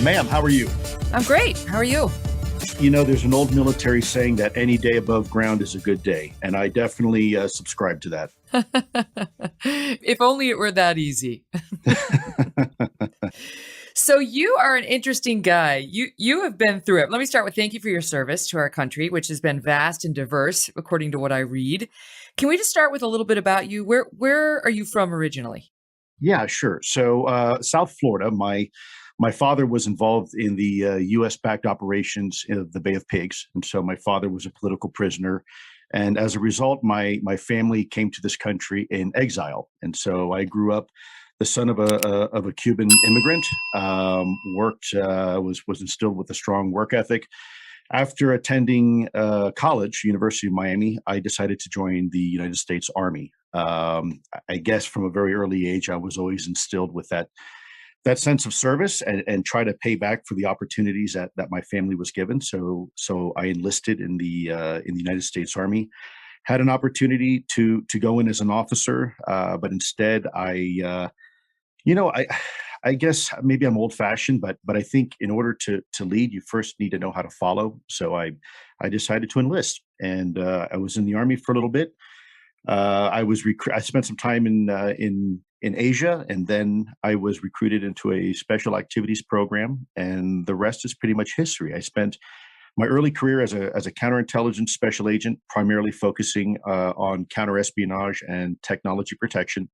Ma'am, how are you? I'm great. How are you? You know, there's an old military saying that any day above ground is a good day, and I definitely subscribe to that. If only it were that easy. So you are an interesting guy. You have been through it. Let me start with thank you for your service to our country, which has been vast and diverse, according to what I read. Can we just start with a little bit about you? Where are you from originally? Yeah, sure. So, South Florida, my father was involved in the U.S.-backed operations in the Bay of Pigs, and so my father was a political prisoner. And as a result, my family came to this country in exile, and so I grew up the son of a Cuban immigrant. Worked was instilled with a strong work ethic. After attending college, University of Miami, I decided to join the United States Army. I guess from a very early age, I was always instilled with that sense of service and try to pay back for the opportunities that my family was given. So I enlisted in the United States Army. Had an opportunity to go in as an officer, but instead I guess maybe I'm old fashioned, but I think in order to lead, you first need to know how to follow. So I decided to enlist, and I was in the Army for a little bit. I spent some time in Asia, and then I was recruited into a special activities program, and the rest is pretty much history. I spent my early career as a counterintelligence special agent, primarily focusing on counterespionage and technology protection,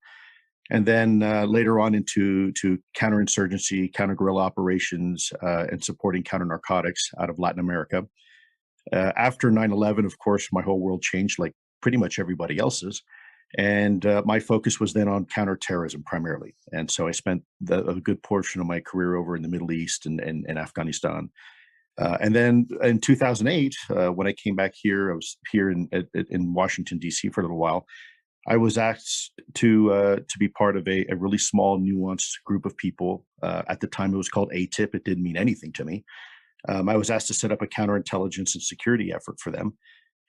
and then later on into counterinsurgency, counter guerrilla operations, and supporting counter narcotics out of Latin America. After 9/11, of course, my whole world changed like pretty much everybody else's. And my focus was then on counterterrorism primarily. And so I spent a good portion of my career over in the Middle East and Afghanistan. And then in 2008, when I came back here, I was here in Washington, D.C. for a little while. I was asked to be part of a really small, nuanced group of people. At the time, it was called ATIP. It didn't mean anything to me. I was asked to set up a counterintelligence and security effort for them,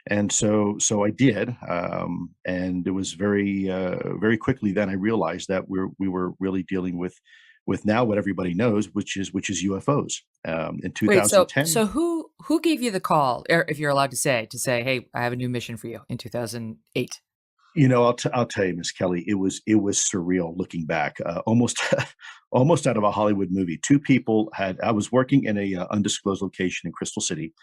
and so I did. And it was very quickly. Then I realized that we were really dealing with now what everybody knows, which is UFOs. In Wait, so 2010. so who gave you the call, or if you're allowed to say, hey, I have a new mission for you in 2008? You know, I'll tell you, Miss Kelly, it was surreal looking back, almost almost out of a Hollywood movie. Two people had. I was working in a undisclosed location in Crystal City,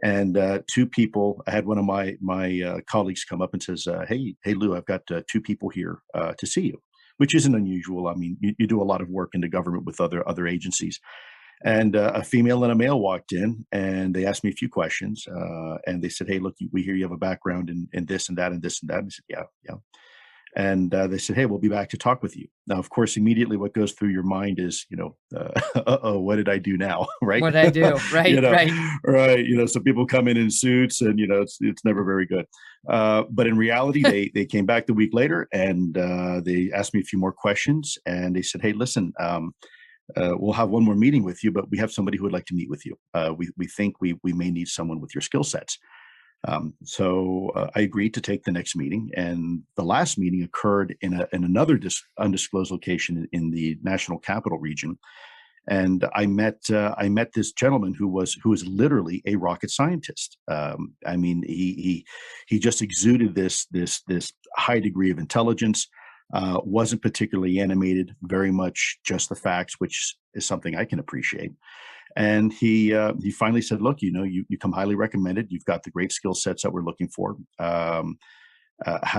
and two people. I had one of my colleagues come up and says, "Hey, Lou, I've got two people here to see you," which isn't unusual. I mean, you do a lot of work in the government with other agencies. And a female and a male walked in, and they asked me a few questions. And they said, "Hey, look, we hear you have a background in this and that and this and that." And I said, "Yeah, yeah." And they said, "Hey, we'll be back to talk with you." Now, of course, immediately what goes through your mind is, "Uh-oh, what did I do now?" Right? What I do, you right, know, right. right? So people come in suits, and it's never very good. But in reality, they came back the week later, and they asked me a few more questions, and they said, "Hey, listen." We'll have one more meeting with you, but we have somebody who would like to meet with you. We think we may need someone with your skill sets. So I agreed to take the next meeting, and the last meeting occurred in another undisclosed location in the National Capital Region. And I met this gentleman who was literally a rocket scientist. I mean, he just exuded this high degree of intelligence. Wasn't particularly animated, very much just the facts, which is something I can appreciate. And he finally said, "Look, you come highly recommended. You've got the great skill sets that we're looking for. How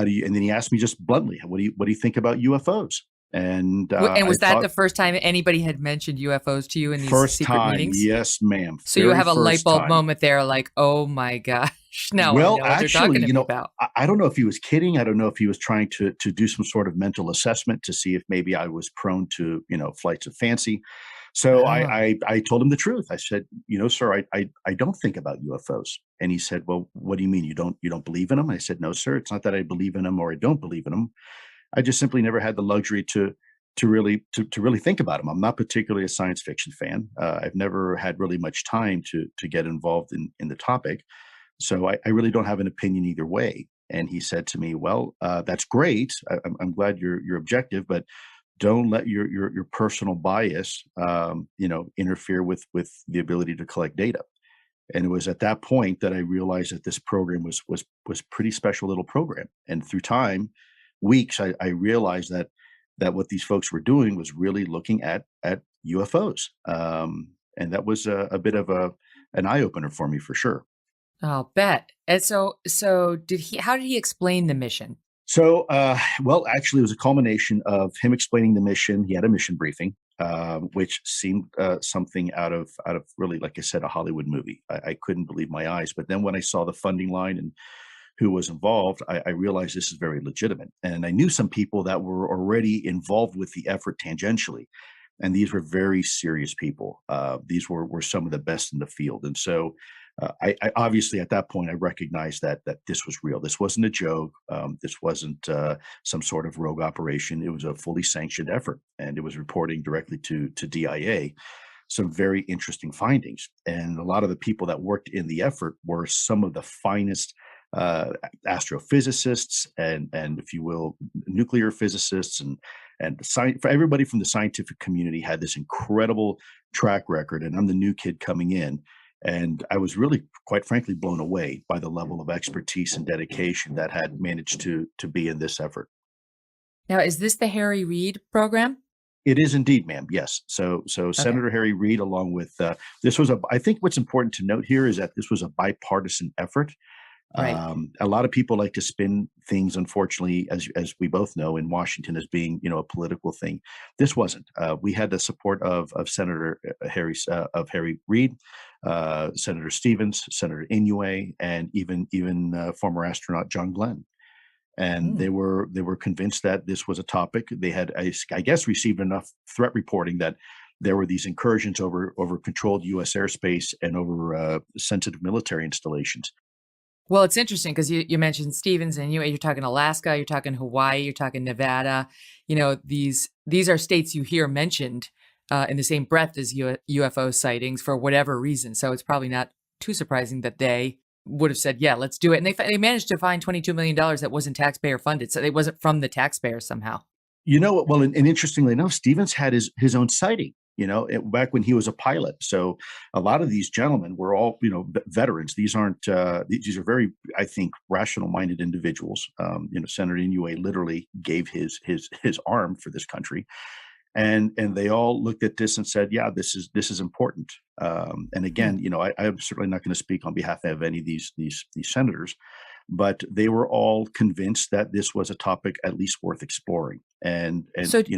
do you?" And then he asked me just bluntly, "What do you think about UFOs?" And And I was that thought, the first time anybody had mentioned UFOs to you in these first secret time, meetings? yes, ma'am, So you very have a light first bulb time. moment there, like, oh my gosh, now I Well, know what they're actually, talking to me about. I don't know if he was kidding. I don't know if he was trying to do some sort of mental assessment to see if maybe I was prone to, flights of fancy. So Oh. I told him the truth. I said, "Sir, I don't think about UFOs." And he said, "Well, what do you mean you don't believe in them?" I said, "No, sir. It's not that I believe in them or I don't believe in them. I just simply never had the luxury to really think about them. I'm not particularly a science fiction fan. I've never had really much time to get involved in the topic. So I really don't have an opinion either way." And he said to me, "Well, that's great. I'm glad you're objective, but don't let your personal bias, interfere with the ability to collect data. And it was at that point that I realized that this program was pretty special little program. And through time, weeks, I realized that what these folks were doing was really looking at UFOs, and that was a bit of an eye opener for me for sure. I'll bet. And so did he? How did he explain the mission? So, well, actually, it was a culmination of him explaining the mission. He had a mission briefing, which seemed something out of really, like I said, a Hollywood movie. I couldn't believe my eyes. But then when I saw the funding line and who was involved, I realized this is very legitimate. And I knew some people that were already involved with the effort tangentially. And these were very serious people. These were some of the best in the field. And so I obviously at that point I recognized that this was real. This wasn't a joke. This wasn't some sort of rogue operation. It was a fully sanctioned effort, and it was reporting directly to DIA some very interesting findings. And a lot of the people that worked in the effort were some of the finest astrophysicists and if you will, nuclear physicists and for everybody from the scientific community had this incredible track record. And I'm the new kid coming in. And I was really, quite frankly, blown away by the level of expertise and dedication that had managed to be in this effort. Now, is this the Harry Reid program? It is indeed, ma'am. Yes. So Okay, Senator Harry Reid, along with this was a. I think what's important to note here is that this was a bipartisan effort. right. A lot of people like to spin things, unfortunately, as we both know, in Washington as being a political thing. This wasn't. We had the support of Senator Harry Reid, Senator Stevens, Senator Inouye, and even former astronaut John Glenn. And Hmm. they were convinced that this was a topic. They had, I guess, received enough threat reporting that there were these incursions over controlled U.S. airspace and over sensitive military installations. Well, it's interesting because you mentioned Stevens and you're talking Alaska, you're talking Hawaii, you're talking Nevada. These are states you hear mentioned in the same breath as UFO sightings for whatever reason. So it's probably not too surprising that they would have said, "Yeah, let's do it." And they managed to find $22 million that wasn't taxpayer funded, so it wasn't from the taxpayer somehow. You know what? Well, and interestingly enough, Stevens had his own sighting. Back when he was a pilot. So a lot of these gentlemen were all veterans. These aren't. These are very, I think, rational-minded individuals. Senator Inouye literally gave his arm for this country, and they all looked at this and said, "Yeah, this is important." And Hmm. again, I'm certainly not going to speak on behalf of any of these senators, but they were all convinced that this was a topic at least worth exploring. And So go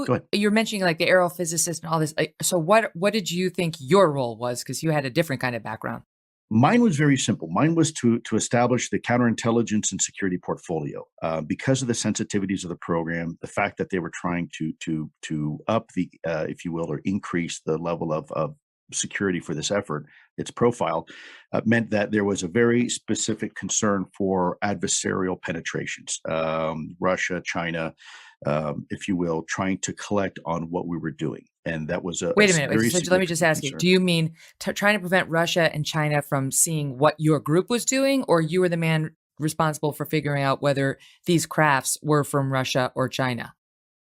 ahead. you're mentioning like the aerophysicist and all this. So what did you think your role was? Because you had a different kind of background. Mine was very simple. Mine was to establish the counterintelligence and security portfolio because of the sensitivities of the program, the fact that they were trying to up the, if you will, or increase the level of security for this effort. Its profile meant that there was a very specific concern for adversarial penetrations, Russia, China, if you will, trying to collect on what we were doing, and that was a Wait a minute. very So let me just significant ask you: concern. do you mean trying to prevent Russia and China from seeing what your group was doing, or you were the man responsible for figuring out whether these crafts were from Russia or China?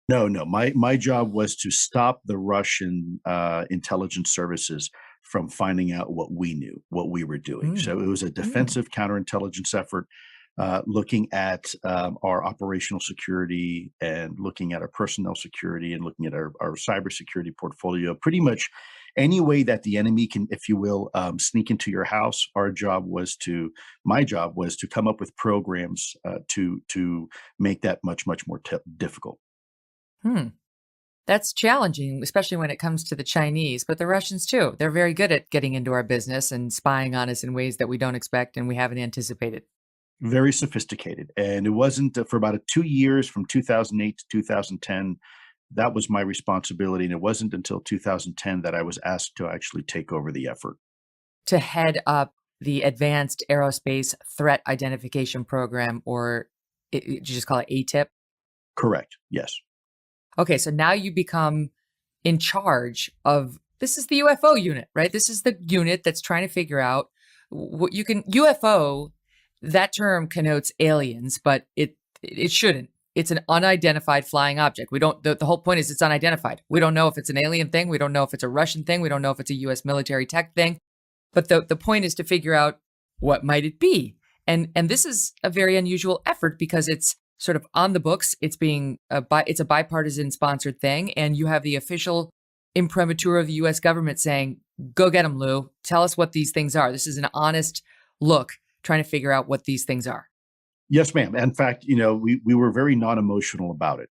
No, no. My job was to stop the Russian intelligence services from finding out what we knew, what we were doing. Mm. So it was a Mm. defensive counterintelligence effort, looking at our operational security and looking at our personnel security and looking at our cybersecurity portfolio. Pretty much any way that the enemy can, if you will, sneak into your house. My job was to come up with programs to make that much more difficult. Hmm. That's challenging, especially when it comes to the Chinese, but the Russians too. They're very good at getting into our business and spying on us in ways that we don't expect and we haven't anticipated. Very sophisticated, and it wasn't for about 2 years, from 2008 to 2010. That was my responsibility, and it wasn't until 2010 that I was asked to actually take over the effort. To head up the Advanced Aerospace Threat Identification Program, or you just call it ATIP. Correct. Yes. Okay, so now you become in charge of this is the UFO unit, right? This is the unit that's trying to figure out what you can UFO. That term connotes aliens, but it shouldn't. it's an unidentified flying object. We don't, the whole point is it's unidentified. We don't know if it's an alien thing. We don't know if it's a Russian thing. We don't know if it's a US military tech thing. But the point is to figure out what might it be. And this is a very unusual effort because it's sort of on the books. It's it's a bipartisan sponsored thing. And you have the official imprimatur of the US government saying, go get them, Lou. Tell us what these things are. This is an honest look trying to figure out what these things are. Yes, ma'am. In fact, we were very non-emotional about it.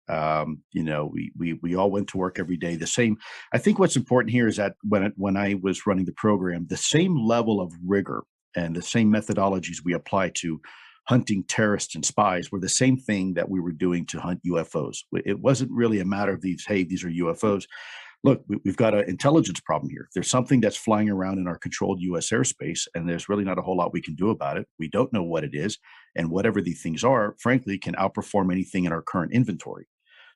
We all went to work every day the same. I think what's important here is that when I was running the program, the same level of rigor and the same methodologies we apply to hunting terrorists and spies were the same thing that we were doing to hunt UFOs. It wasn't really a matter of these are UFOs. Look, we've got an intelligence problem here. There's something that's flying around in our controlled U.S. airspace, and there's really not a whole lot we can do about it. We don't know what it is, and whatever these things are, frankly, can outperform anything in our current inventory.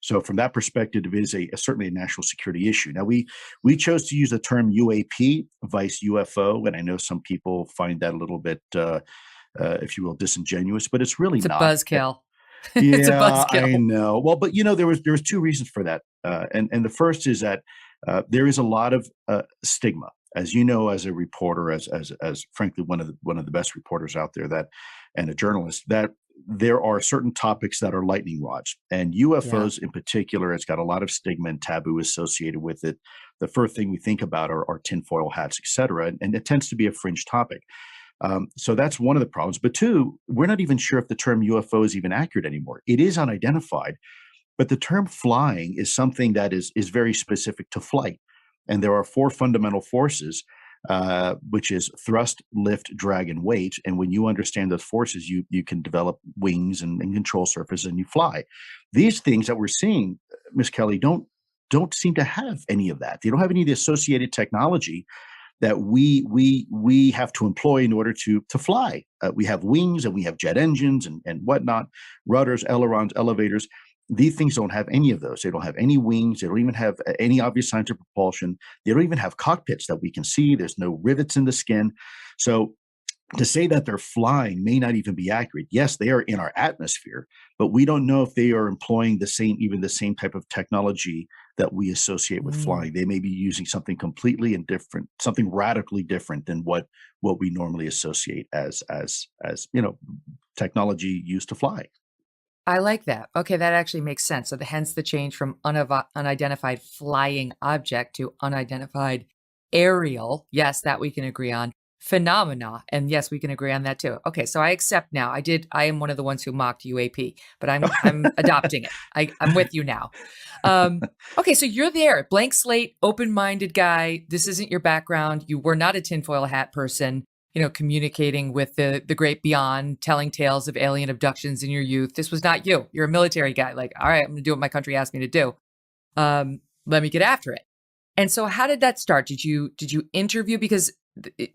So from that perspective, it is certainly a national security issue. Now, we chose to use the term UAP, vice UFO, and I know some people find that a little bit, if you will, disingenuous, but it's really It's a not. buzzkill. It's a buzzkill. I know. Well, but there was two reasons for that, and the first is that there is a lot of stigma, as you know, as a reporter, as frankly one of the best reporters out there, and a journalist, that there are certain topics that are lightning rods, and UFOs in particular, it's got a lot of stigma and taboo associated with it. The first thing we think about are tinfoil hats, et cetera, and it tends to be a fringe topic. So that's one of the problems. But two, we're not even sure if the term UFO is even accurate anymore. It is unidentified, but the term flying is something that is very specific to flight. And there are four fundamental forces, which is thrust, lift, drag, and weight. And when you understand those forces, you can develop wings and control surface, and you fly. These things that we're seeing, Ms. Kelly, don't seem to have any of that. They don't have any of the associated technology that we have to employ in order to fly. We have wings and we have jet engines and whatnot, rudders, ailerons, elevators. These things don't have any of those. They don't have any wings. They don't even have any obvious signs of propulsion. They don't even have cockpits that we can see. There's no rivets in the skin. So to say that they're flying may not even be accurate. Yes, they are in our atmosphere, but we don't know if they are employing the same type of technology that we associate with flying. They may be using something completely different, something radically different than what we normally associate as technology used to fly. I like that. Okay, that actually makes sense. So hence the change from unidentified flying object to unidentified aerial. Yes, that we can agree on. Phenomena. And yes, we can agree on that too. Okay, so I accept now. I am one of the ones who mocked UAP, but I'm adopting it. I'm with you now. Okay, so you're there, blank slate, open-minded guy. This isn't your background. You were not a tinfoil hat person, communicating with the great beyond, telling tales of alien abductions in your youth. This was not you. You're a military guy. Like, all right, I'm going to do what my country asked me to do. Let me get after it. And so how did that start? Did you interview? Because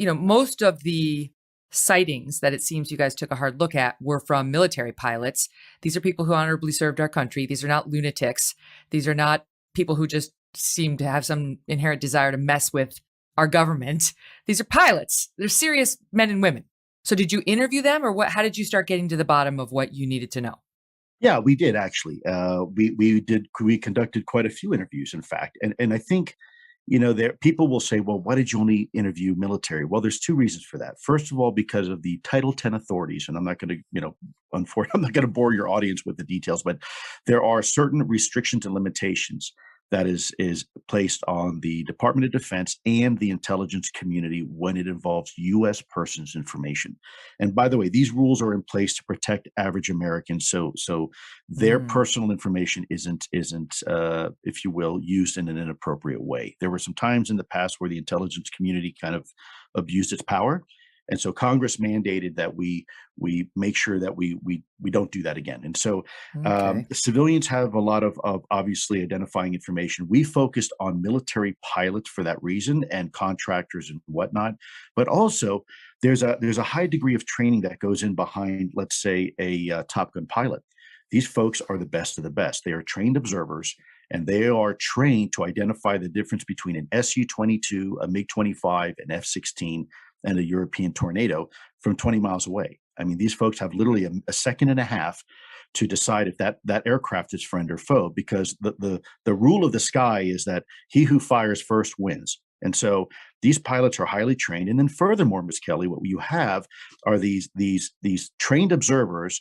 most of the sightings that it seems you guys took a hard look at were from military pilots. These are people who honorably served our country. These are not lunatics. These are not people who just seem to have some inherent desire to mess with our government. These are pilots. They're serious men and women. So did you interview them, or what? How did you start getting to the bottom of what you needed to know? Yeah, we did actually. We conducted quite a few interviews, in fact, and I think there people will say, well, why did you only interview military? Well, there's two reasons for that. First of all, because of the Title X authorities, and I'm not going to, unfortunately, I'm not going to bore your audience with the details, but there are certain restrictions and limitations that is placed on the Department of Defense and the intelligence community when it involves U.S. persons' information. And by the way, these rules are in place to protect average Americans, so their personal information isn't if you will, used in an inappropriate way. There were some times in the past where the intelligence community kind of abused its power. And so Congress mandated that we make sure that we don't do that again. And so civilians have a lot of obviously identifying information. We focused on military pilots for that reason, and contractors and whatnot. But also there's a high degree of training that goes in behind, let's say, a Top Gun pilot. These folks are the best of the best. They are trained observers, and they are trained to identify the difference between an Su-22, a MiG-25, an F-16, and a European Tornado from 20 miles away. I mean, these folks have literally a second and a half to decide if that aircraft is friend or foe, because the rule of the sky is that he who fires first wins. And so these pilots are highly trained. And then furthermore, Ms. Kelly, what you have are these trained observers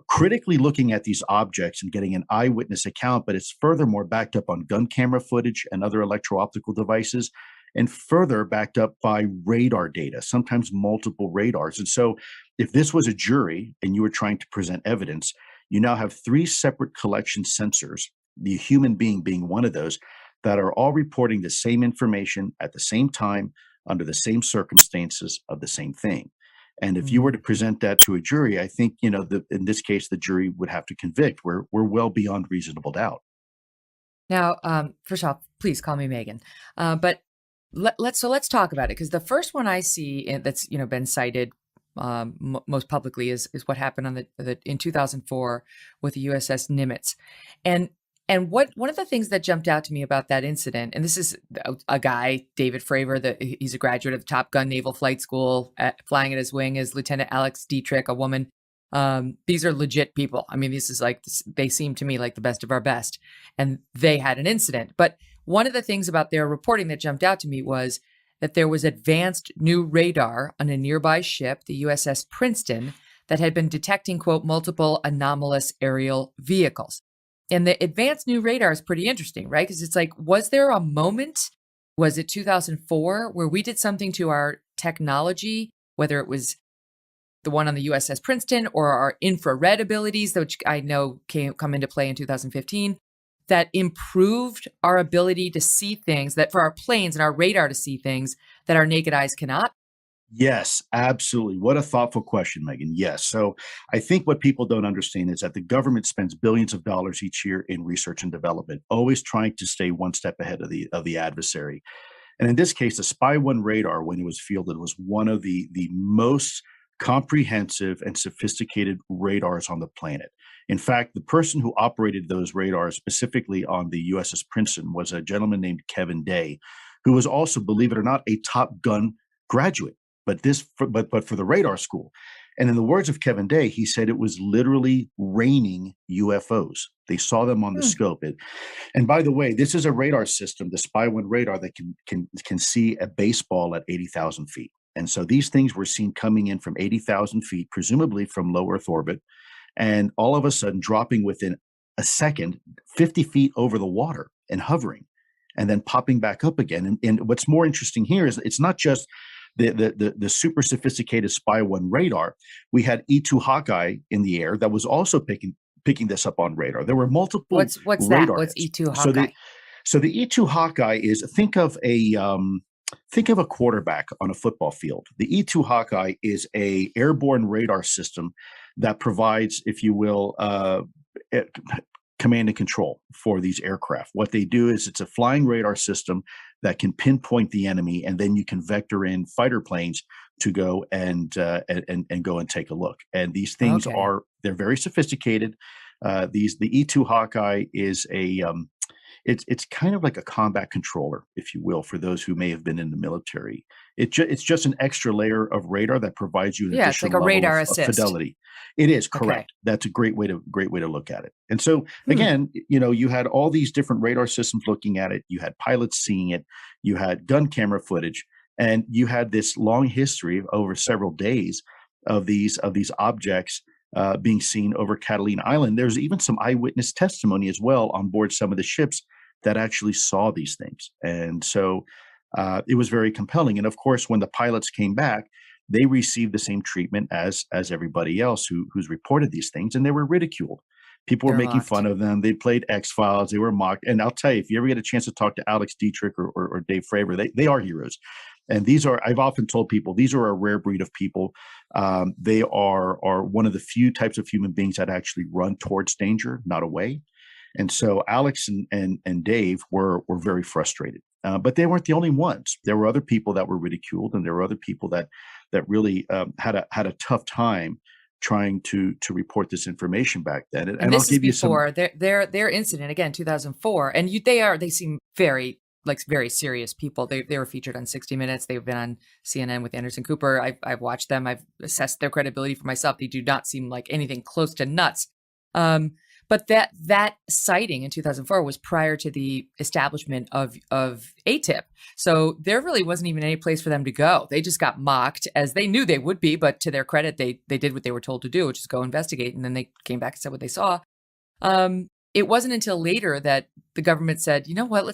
critically looking at these objects and getting an eyewitness account, but it's furthermore backed up on gun camera footage and other electro-optical devices, and further backed up by radar data, sometimes multiple radars. And so if this was a jury and you were trying to present evidence, you now have three separate collection sensors, the human being one of those, that are all reporting the same information at the same time under the same circumstances of the same thing. And if you were to present that to a jury, I think, in this case, the jury would have to convict. We're well beyond reasonable doubt. Now, first off, please call me Megyn. But let's talk about it, because the first one I see that's been cited most publicly is what happened on in 2004 with the USS Nimitz, and one of the things that jumped out to me about that incident, and this is a guy, David Fravor, he's a graduate of the Top Gun Naval Flight School, flying at his wing is Lieutenant Alex Dietrich, a woman. These are legit people. I mean, this is they seem to me like the best of our best, and they had an incident. But one of the things about their reporting that jumped out to me was that there was advanced new radar on a nearby ship, the USS Princeton, that had been detecting, quote, multiple anomalous aerial vehicles. And the advanced new radar is pretty interesting, right? Because it's like, was there a moment, was it 2004, where we did something to our technology, whether it was the one on the USS Princeton or our infrared abilities, which I know come into play in 2015, that improved our ability to see things, that for our planes and our radar to see things that our naked eyes cannot? Yes, absolutely. What a thoughtful question, Megyn. Yes. So I think what people don't understand is that the government spends billions of dollars each year in research and development, always trying to stay one step ahead of the adversary. And in this case, the Spy 1 radar, when it was fielded, was one of the most comprehensive and sophisticated radars on the planet. In fact, the person who operated those radars specifically on the USS Princeton was a gentleman named Kevin Day, who was also, believe it or not, a Top Gun graduate, but for the radar school. And in the words of Kevin Day, he said it was literally raining UFOs. They saw them on the scope. And by the way, this is a radar system, the Spy 1 radar, that can see a baseball at 80,000 feet. And so these things were seen coming in from 80,000 feet, presumably from low Earth orbit, and all of a sudden dropping within a second, 50 feet over the water and hovering, and then popping back up again. And what's more interesting here is it's not just the super sophisticated Spy 1 radar. We had E2 Hawkeye in the air that was also picking this up on radar. There were multiple What's radar that? What's hits. E2 Hawkeye? So the E2 Hawkeye is, think of a quarterback on a football field. The E2 Hawkeye is a airborne radar system that provides, if you will, command and control for these aircraft. What they do is it's a flying radar system that can pinpoint the enemy, and then you can vector in fighter planes to go and go and take a look. And these things they're very sophisticated. The E2 Hawkeye is it's kind of like a combat controller, if you will, for those who may have been in the military. It's just an extra layer of radar that provides you an additional it's like a level radar of assist. fidelity. It is correct. Okay. That's a great way to look at it. And so again, you had all these different radar systems looking at it. You had pilots seeing it. You had gun camera footage, and you had this long history over several days of these objects being seen over Catalina Island. There's even some eyewitness testimony as well on board some of the ships that actually saw these things. And so it was very compelling. And of course, when the pilots came back, they received the same treatment as everybody else who's reported these things, and they were ridiculed. People were making fun of them. They played X-Files. They were mocked. And I'll tell you, if you ever get a chance to talk to Alex Dietrich or Dave Fravor, they are heroes. And I've often told people, these are a rare breed of people. They are one of the few types of human beings that actually run towards danger, not away. And so Alex and Dave were very frustrated, but they weren't the only ones. There were other people that were ridiculed, and there were other people that really had a tough time trying to report this information back then. And this is before their incident, again, 2004. And they seem very serious people. They were featured on 60 Minutes. They've been on CNN with Anderson Cooper. I've watched them. I've assessed their credibility for myself. They do not seem like anything close to nuts. But that sighting in 2004 was prior to the establishment of ATIP. So there really wasn't even any place for them to go. They just got mocked, as they knew they would be, but to their credit, they did what they were told to do, which is go investigate. And then they came back and said what they saw. It wasn't until later that the government said, you know what,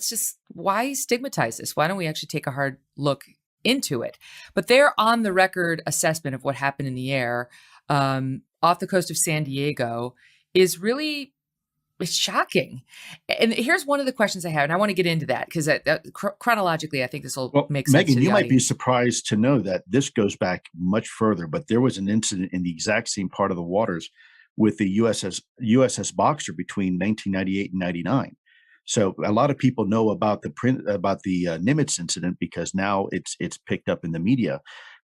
why stigmatize this? Why don't we actually take a hard look into it? But their on the record assessment of what happened in the air off the coast of San Diego is really shocking. And here's one of the questions I have, and I want to get into that because chronologically, I think this will make sense. Megyn, you might be surprised to know that this goes back much further, but there was an incident in the exact same part of the waters with the USS Boxer between 1998 and 99. So a lot of people know about the Nimitz incident because now it's picked up in the media.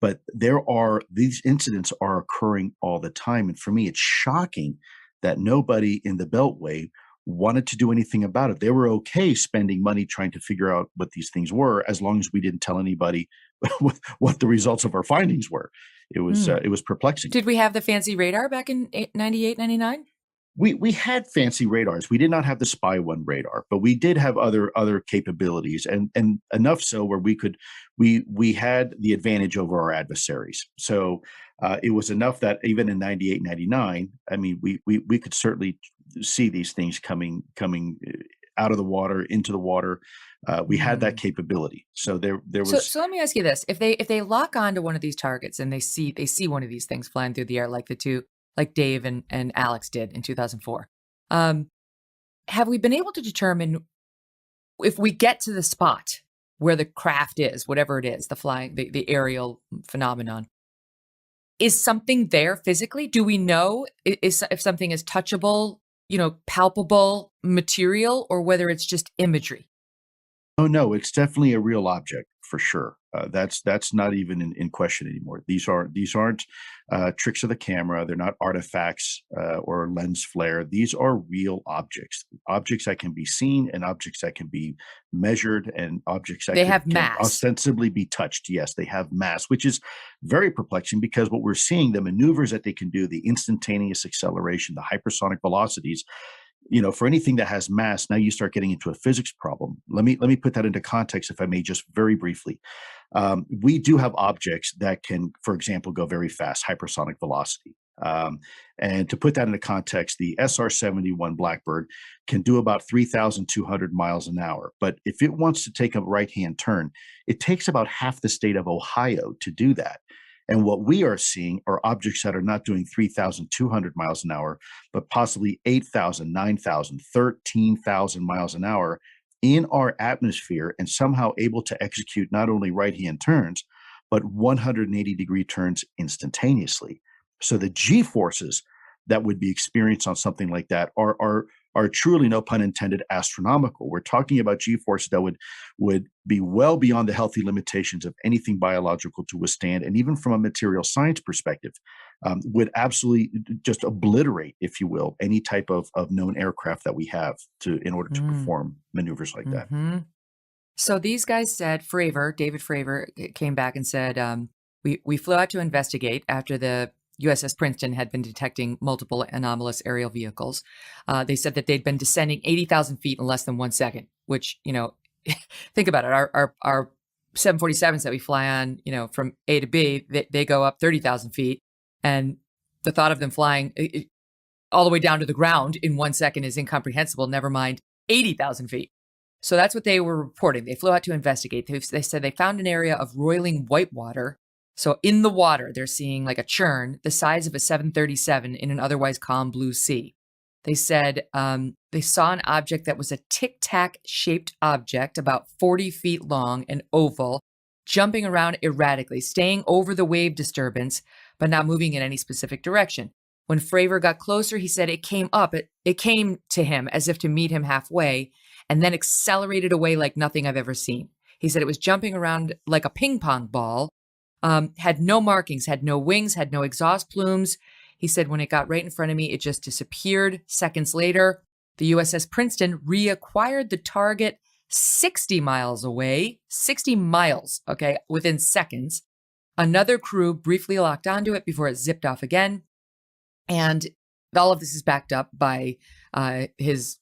But these incidents are occurring all the time, and for me, it's shocking that nobody in the Beltway wanted to do anything about it. They were okay spending money trying to figure out what these things were, as long as we didn't tell anybody what the results of our findings were. It was perplexing. Did we have the fancy radar back in 98, 99? We had fancy radars. We did not have the Spy 1 radar, but we did have other capabilities, and enough so where we had the advantage over our adversaries. So it was enough that even in 98, 99, I mean, we could certainly see these things coming out of the water into the water. We had that capability. So there was. So let me ask you this: if they lock onto one of these targets and they see one of these things flying through the air, like Dave and Alex did in 2004, have we been able to determine if we get to the spot where the craft is, whatever it is, the aerial phenomenon? Is something there physically? Do we know if something is touchable, palpable material, or whether it's just imagery? Oh, no, it's definitely a real object for sure. That's not even in question anymore. These aren't tricks of the camera. They're not artifacts or lens flare. These are real objects that can be seen and objects that can be measured and objects that can ostensibly be touched. Yes, they have mass, which is very perplexing because what we're seeing, the maneuvers that they can do, the instantaneous acceleration, the hypersonic velocities, for anything that has mass, now you start getting into a physics problem. Let me put that into context, if I may, just very briefly. We do have objects that can, for example, go very fast, hypersonic velocity. And to put that into context, the SR-71 Blackbird can do about 3,200 miles an hour. But if it wants to take a right-hand turn, it takes about half the state of Ohio to do that. And what we are seeing are objects that are not doing 3,200 miles an hour, but possibly 8,000, 9,000, 13,000 miles an hour in our atmosphere and somehow able to execute not only right-hand turns, but 180-degree turns instantaneously. So the G-forces that would be experienced on something like that are truly, no pun intended, astronomical. We're talking about G-forces that would be well beyond the healthy limitations of anything biological to withstand, and even from a material science perspective, would absolutely just obliterate, if you will, any type of known aircraft that we have in order to perform maneuvers like that. So these guys said, David Fravor came back and said, we flew out to investigate after the USS Princeton had been detecting multiple anomalous aerial vehicles. They said that they'd been descending 80,000 feet in less than 1 second, which, think about it. Our 747s that we fly on, from A to B, they go up 30,000 feet. And the thought of them flying all the way down to the ground in 1 second is incomprehensible, never mind 80,000 feet. So that's what they were reporting. They flew out to investigate. They said they found an area of roiling whitewater. So in the water, they're seeing like a churn the size of a 737 in an otherwise calm blue sea. They said they saw an object that was a tic-tac shaped object about 40 feet long and oval, jumping around erratically, staying over the wave disturbance, but not moving in any specific direction. When Fravor got closer, he said it came to him as if to meet him halfway, and then accelerated away like nothing I've ever seen. He said it was jumping around like a ping pong ball, had no markings, had no wings, had no exhaust plumes. He said when it got right in front of me, it just disappeared. Seconds later, the USS Princeton reacquired the target 60 miles away, 60 miles, okay, within seconds. Another crew briefly locked onto it before it zipped off again. And all of this is backed up by his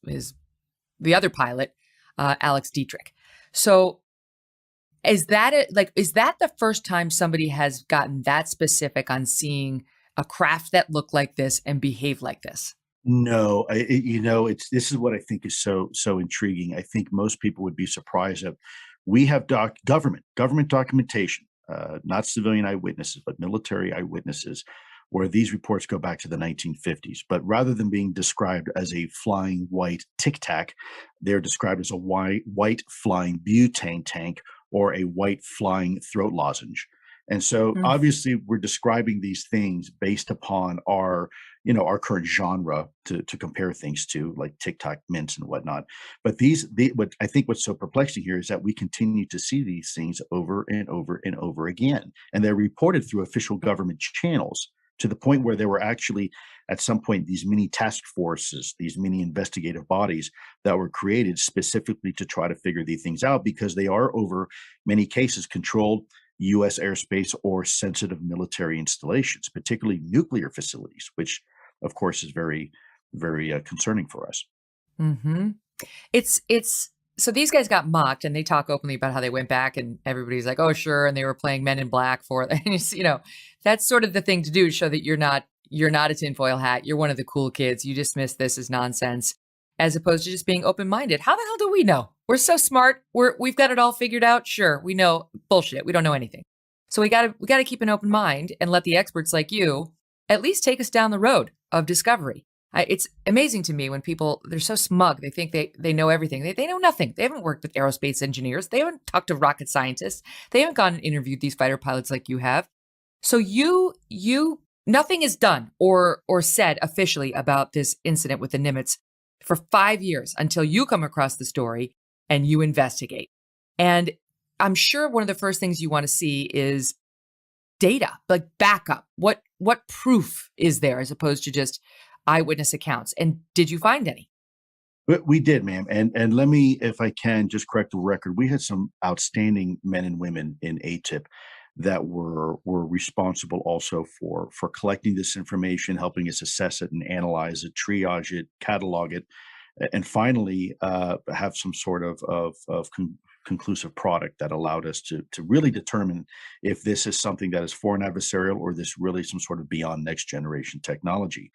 the other pilot, Alex Dietrich. So is that it? Like, is that the first time somebody has gotten that specific on seeing a craft that looked like this and behave like this? No, it's this is what I think is so intriguing. I think most people would be surprised that we have government documentation, not civilian eyewitnesses, but military eyewitnesses, where these reports go back to the 1950s. But rather than being described as a flying white tic tac, they're described as a white flying butane tank or a white flying throat lozenge. And so Mm. obviously we're describing these things based upon our current genre to compare things to, like TikTok mints and whatnot. But what I think what's so perplexing here is that we continue to see these things over and over and over again, and they're reported through official government channels to the point where there were actually at some point these mini task forces, these mini investigative bodies that were created specifically to try to figure these things out, because they are over many cases controlled U.S. airspace or sensitive military installations, particularly nuclear facilities, which of course is very, very concerning for us. Hmm. It's so these guys got mocked and they talk openly about how they went back and everybody's like, oh, sure. And they were playing Men in Black for and that's sort of the thing to do, show that you're not a tinfoil hat. You're one of the cool kids. You dismiss this as nonsense, as opposed to just being open-minded. How the hell do we know? We're so smart. We've got it all figured out. Sure, we know bullshit. We don't know anything. So we gotta keep an open mind and let the experts like you at least take us down the road of discovery. It's amazing to me when people, they're so smug. They think they know everything. They know nothing. They haven't worked with aerospace engineers. They haven't talked to rocket scientists. They haven't gone and interviewed these fighter pilots like you have. So nothing is done or said officially about this incident with the Nimitz for 5 years until you come across the story and you investigate. And I'm sure one of the first things you want to see is data, like backup. What proof is there as opposed to just eyewitness accounts? And did you find any? We did, ma'am. And let me, if I can, just correct the record. We had some outstanding men and women in ATIP that were responsible also for collecting this information, helping us assess it and analyze it, triage it, catalog it, and finally have some sort of conclusive product that allowed us to really determine if this is something that is foreign adversarial or this really some sort of beyond next generation technology.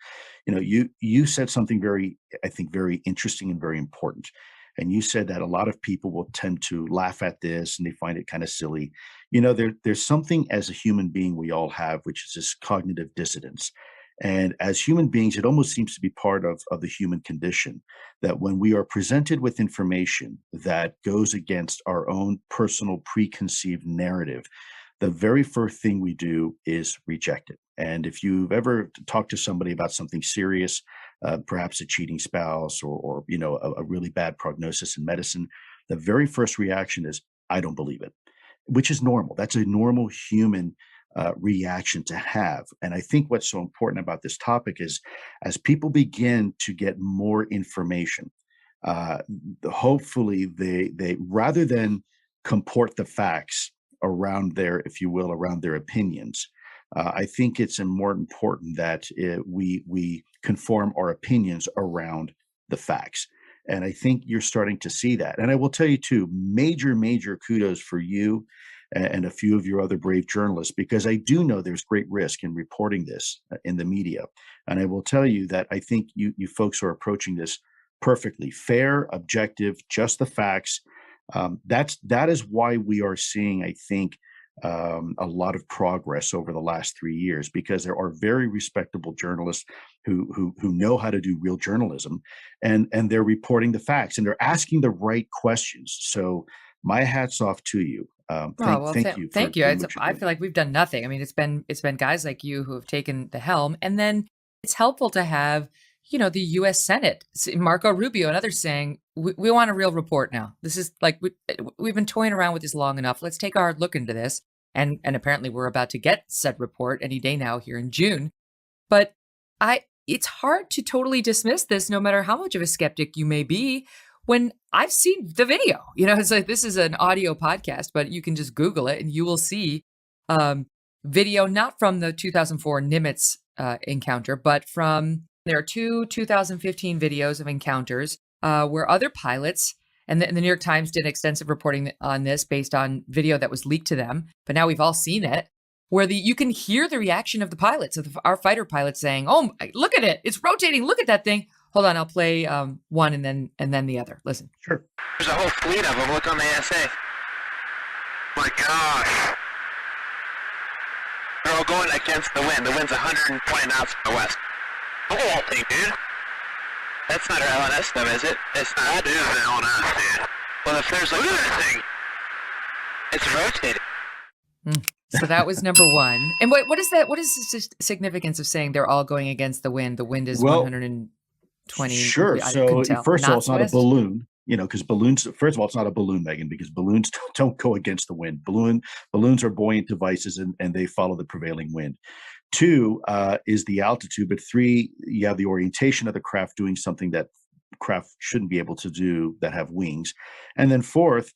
You said something very, I think, very interesting and very important. And you said that a lot of people will tend to laugh at this and they find it kind of silly. There's something as a human being we all have, which is this cognitive dissonance. And as human beings, it almost seems to be part of the human condition that when we are presented with information that goes against our own personal preconceived narrative, the very first thing we do is reject it. And if you've ever talked to somebody about something serious, perhaps a cheating spouse or a really bad prognosis in medicine, the very first reaction is, I don't believe it, which is normal. That's a normal human reaction to have. And I think what's so important about this topic is as people begin to get more information, hopefully they rather than comport the facts around if you will, around their opinions, I think it's more important that we conform our opinions around the facts. And I think you're starting to see that. And I will tell you too, major kudos for you and a few of your other brave journalists, because I do know there's great risk in reporting this in the media. And I will tell you that I think you folks are approaching this perfectly fair, objective, just the facts. That is why we are seeing, I think, a lot of progress over the last 3 years, because there are very respectable journalists who know how to do real journalism, and they're reporting the facts and they're asking the right questions. So my hat's off to you. Oh, well, Thank you for thank you. doing what you're I doing. feel like we've done nothing. I mean, it's been guys like you who have taken the helm, and then it's helpful to have, the U.S. Senate, Marco Rubio and others saying, we want a real report now. This is like we've been toying around with this long enough. Let's take a hard look into this. And apparently we're about to get said report any day now here in June. But it's hard to totally dismiss this, no matter how much of a skeptic you may be, when I've seen the video. It's like, this is an audio podcast, but you can just Google it and you will see video, not from the 2004 Nimitz encounter, but from There are two 2015 videos of encounters where other pilots, and the New York Times did extensive reporting on this based on video that was leaked to them, but now we've all seen it, where you can hear the reaction of the pilots, of our fighter pilots saying, "Oh, look at it! It's rotating! Look at that thing!" Hold on, I'll play one and then the other. Listen. Sure. There's a whole fleet of them. Look on the ASA. My gosh. They're all going against the wind. The wind's 120 knots from the west. Look at that thing, dude. That's not our LNS though, is it? It's not. That is an LNS, dude. Well, if there's like, look at that thing. It's rotating. So that was number one. And what is that? What is the significance of saying they're all going against the wind? The wind is 120. Sure. So first of all, it's not west? a balloon, because balloons, first of all, it's not a balloon, Megyn, because balloons don't go against the wind. Balloons are buoyant devices and they follow the prevailing wind. Two is the altitude, but three, you have the orientation of the craft doing something that craft shouldn't be able to do that have wings. And then fourth,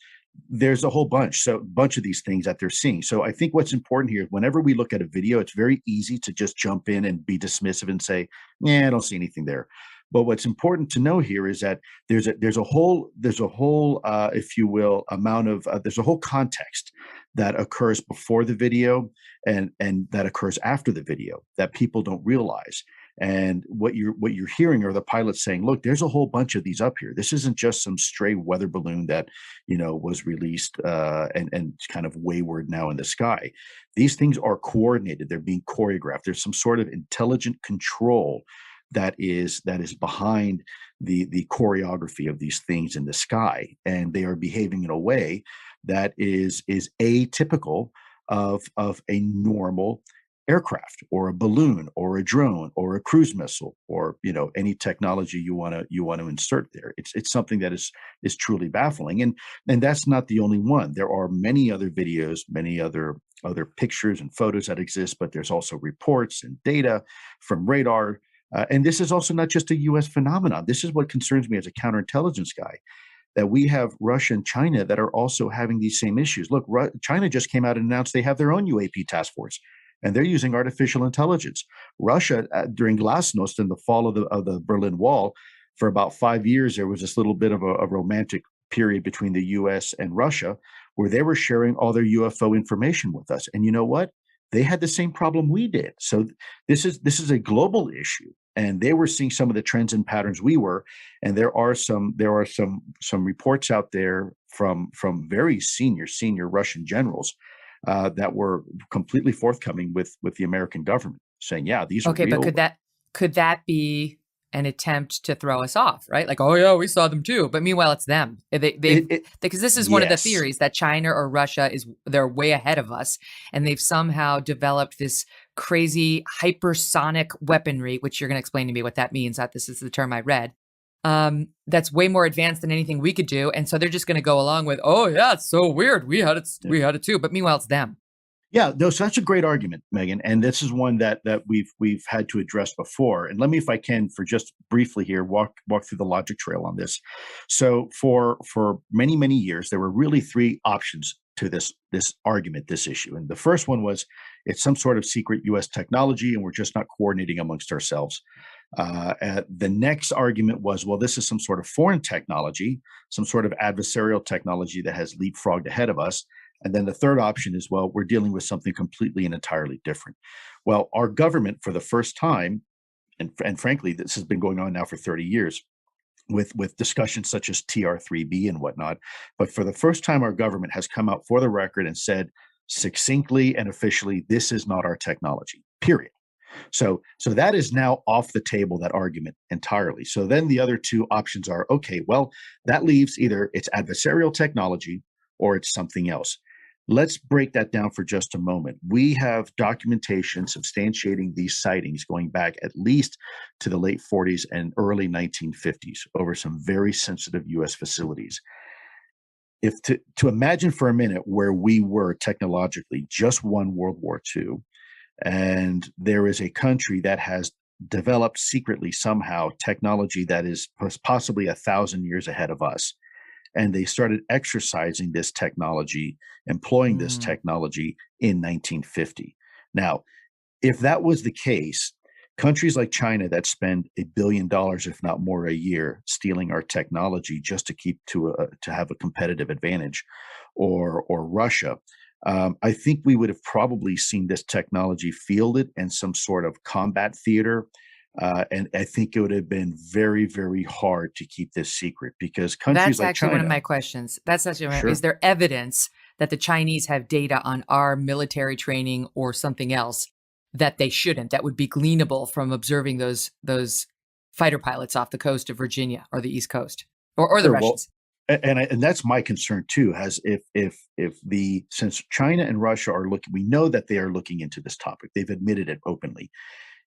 there's a whole bunch of these things that they're seeing. So I think what's important here, whenever we look at a video, it's very easy to just jump in and be dismissive and say, "Yeah, I don't see anything there." But what's important to know here is that there's a whole if you will, amount of there's a whole context that occurs before the video and that occurs after the video that people don't realize. And what you're hearing are the pilots saying, "Look, there's a whole bunch of these up here. This isn't just some stray weather balloon that was released and kind of wayward now in the sky. These things are coordinated. They're being choreographed. There's some sort of intelligent control that is behind the choreography of these things in the sky, and they are behaving in a way that is atypical of a normal aircraft or a balloon or a drone or a cruise missile or any technology you want to insert there. It's something that is truly baffling, and that's not the only one. There are many other videos, many other pictures and photos that exist, but there's also reports and data from radar. And this is also not just a U.S. phenomenon. This is what concerns me as a counterintelligence guy, that we have Russia and China that are also having these same issues. Look, China just came out and announced they have their own UAP task force, and they're using artificial intelligence. Russia, during Glasnost in the fall of the Berlin Wall, for about 5 years, there was this little bit of a romantic period between the U.S. and Russia where they were sharing all their UFO information with us. And you know what? They had the same problem we did. So this is a global issue, and they were seeing some of the trends and patterns we were. And there are some reports out there from very senior Russian generals that were completely forthcoming with the American government, saying, "Yeah, these are okay." real." But could that be an attempt to throw us off, right? Like, "Oh yeah, we saw them too," but meanwhile, it's them. Because this is one of the theories that China or Russia they're way ahead of us, and they've somehow developed this crazy hypersonic weaponry, which you're going to explain to me what that means. That this is the term I read. That's way more advanced than anything we could do, and so they're just going to go along with, "Oh yeah, it's so weird. We had it too," but meanwhile, it's them. Yeah, no, so that's a great argument, Megyn, and this is one that we've had to address before. And let me, if I can, for just briefly here, walk through the logic trail on this. So for many years, there were really three options to this argument, this issue. And the first one was it's some sort of secret U.S. technology, and we're just not coordinating amongst ourselves. The next argument was, well, this is some sort of foreign technology, some sort of adversarial technology that has leapfrogged ahead of us. And then the third option is, well, we're dealing with something completely and entirely different. Well, our government, for the first time, and frankly, this has been going on now for 30 years, with discussions such as TR3B and whatnot. But for the first time, our government has come out for the record and said succinctly and officially, this is not our technology, period. So that is now off the table, that argument entirely. So then the other two options are, okay, well, that leaves either it's adversarial technology or it's something else. Let's break that down for just a moment. We have documentation substantiating these sightings going back at least to the late 40s and early 1950s over some very sensitive U.S. facilities. If to imagine for a minute where we were technologically, just won World War II, and there is a country that has developed secretly somehow technology that is possibly 1,000 years ahead of us. And they started exercising this technology, employing this technology in 1950. Now, if that was the case, Countries like China that spend $1 billion, if not more, a year stealing our technology just to keep to have a competitive advantage, or Russia. I think we would have probably seen this technology fielded in some sort of combat theater. And I think it would have been very, very hard to keep this secret because countries That's like actually one of China, my questions. That's actually is sure. there evidence that the Chinese have data on our military training or something else that they shouldn't, that would be gleanable from observing those fighter pilots off the coast of Virginia or the East Coast or the Sure. Well, Russians? and that's my concern too. Has if the since China and Russia are looking, we know that they are looking into this topic. They've admitted it openly.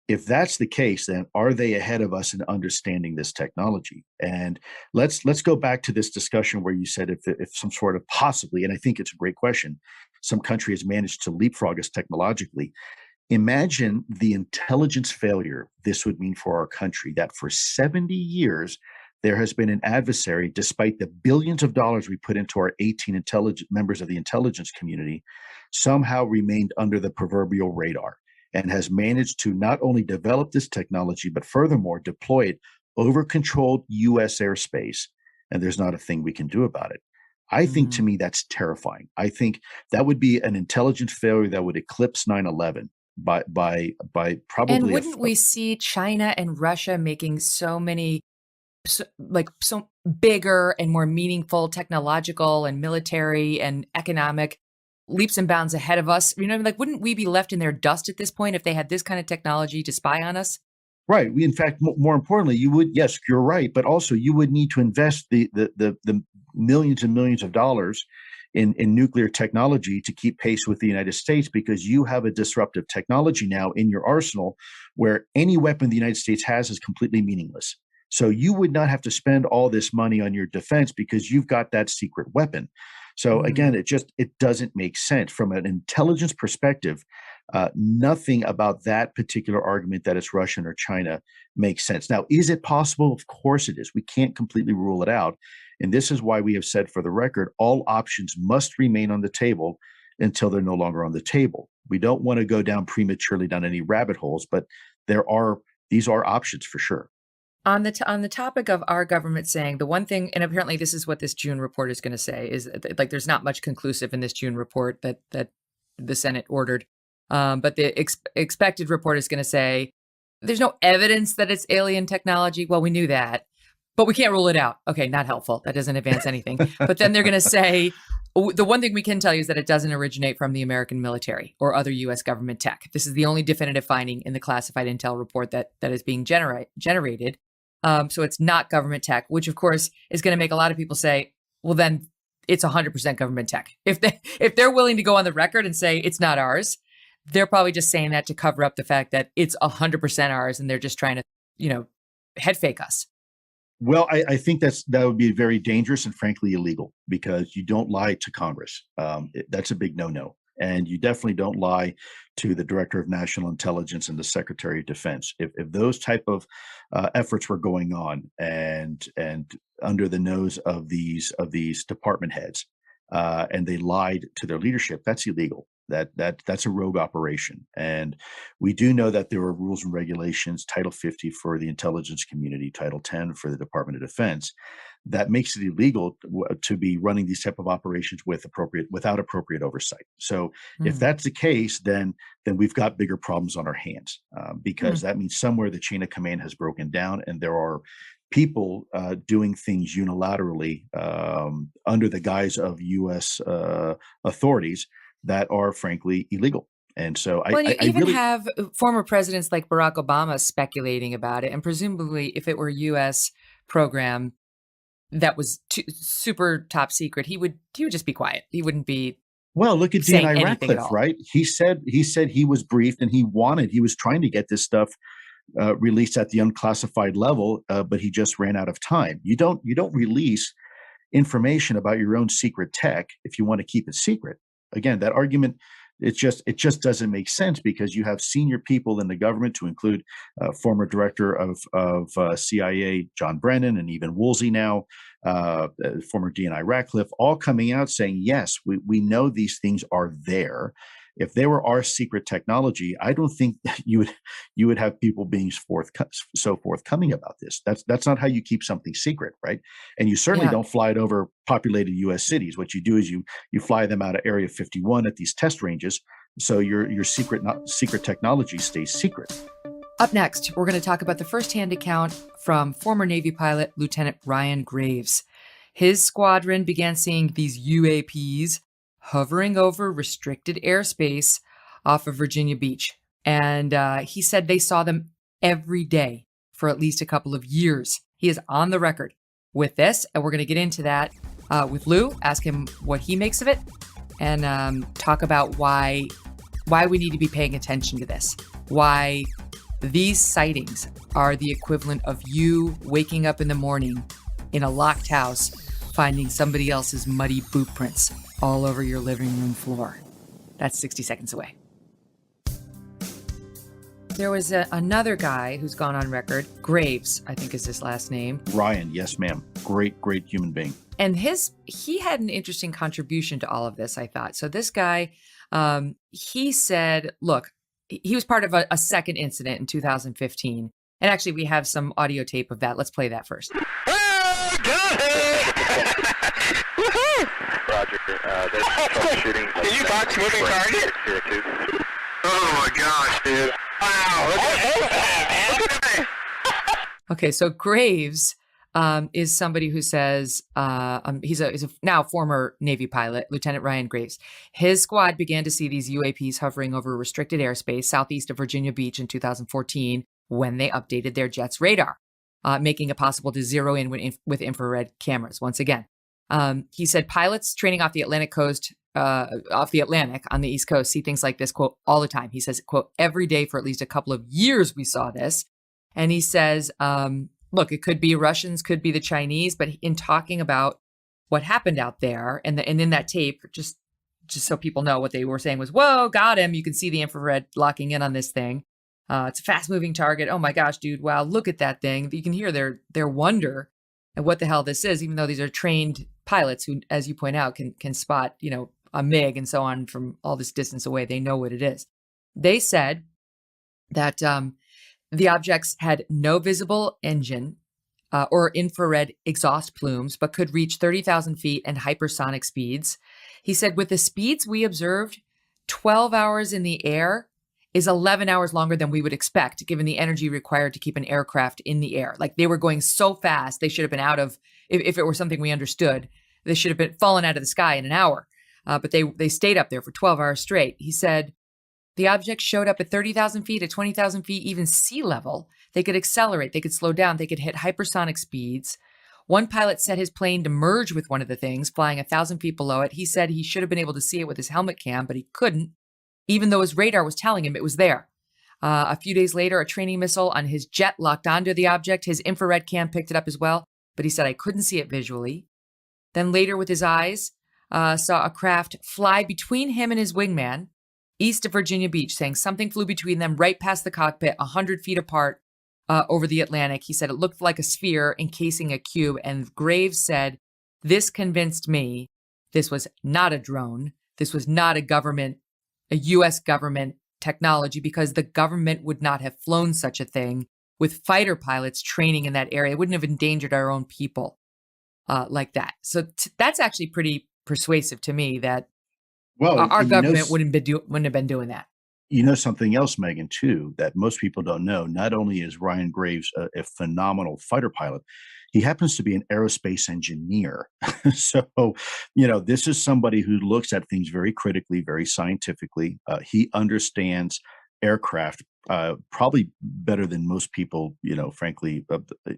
If that's the case, then are they ahead of us in understanding this technology? And let's go back to this discussion where you said if some sort of possibly, and I think it's a great question, some country has managed to leapfrog us technologically. Imagine the intelligence failure this would mean for our country, that for 70 years, there has been an adversary, despite the billions of dollars we put into our 18 intelligent members of the intelligence community, somehow remained under the proverbial radar and has managed to not only develop this technology, but furthermore, deploy it over controlled US airspace. And there's not a thing we can do about it. I think to Mm. me, that's terrifying. I think that would be an intelligence failure that would eclipse 9/11 by And probably wouldn't we see China and Russia making so bigger and more meaningful technological and military and economic leaps and bounds ahead of us? You know, like, wouldn't we be left in their dust at this point if they had this kind of technology to spy on us? right. We, in fact, more importantly, you would, yes, you're right, but also you would need to invest the millions and millions of dollars in nuclear technology to keep pace with the United States, because you have a disruptive technology now in your arsenal where any weapon the United States has is completely meaningless. So you would not have to spend all this money on your defense because you've got that secret weapon. So again, Mm. it doesn't make sense from an intelligence perspective. Nothing about that particular argument that it's Russian or China makes sense. Now, is it possible? Of course it is. We can't completely rule it out. And this is why we have said, for the record, all options must remain on the table until they're no longer on the table. We don't want to go down prematurely down any rabbit holes, but these are options for sure. On the topic of our government saying the one thing, and apparently this is what this June report is going to say, is that, like, there's not much conclusive in this June report that the Senate ordered, but the expected report is going to say there's no evidence that it's alien technology. Well, we knew that, but we can't rule it out. Okay, not helpful. That doesn't advance anything. But then they're going to say the one thing we can tell you is that it doesn't originate from the American military or other U.S. government tech. This is the only definitive finding in the classified intel report that is being generated. So it's not government tech, which of course is going to make a lot of people say, well, then it's 100% government tech. If they're willing to go on the record and say it's not ours, they're probably just saying that to cover up the fact that it's 100% ours, and they're just trying to, head fake us. Well, I think that would be very dangerous and frankly illegal, because you don't lie to Congress. That's a big no-no. And you definitely don't lie to the Director of National Intelligence and the Secretary of Defense. If those type of efforts were going on and under the nose of these department heads, and they lied to their leadership, that's illegal. That's a rogue operation. And we do know that there are rules and regulations, Title 50 for the intelligence community, Title 10 for the Department of Defense, that makes it illegal to be running these type of operations without appropriate oversight. So if that's the case, then we've got bigger problems on our hands, because that means somewhere the chain of command has broken down, and there are people doing things unilaterally under the guise of U.S. Authorities that are frankly illegal. And so Well, and you I even really have former presidents like Barack Obama speculating about it, and presumably, if it were a U.S. program that was super top secret, he would just be quiet. He wouldn't be well, look at saying DNI anything at Ratcliffe, all. right? He said he was briefed and he was trying to get this stuff released at the unclassified level, but he just ran out of time. You don't release information about your own secret tech if you want to keep it secret. Again, that argument, it just doesn't make sense, because you have senior people in the government, to include former director of CIA John Brennan, and even Woolsey now, former DNI Ratcliffe, all coming out saying, yes, we know these things are there. If they were our secret technology, I don't think you would have people being so forthcoming about this. That's not how you keep something secret, right? And you certainly Yeah. don't fly it over populated U.S. cities. What you do is you fly them out of Area 51 at these test ranges, so your secret technology stays secret. Up next, we're going to talk about the firsthand account from former Navy pilot Lieutenant Ryan Graves. His squadron began seeing these UAPs hovering over restricted airspace off of Virginia Beach. And he said they saw them every day for at least a couple of years. He is on the record with this, and we're going to get into that with Lou, ask him what he makes of it, and talk about why we need to be paying attention to this, why these sightings are the equivalent of you waking up in the morning in a locked house, finding somebody else's muddy boot prints all over your living room floor. That's 60 seconds away. There was another guy who's gone on record, Graves, I think is his last name. Ryan, yes, ma'am. Great human being. And he had an interesting contribution to all of this, I thought. So this guy, he said, look, he was part of a second incident in 2015. And actually, we have some audio tape of that. Let's play that first. Oh, got it! Woohoo! Roger. There's troubleshooting. Can you box moving target? Here, too. Oh my gosh, dude. Wow, look at that, man. Look at that. Okay, so Graves is somebody who says he's a now former Navy pilot, Lieutenant Ryan Graves. His squad began to see these UAPs hovering over restricted airspace southeast of Virginia Beach in 2014 when they updated their jet's radar, making it possible to zero in with infrared cameras. Once again, he said pilots training off the Atlantic coast, off the Atlantic on the East Coast, see things like this, quote, all the time. He says, quote, every day for at least a couple of years we saw this. And he says, look, it could be Russians, could be the Chinese, but in talking about what happened out there and in that tape, just so people know what they were saying was, whoa, got him. You can see the infrared locking in on this thing. It's a fast moving target. Oh my gosh, dude. Wow. Look at that thing. You can hear their wonder at what the hell this is, even though these are trained pilots who, as you point out, can spot, a MiG and so on from all this distance away. They know what it is. They said that, the objects had no visible engine or infrared exhaust plumes, but could reach 30,000 feet and hypersonic speeds. He said, with the speeds we observed, 12 hours in the air is 11 hours longer than we would expect, given the energy required to keep an aircraft in the air. Like they were going so fast, they should have been out of, if it were something we understood, they should have been fallen out of the sky in an hour. But they stayed up there for 12 hours straight. He said, the objects showed up at 30,000 feet, at 20,000 feet, even sea level. They could accelerate, they could slow down, they could hit hypersonic speeds. One pilot set his plane to merge with one of the things, flying 1,000 feet below it. He said he should have been able to see it with his helmet cam, but he couldn't, even though his radar was telling him it was there. A few days later, a training missile on his jet locked onto the object. His infrared cam picked it up as well, but he said, I couldn't see it visually. Then later with his eyes, saw a craft fly between him and his wingman, east of Virginia Beach, saying something flew between them right past the cockpit, 100 feet apart over the Atlantic. He said it looked like a sphere encasing a cube. And Graves said, this convinced me this was not a drone. This was not a U.S. government technology, because the government would not have flown such a thing with fighter pilots training in that area. It wouldn't have endangered our own people like that. So that's actually pretty persuasive to me that our government wouldn't have been doing that. You know something else, Megyn, too, that most people don't know. Not only is Ryan Graves a phenomenal fighter pilot, he happens to be an aerospace engineer. So, this is somebody who looks at things very critically, very scientifically. He understands aircraft probably better than most people, frankly,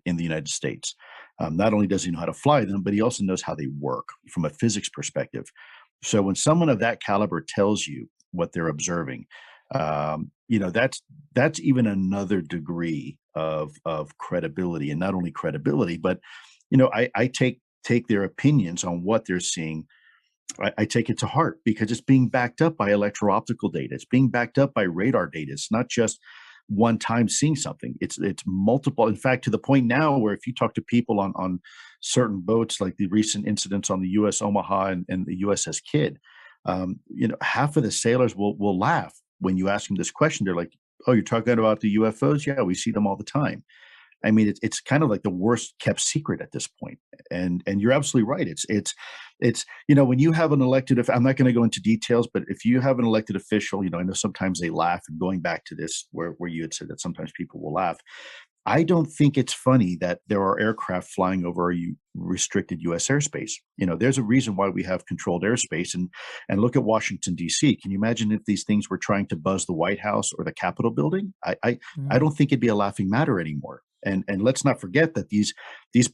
in the United States. Not only does he know how to fly them, but he also knows how they work from a physics perspective. So when someone of that caliber tells you what they're observing, that's even another degree of credibility, and not only credibility, but I take their opinions on what they're seeing. I take it to heart, because it's being backed up by electro-optical data. It's being backed up by radar data. It's not just one time seeing something. It's multiple. In fact, to the point now where if you talk to people on certain boats, like the recent incidents on the U.S. Omaha and the USS Kidd, half of the sailors will laugh when you ask them this question. They're like, "Oh, you're talking about the UFOs? Yeah, we see them all the time." I mean, it's kind of like the worst kept secret at this point. And you're absolutely right. It's when you have an elected, if I'm not going to go into details, but if you have an elected official, I know sometimes they laugh. And going back to this, where you had said that sometimes people will laugh, I don't think it's funny that there are aircraft flying over our restricted U.S. airspace. There's a reason why we have controlled airspace. And look at Washington, D.C. Can you imagine if these things were trying to buzz the White House or the Capitol building? I don't think it'd be a laughing matter anymore. And let's not forget that these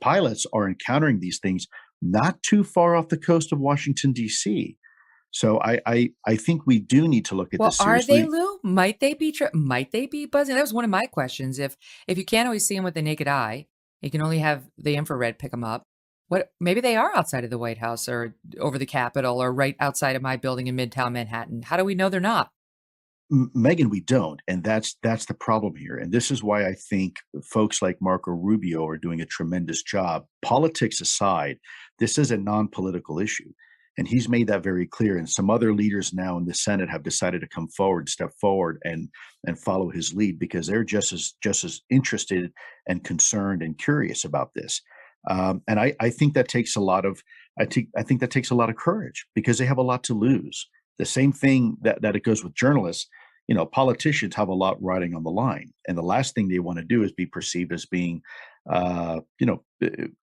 pilots are encountering these things not too far off the coast of Washington, D.C. So I think we do need to look at Well, this are seriously. they, Lou? Might they be might they be buzzing? That was one of my questions. If you can't always see them with the naked eye, you can only have the infrared pick them up. Maybe they are outside of the White House or over the Capitol or right outside of my building in Midtown Manhattan. How do we know they're not? Megan, we don't, and that's the problem here. And this is why I think folks like Marco Rubio are doing a tremendous job. Politics aside, this is a non-political issue, and he's made that very clear. And some other leaders now in the Senate have decided to come forward, step forward, and follow his lead because they're just as interested and concerned and curious about this. And I think that takes a lot of I think that takes a lot of courage because they have a lot to lose. The same thing that it goes with journalists. Politicians have a lot riding on the line, and the last thing they want to do is be perceived as being,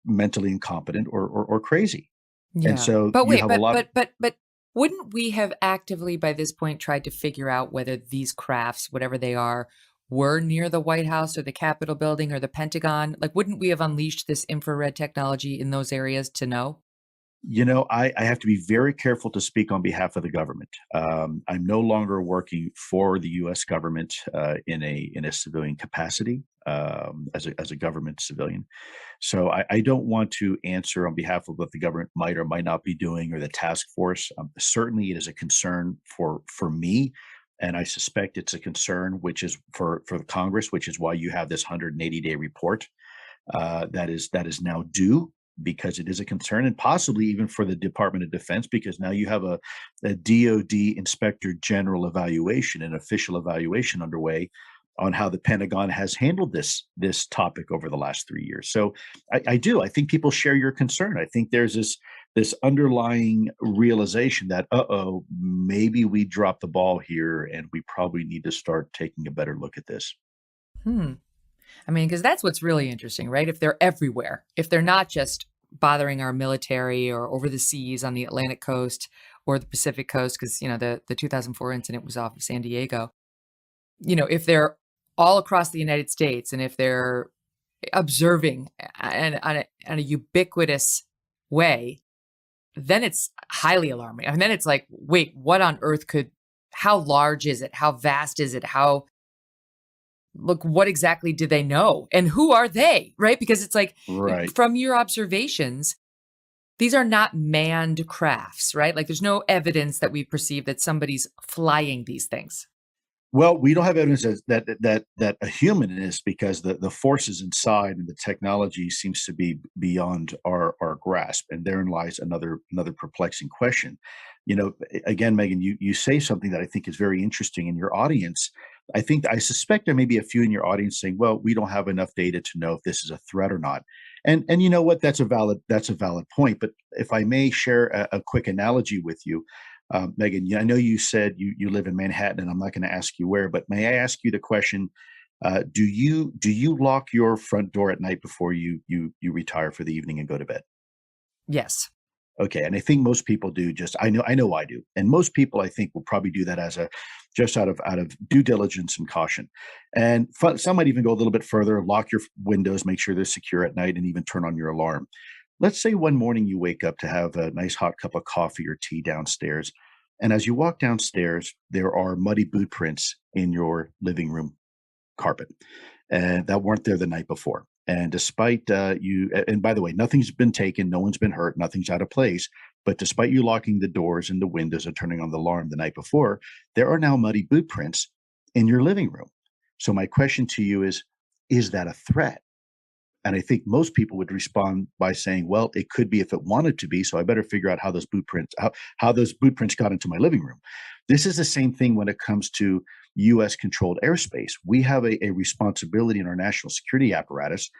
mentally incompetent or crazy. And Yeah. so But you wait, have a lot. but wouldn't we have actively by this point tried to figure out whether these crafts, whatever they are, were near the White House or the Capitol building or the Pentagon? Like, wouldn't we have unleashed this infrared technology in those areas to know? I have to be very careful to speak on behalf of the government. I'm no longer working for the U.S. government in a civilian capacity as a government civilian. So I don't want to answer on behalf of what the government might or might not be doing or the task force. Certainly, it is a concern for me, and I suspect it's a concern which is for the Congress, which is why you have this 180-day report that is now due because it is a concern, and possibly even for the Department of Defense, because now you have a DoD Inspector General evaluation, an official evaluation underway on how the Pentagon has handled this topic over the last 3 years. So I think people share your concern. I think there's this underlying realization that maybe we dropped the ball here, and we probably need to start taking a better look at this. I mean, because that's what's really interesting, right? If they're everywhere, if they're not just bothering our military or over the seas on the Atlantic coast or the Pacific coast, because, the 2004 incident was off of San Diego, if they're all across the United States and if they're observing and on a ubiquitous way, then it's highly alarming. And then it's like, wait, what on earth how large is it? How vast is it? Look, what exactly do they know? And who are they, right? Because it's like, Right. from your observations, these are not manned crafts, right? Like there's no evidence that we perceive that somebody's flying these things. Well, we don't have evidence that a human is because the forces inside and the technology seems to be beyond our grasp, and therein lies another perplexing question. Again, Megan, you say something that I think is very interesting in your audience. I suspect there may be a few in your audience saying, "Well, we don't have enough data to know if this is a threat or not." And you know what? That's a valid point. But if I may share a quick analogy with you. Megan, I know you said you live in Manhattan, and I'm not going to ask you where, but may I ask you the question: Do you lock your front door at night before you retire for the evening and go to bed? Yes. Okay, and I think most people do. I know I do, and most people I think will probably do that as just out of due diligence and caution. And some might even go a little bit further: lock your windows, make sure they're secure at night, and even turn on your alarm. Let's say one morning you wake up to have a nice hot cup of coffee or tea downstairs. And as you walk downstairs, there are muddy boot prints in your living room carpet that weren't there the night before. And despite and by the way, nothing's been taken, no one's been hurt, nothing's out of place. But despite you locking the doors and the windows and turning on the alarm the night before, there are now muddy boot prints in your living room. So my question to you is that a threat? And I think most people would respond by saying, well, it could be if it wanted to be, so I better figure out how those boot prints, how those boot prints got into my living room. This is the same thing when it comes to US controlled airspace. We have a responsibility in our national security apparatus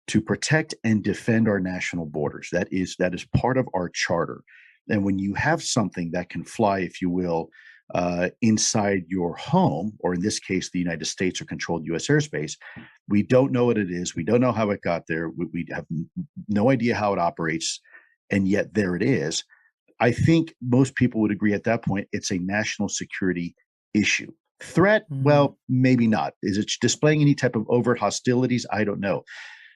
to protect and defend our national borders. That is part of our charter. And when you have something that can fly, if you will, inside your home, or in this case, the United States or controlled U.S. airspace, we don't know what it is. We don't know how it got there. We have no idea how it operates. And yet there it is. I think most people would agree at that point, it's a national security issue. Threat? Well, maybe not. Is it displaying any type of overt hostilities? I don't know.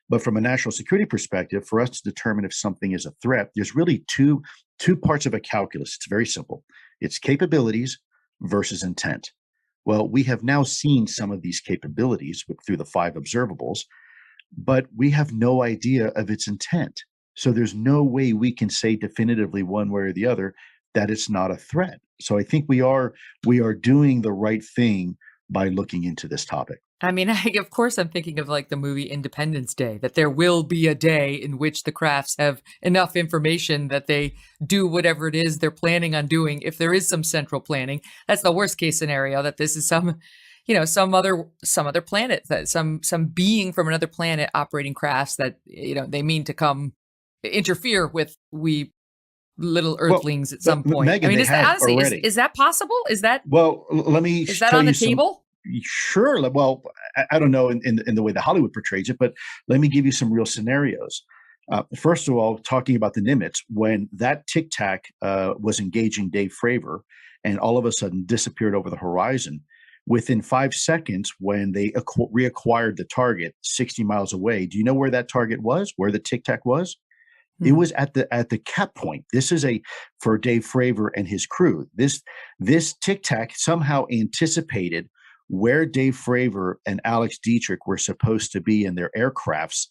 But from a national security perspective, for us to determine if something is a threat, there's really two parts of a calculus. It's very simple. It's capabilities versus intent. Well, we have now seen some of these capabilities through the 5 observables, but we have no idea of its intent. So there's no way we can say definitively one way or the other that it's not a threat. So I think we are doing the right thing by looking into this topic. I mean, of course, I'm thinking of like the movie Independence Day, that there will be a day in which the crafts have enough information that they do whatever it is they're planning on doing. If there is some central planning, that's the worst case scenario, that this is some other planet, that some being from another planet operating crafts that, they mean to come interfere with we little earthlings at some point. Megyn, I mean, honestly, is that possible? Is that on the table? Sure. Well, I don't know in the way that Hollywood portrays it, but let me give you some real scenarios. First of all, talking about the Nimitz, when that Tic Tac was engaging Dave Fravor and all of a sudden disappeared over the horizon, within 5 seconds, when they reacquired the target 60 miles away, do you know where that target was, where the Tic Tac was? It was at the cap point. This is for Dave Fravor and his crew. This Tic Tac somehow anticipated where Dave Fravor and Alex Dietrich were supposed to be in their aircrafts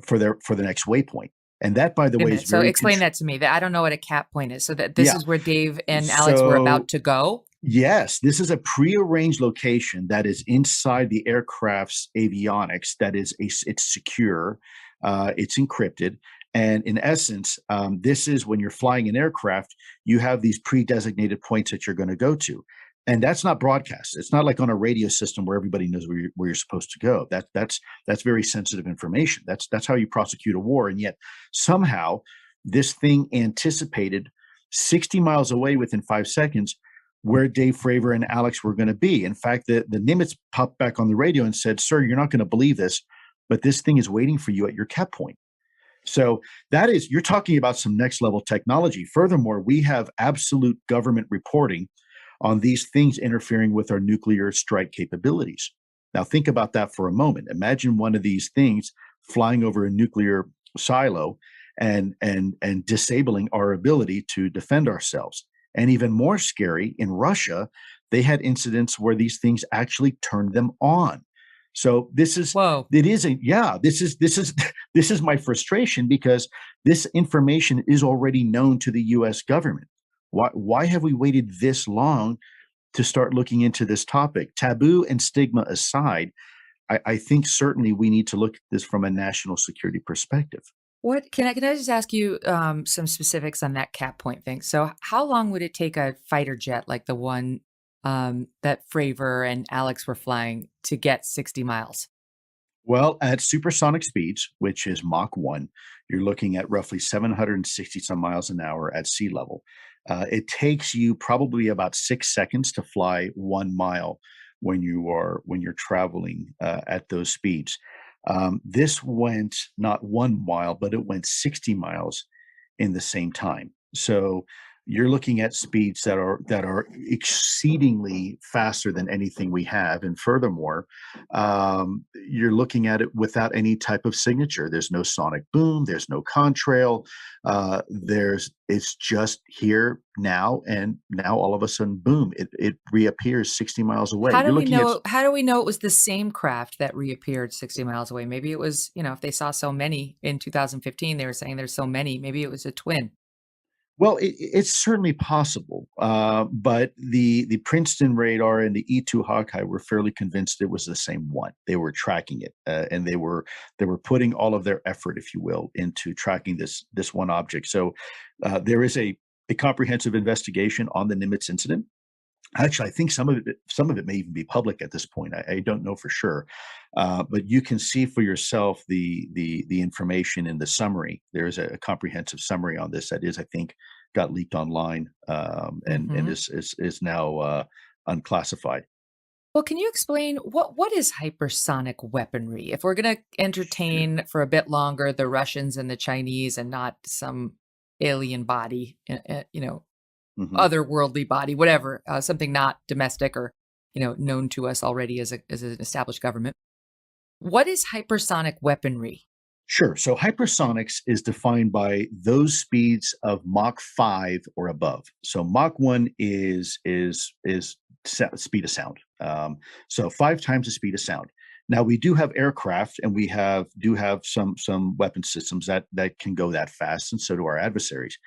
for the next waypoint. And that, by the way, is so explain that to me. I don't know what a cap point is. So that this is where Dave and Alex were about to go? Yes, this is a prearranged location that is inside the aircraft's avionics. It's secure, it's encrypted. And in essence, this is when you're flying an aircraft, you have these pre-designated points that you're going to go to. And that's not broadcast. It's not like on a radio system where everybody knows where you're supposed to go. That's very sensitive information. That's how you prosecute a war. And yet somehow this thing anticipated 60 miles away within 5 seconds where Dave Fravor and Alex were going to be. In fact, the Nimitz popped back on the radio and said, "Sir, you're not going to believe this, but this thing is waiting for you at your cap point." So you're talking about some next level technology. Furthermore, we have absolute government reporting on these things interfering with our nuclear strike capabilities. Now, think about that for a moment. Imagine one of these things flying over a nuclear silo and disabling our ability to defend ourselves. And even more scary, in Russia, they had incidents where these things actually turned them on. So this is my frustration, because this information is already known to the U.S. government. Why have we waited this long to start looking into this topic? Taboo and stigma aside, I think certainly we need to look at this from a national security perspective. What can I just ask you some specifics on that cap point thing? So how long would it take a fighter jet like the one that Fravor and Alex were flying to get 60 miles? Well, at supersonic speeds, which is Mach 1, you're looking at roughly 760 some miles an hour at sea level. It takes you probably about 6 seconds to fly 1 mile when you're traveling at those speeds. This went not 1 mile, but it went 60 miles in the same time. So you're looking at speeds that are exceedingly faster than anything we have. And furthermore, you're looking at it without any type of signature. There's no sonic boom. There's no contrail. It's just here now, and now all of a sudden, boom! It reappears 60 miles away. How do we know it was the same craft that reappeared 60 miles away? Maybe it was, if they saw so many in 2015, they were saying there's so many. Maybe it was a twin. Well, it's certainly possible. But the Princeton radar and the E2 Hawkeye were fairly convinced it was the same one. They were tracking it, and they were putting all of their effort, if you will, into tracking this one object. So there is a comprehensive investigation on the Nimitz incident. Actually, I think some of it may even be public at this point. I don't know for sure, but you can see for yourself the information in the summary. There's a comprehensive summary on this that is, I think, got leaked online, and is now unclassified. Well, can you explain what is hypersonic weaponry? If we're going to entertain for a bit longer the Russians and the Chinese and not some alien body, Mhm. otherworldly body, whatever, something not domestic or known to us already as an established government. What is hypersonic weaponry? Sure. So hypersonics is defined by those speeds of Mach 5 or above. So Mach 1 is speed of sound. So 5 times the speed of sound. Now we do have aircraft, and we do have some weapon systems that can go that fast, and so do our adversaries.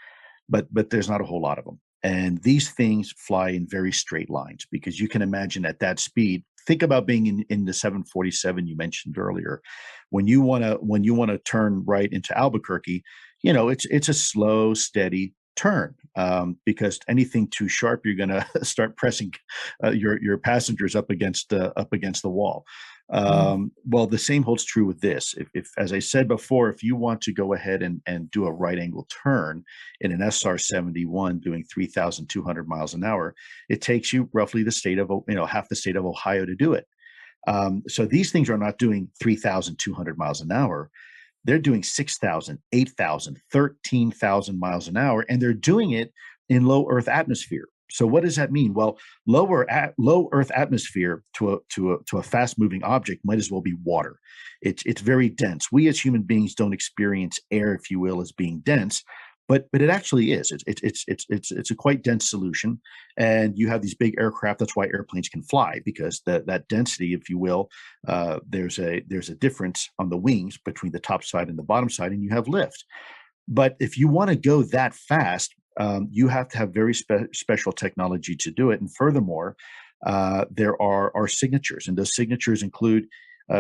But there's not a whole lot of them. And these things fly in very straight lines, because you can imagine at that speed. Think about being in the 747 you mentioned earlier. When you want to turn right into Albuquerque, it's a slow, steady turn, because anything too sharp, you're going to start pressing your passengers up against the wall. Well, the same holds true with this. If, as I said before, if you want to go ahead and do a right angle turn in an SR-71 doing 3,200 miles an hour, it takes you roughly half the state of Ohio to do it. So these things are not doing 3,200 miles an hour. They're doing 6,000, 8,000, 13,000 miles an hour, and they're doing it in low Earth atmosphere. So what does that mean? Well, low Earth atmosphere to a fast moving object might as well be water. It's very dense. We as human beings don't experience air, if you will, as being dense, but it actually is. It's a quite dense solution, and you have these big aircraft. That's why airplanes can fly, because that density, if you will, there's a difference on the wings between the top side and the bottom side, and you have lift. But if you want to go that fast, you have to have very special technology to do it. And furthermore, there are signatures, and those signatures include,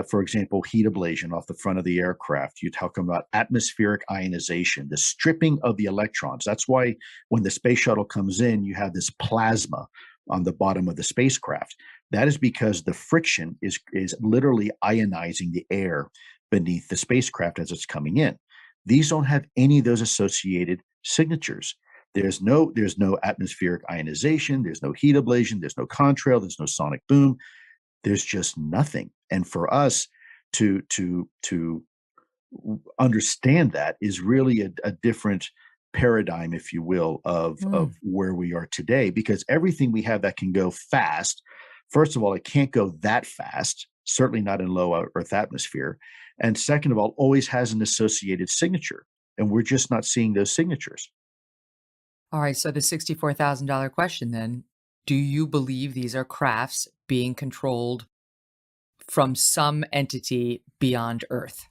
for example, heat ablation off the front of the aircraft. You talk about atmospheric ionization, the stripping of the electrons. That's why when the space shuttle comes in, you have this plasma on the bottom of the spacecraft. That is because the friction is literally ionizing the air beneath the spacecraft as it's coming in. These don't have any of those associated signatures. There's no atmospheric ionization. There's no heat ablation. There's no contrail. There's no sonic boom. There's just nothing. And for us to understand that is really a different paradigm, if you will, of where we are today, because everything we have that can go fast, first of all, it can't go that fast, certainly not in low Earth atmosphere. And second of all, always has an associated signature. And we're just not seeing those signatures. All right, so the $64,000 question then, do you believe these are crafts being controlled from some entity beyond Earth?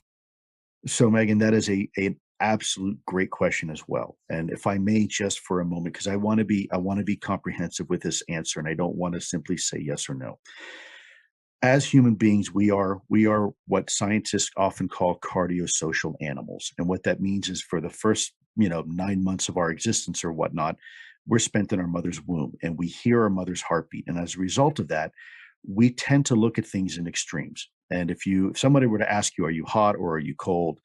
So, Megan, that is an absolute great question as well. And if I may, just for a moment, because I want to be comprehensive with this answer, and I don't want to simply say yes or no. As human beings, we are what scientists often call cardiosocial animals. And what that means is, for the first 9 months of our existence or whatnot, we're spent in our mother's womb, and we hear our mother's heartbeat. And as a result of that, we tend to look at things in extremes. And if somebody were to ask you, are you hot or are you cold,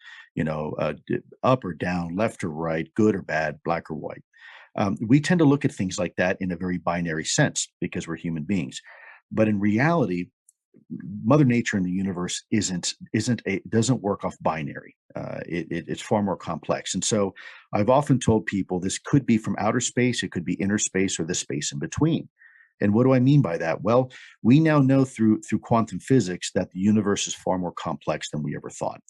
up or down, left or right, good or bad, black or white, we tend to look at things like that in a very binary sense, because we're human beings. But in reality, Mother Nature in the universe doesn't work off binary. It's far more complex. And so I've often told people this could be from outer space, it could be inner space, or the space in between. And what do I mean by that? Well, we now know through quantum physics that the universe is far more complex than we ever thought.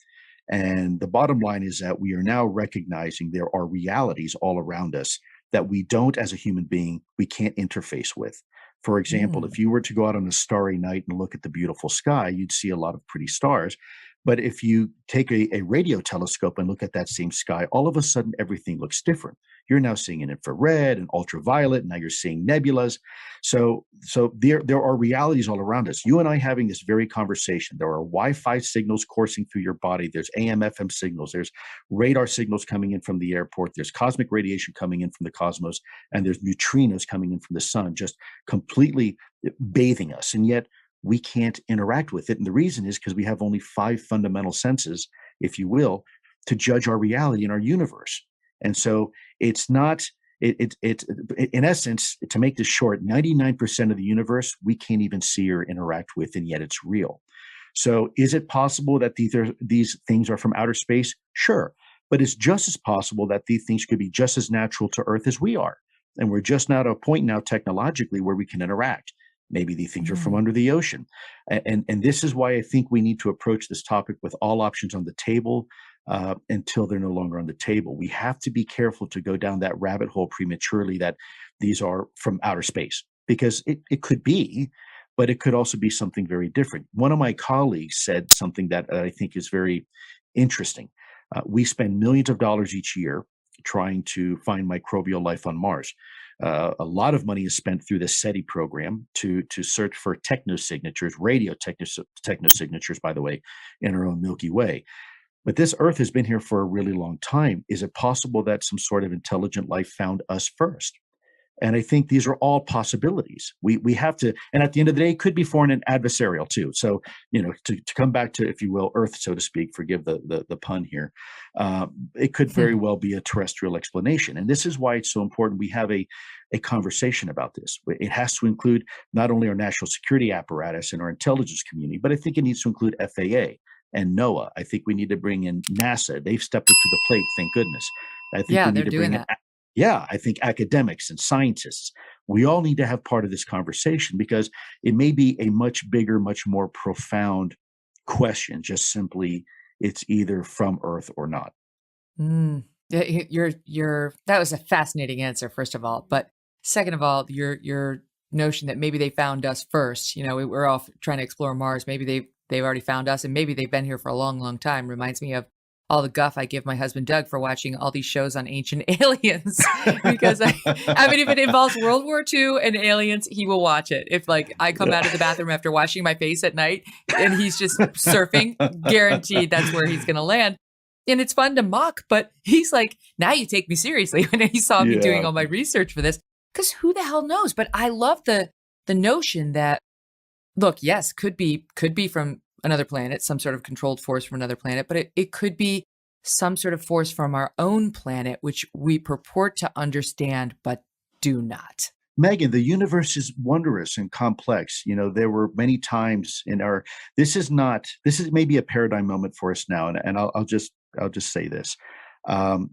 And the bottom line is that we are now recognizing there are realities all around us that we don't, as a human being, we can't interface with. For example, if you were to go out on a starry night and look at the beautiful sky, you'd see a lot of pretty stars. But if you take a radio telescope and look at that same sky, all of a sudden everything looks different. You're now seeing an infrared and ultraviolet. Now you're seeing nebulas. So there are realities all around us. You and I having this very conversation. There are Wi-Fi signals coursing through your body. There's AM/FM signals. There's radar signals coming in from the airport. There's cosmic radiation coming in from the cosmos, and there's neutrinos coming in from the sun, just completely bathing us. And yet we can't interact with it. And the reason is because we have only 5 fundamental senses, if you will, to judge our reality in our universe. And so it's not, in essence, to make this short, 99% of the universe we can't even see or interact with, and yet it's real. So is it possible that these things are from outer space? Sure. But it's just as possible that these things could be just as natural to Earth as we are. And we're just not at a point now technologically where we can interact. Maybe these things are from under the ocean. And this is why I think we need to approach this topic with all options on the table until they're no longer on the table. We have to be careful to go down that rabbit hole prematurely that these are from outer space, because it could be, but it could also be something very different. One of my colleagues said something that I think is very interesting. We spend millions of dollars each year trying to find microbial life on Mars. A lot of money is spent through the SETI program to search for technosignatures, radio technosignatures, by the way, in our own Milky Way. But this Earth has been here for a really long time. Is it possible that some sort of intelligent life found us first? And I think these are all possibilities. We have to, and at the end of the day, it could be foreign and adversarial too. So, to come back to, if you will, Earth, so to speak, forgive the pun here, it could very well be a terrestrial explanation. And this is why it's so important we have a conversation about this. It has to include not only our national security apparatus and our intelligence community, but I think it needs to include FAA and NOAA. I think we need to bring in NASA. They've stepped up to the plate, thank goodness. I think Yeah, we need they're to doing bring in that. Yeah, I think academics and scientists, we all need to have part of this conversation, because it may be a much bigger, much more profound question. Just simply, it's either from Earth or not. Mm. Yeah, that was a fascinating answer, first of all. But second of all, your notion that maybe they found us first. We're off trying to explore Mars. Maybe they've already found us, and maybe they've been here for a long, long time. Reminds me of all the guff I give my husband Doug for watching all these shows on ancient aliens. Because I mean, if it involves World War II and aliens, he will watch it. If I come out of the bathroom after washing my face at night and he's just surfing, guaranteed that's where he's going to land. And it's fun to mock, but he's like, now you take me seriously when he saw me doing all my research for this. Because who the hell knows? But I love the notion that, look, yes, could be from another planet, some sort of controlled force from another planet, but it could be some sort of force from our own planet, which we purport to understand, but do not. Megyn, the universe is wondrous and complex. There were many times this is maybe a paradigm moment for us now. And I'll just say this.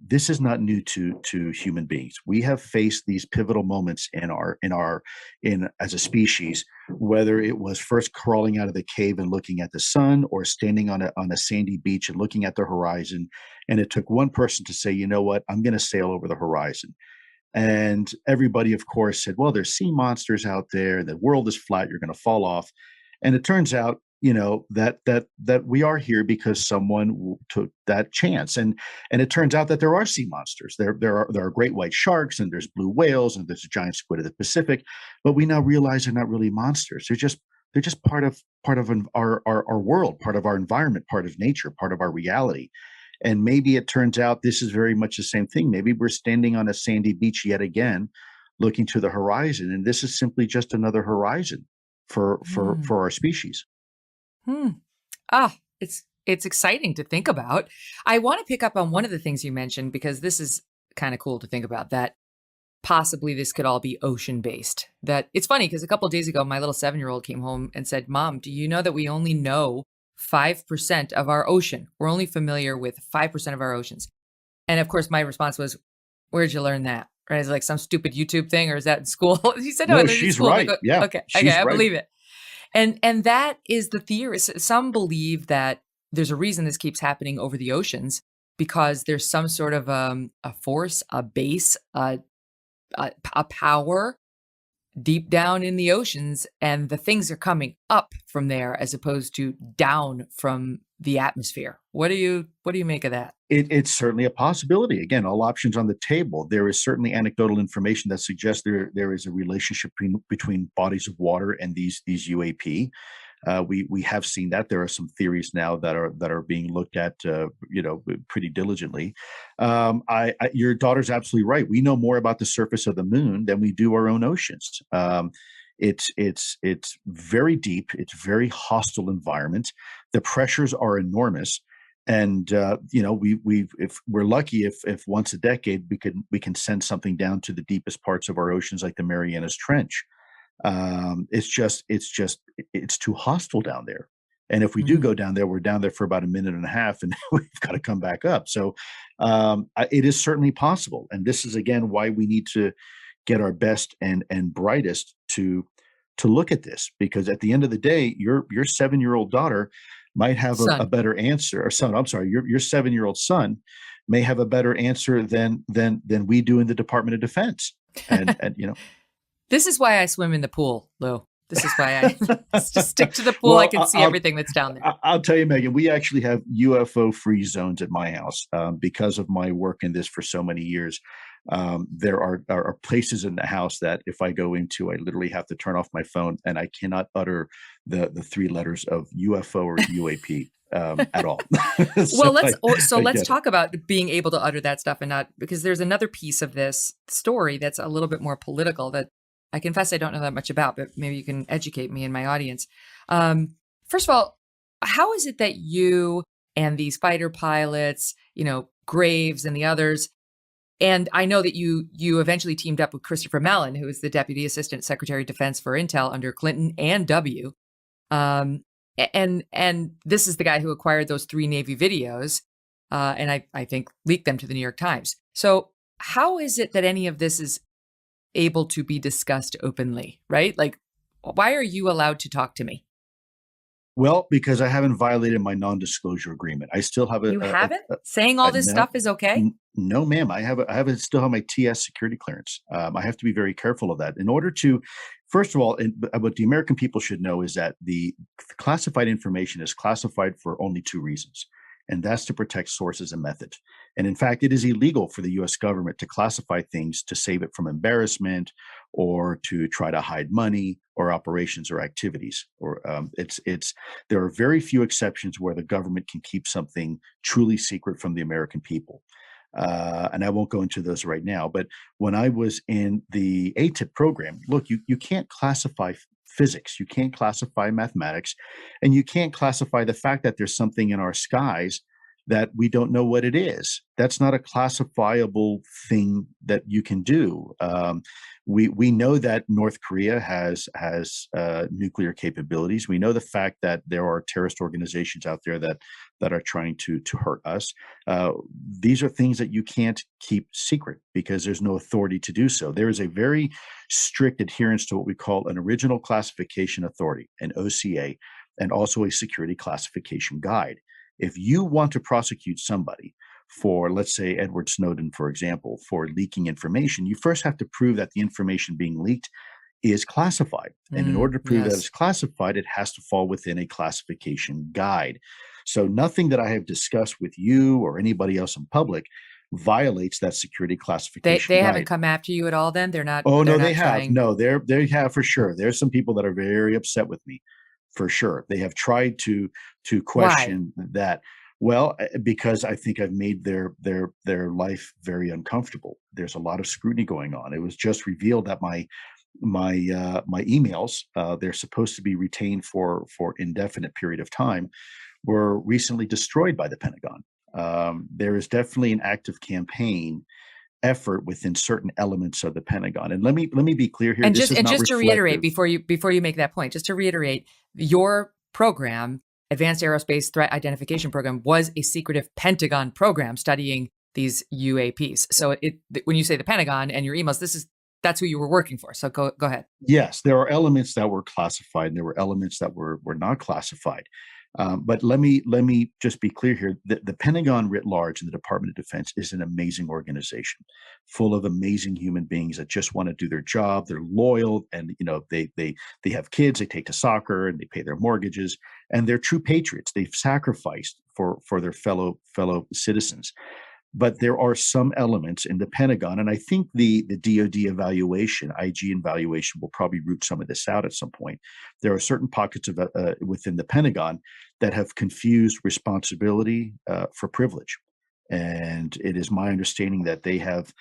This is not new to human beings. We have faced these pivotal moments as a species, whether it was first crawling out of the cave and looking at the sun, or standing on a sandy beach and looking at the horizon. And it took one person to say, you know what, I'm going to sail over the horizon. And everybody, of course, said, well, there's sea monsters out there. The world is flat. You're going to fall off. And it turns out, that we are here because someone took that chance. And it turns out that there are sea monsters. There are great white sharks, and there's blue whales, and there's a giant squid of the Pacific. But we now realize they're not really monsters. They're just part of our world, part of our environment, part of nature, part of our reality. And maybe it turns out this is very much the same thing. Maybe we're standing on a sandy beach yet again, looking to the horizon, and this is simply just another horizon for our species. It's exciting to think about. I want to pick up on one of the things you mentioned, because this is kind of cool to think about, that possibly this could all be ocean based. That it's funny because a couple of days ago, my little 7-year-old came home and said, Mom, do you know that we only know 5% of our ocean? We're only familiar with 5% of our oceans. And of course, my response was, where'd you learn that? Right? Is it like some stupid YouTube thing, or is that in school? He said, no, she's school. right. Go, Yeah. Okay, I believe it. And that is the theory. Some believe that there's a reason this keeps happening over the oceans, because there's some sort of a force, a base, a power deep down in the oceans, and the things are coming up from there as opposed to down from the atmosphere. What do you make of that? It's certainly a possibility. Again, all options on the table. There is certainly anecdotal information that suggests there is a relationship between bodies of water and these UAP. We have seen that. There are some theories now that are being looked at, pretty diligently. Your daughter's absolutely right. We know more about the surface of the moon than we do our own oceans. It's very deep. It's very hostile environment. The pressures are enormous. And if we're lucky, if once a decade we can send something down to the deepest parts of our oceans, like the Marianas Trench. It's too hostile down there. And if we do go down there, we're down there for about a minute and a half, and we've got to come back up. So it is certainly possible. And this is again why we need to get our best and brightest to look at this, because at the end of the day, your 7-year-old daughter might have a better answer, or son. I'm sorry, your 7-year-old son may have a better answer than we do in the Department of Defense. And This is why I swim in the pool, Lou. This is why I just stick to the pool. Well, I can see everything that's down there. I'll tell you, Megyn, we actually have UFO free zones at my house because of my work in this for so many years. There are places in the house that if I go into, I literally have to turn off my phone and I cannot utter the 3 letters of UFO or UAP at all. Let's talk about being able to utter that stuff, and not, because there's another piece of this story that's a little bit more political that I confess I don't know that much about, but maybe you can educate me and my audience. First of all, how is it that you and these fighter pilots, Graves and the others, and I know that you eventually teamed up with Christopher Mellon, who is the Deputy Assistant Secretary of Defense for Intel under Clinton and W. And this is the guy who acquired those 3 Navy videos, and I think leaked them to the New York Times. So how is it that any of this is able to be discussed openly, right? Like, why are you allowed to talk to me? Well, because I haven't violated my non-disclosure agreement. I still have You haven't? Saying all this stuff is okay? No, ma'am. I still have my TS security clearance. I have to be very careful of that. In order to, first of all, what the American people should know is that the classified information is classified for only 2 reasons. And that's to protect sources and method. And in fact, it is illegal for the U.S. government to classify things to save it from embarrassment or to try to hide money or operations or activities. Or there are very few exceptions where the government can keep something truly secret from the American people. And I won't go into those right now. But when I was in the ATIP program, look, you can't classify physics, you can't classify mathematics, and you can't classify the fact that there's something in our skies that we don't know what it is. That's not a classifiable thing that you can do. We know that North Korea has nuclear capabilities. We know the fact that there are terrorist organizations out there that are trying to hurt us. These are things that you can't keep secret because there's no authority to do so. There is a very strict adherence to what we call an original classification authority, an OCA, and also a security classification guide. If you want to prosecute somebody for, let's say, Edward Snowden, for example, for leaking information, you first have to prove that the information being leaked is classified. And in order to prove that it's classified, it has to fall within a classification guide. So nothing that I have discussed with you or anybody else in public violates that security classification. They haven't come after you at all then? They're not. Oh, no, they have. No, they have for sure. There's some people that are very upset with me. For sure. They have tried to question that. Well, because I think I've made their life very uncomfortable. There's a lot of scrutiny going on. It was just revealed that my emails, they're supposed to be retained for indefinite period of time, were recently destroyed by the Pentagon. There is definitely an active campaign effort within certain elements of the Pentagon. And let me be clear here. And just to reiterate, before you make that point, just to reiterate, your program, Advanced Aerospace Threat Identification Program, was a secretive Pentagon program studying these UAPs. So when you say the Pentagon and your emails, that's who you were working for. So go ahead. Yes, there are elements that were classified and there were elements that were not classified. But let me just be clear here. The Pentagon writ large and the Department of Defense is an amazing organization, full of amazing human beings that just want to do their job. They're loyal, and they have kids. They take to soccer and they pay their mortgages, and they're true patriots. They've sacrificed for their fellow citizens. But there are some elements in the Pentagon, and I think the DoD evaluation, IG evaluation, will probably root some of this out at some point. There are certain pockets of within the Pentagon that have confused responsibility for privilege, and it is my understanding that they have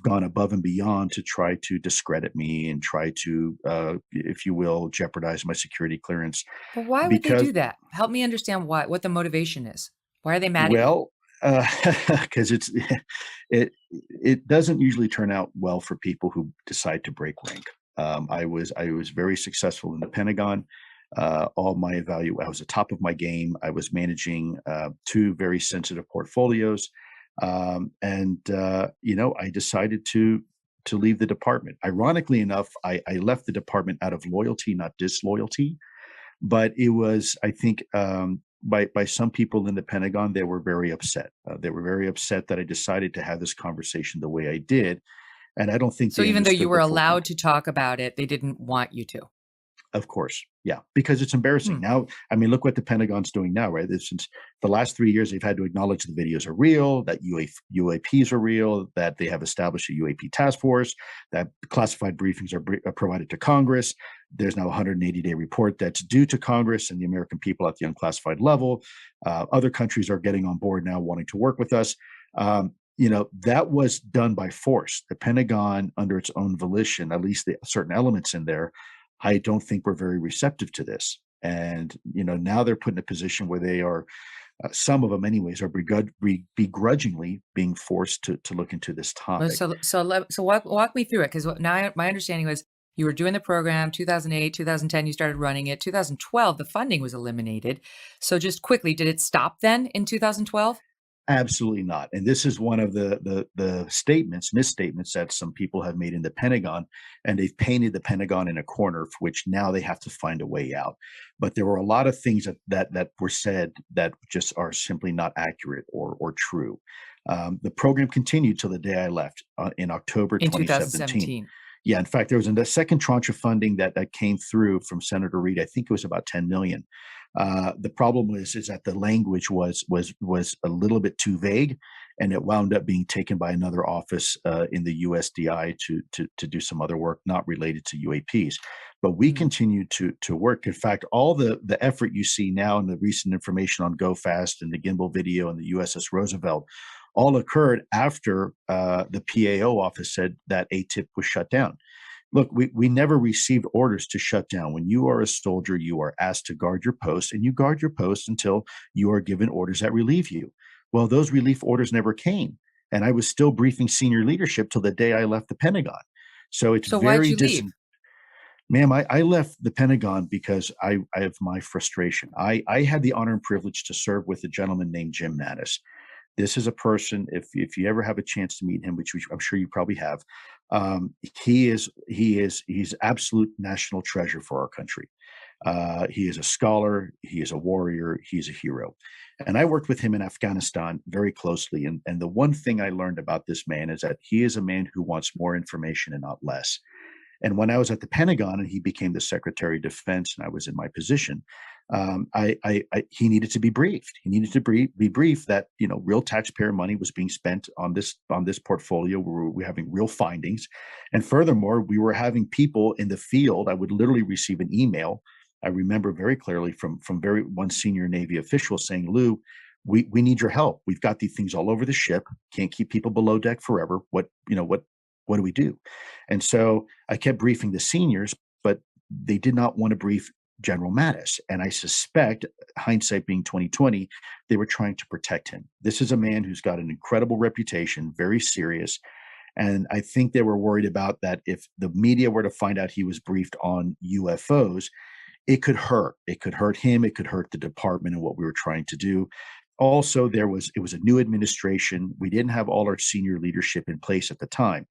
gone above and beyond to try to discredit me and try to, if you will, jeopardize my security clearance. But why would they Because, do that? Help me understand what the motivation is. Why are they mad at you? well, because it doesn't usually turn out well for people who decide to break rank. I was very successful in the Pentagon. I was at top of my game. I was managing 2 very sensitive portfolios, and I decided to leave the department. Ironically enough, I left the department out of loyalty, not disloyalty. But it was, I think, by some people in the Pentagon, they were very upset. They were very upset that I decided to have this conversation the way I did, and I don't think So they even though you understood were the full allowed to talk about it, they didn't want you to. Of course. Yeah. Because it's embarrassing. Hmm. Now, I mean, look what the Pentagon's doing now, right? Since the last 3 years, they've had to acknowledge the videos are real, that UAPs are real, that they have established a UAP task force, that classified briefings are provided to Congress. There's now a 180-day report that's due to Congress and the American people at the unclassified level. Other countries are getting on board now, wanting to work with us. That was done by force. The Pentagon, under its own volition, at least the certain elements in there, I don't think we're very receptive to this. And, now they're put in a position where they are, some of them anyways, are begrudgingly being forced to look into this Well, topic. so walk me through it, because now my understanding was you were doing the program 2008, 2010, you started running it. 2012, the funding was eliminated. So just quickly, did it stop then in 2012? Absolutely not. And this is one of the misstatements that some people have made in the Pentagon, and they've painted the Pentagon in a corner for which now they have to find a way out. But there were a lot of things that were said that just are simply not accurate or true. The program continued till the day I left in October In 2017. 2017. Yeah, in fact, there was a second tranche of funding that came through from Senator Reid. I think it was about 10 million. The problem is that the language was a little bit too vague, and it wound up being taken by another office in the USDI to do some other work not related to UAPs. But we continued to work. In fact, all the effort you see now in the recent information on Go Fast and the gimbal video and the USS Roosevelt all occurred after the PAO office said that ATIP was shut down. Look, we never received orders to shut down. When you are a soldier, you are asked to guard your post, and you guard your post until you are given orders that relieve you. Well, those relief orders never came, and I was still briefing senior leadership till the day I left the Pentagon. So it's So why'd very you leave? Ma'am, I left the Pentagon because I have my frustration. I had the honor and privilege to serve with a gentleman named Jim Mattis. This is a person, if you ever have a chance to meet him, which I'm sure you probably have, he's absolute national treasure for our country. He is a scholar, he is a warrior, he's a hero. And I worked with him in Afghanistan very closely. And the one thing I learned about this man is that he is a man who wants more information and not less. And when I was at the Pentagon and he became the Secretary of Defense and I was in my position, he needed to be briefed. He needed to be briefed that real taxpayer money was being spent on this portfolio. We were having real findings, and furthermore, we were having people in the field. I would literally receive an email. I remember very clearly from one senior Navy official saying, "Lou, we need your help. We've got these things all over the ship. Can't keep people below deck forever. What do we do?" And so I kept briefing the seniors, but they did not want to brief General Mattis. And I suspect, hindsight being 2020, they were trying to protect him. This is a man who's got an incredible reputation, very serious. And I think they were worried about that if the media were to find out he was briefed on UFOs, it could hurt. It could hurt him. It could hurt the department and what we were trying to do. Also, it was a new administration. We didn't have all our senior leadership in place at the time.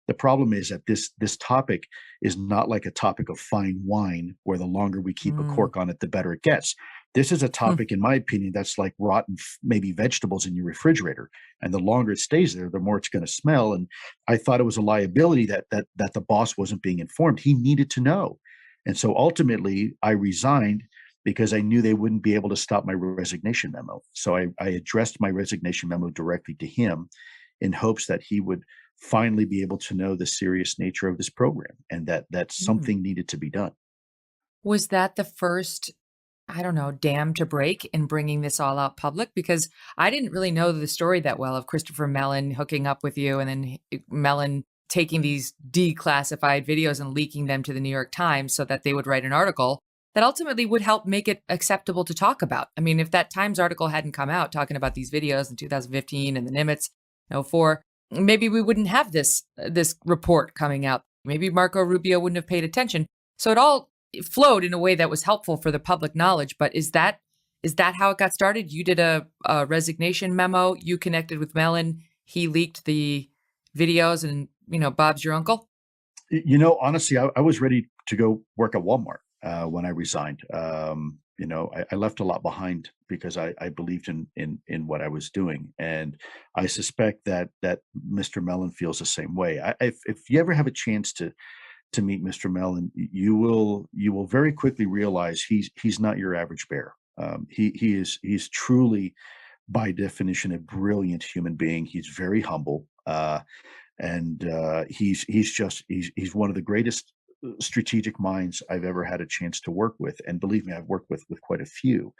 The problem is that this topic is not like a topic of fine wine, where the longer we keep a cork on it, the better it gets. This is a topic, in my opinion, that's like rotten, maybe vegetables in your refrigerator. And the longer it stays there, the more it's going to smell. And I thought it was a liability that the boss wasn't being informed. He needed to know. And so ultimately, I resigned because I knew they wouldn't be able to stop my resignation memo. So I addressed my resignation memo directly to him in hopes that he would finally be able to know the serious nature of this program and that Mm. something needed to be done. Was that the first, I don't know, dam to break in bringing this all out public? Because I didn't really know the story that well of Christopher Mellon hooking up with you and then Mellon taking these declassified videos and leaking them to the New York Times so that they would write an article that ultimately would help make it acceptable to talk about. I mean, if that Times article hadn't come out talking about these videos in 2015 and the Nimitz in '04, maybe we wouldn't have this report coming out. Maybe Marco Rubio wouldn't have paid attention. So it flowed in a way that was helpful for the public knowledge. But is that how it got started? You did a resignation memo. You connected with Mellon. He leaked the videos, and Bob's your uncle. Honestly, I was ready to go work at Walmart when I resigned. I left a lot behind because I believed in what I was doing, and I suspect that Mr. Mellon feels the same way. If you ever have a chance to meet Mr. Mellon, you will very quickly realize he's not your average bear. He's truly, by definition, a brilliant human being. He's very humble, and he's one of the greatest strategic minds I've ever had a chance to work with. And believe me, I've worked with quite a few.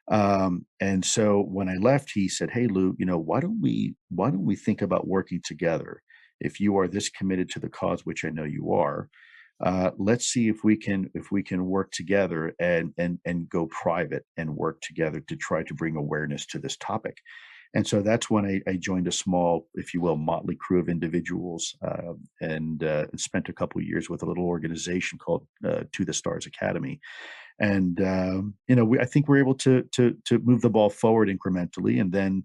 And so when I left, he said, "Hey, Lou, why don't we think about working together? If you are this committed to the cause, which I know you are, let's see if we can work together and go private and work together to try to bring awareness to this topic." And so that's when I joined a small, if you will, motley crew of individuals, and spent a couple of years with a little organization called To the Stars Academy. And I think we're able to move the ball forward incrementally. And then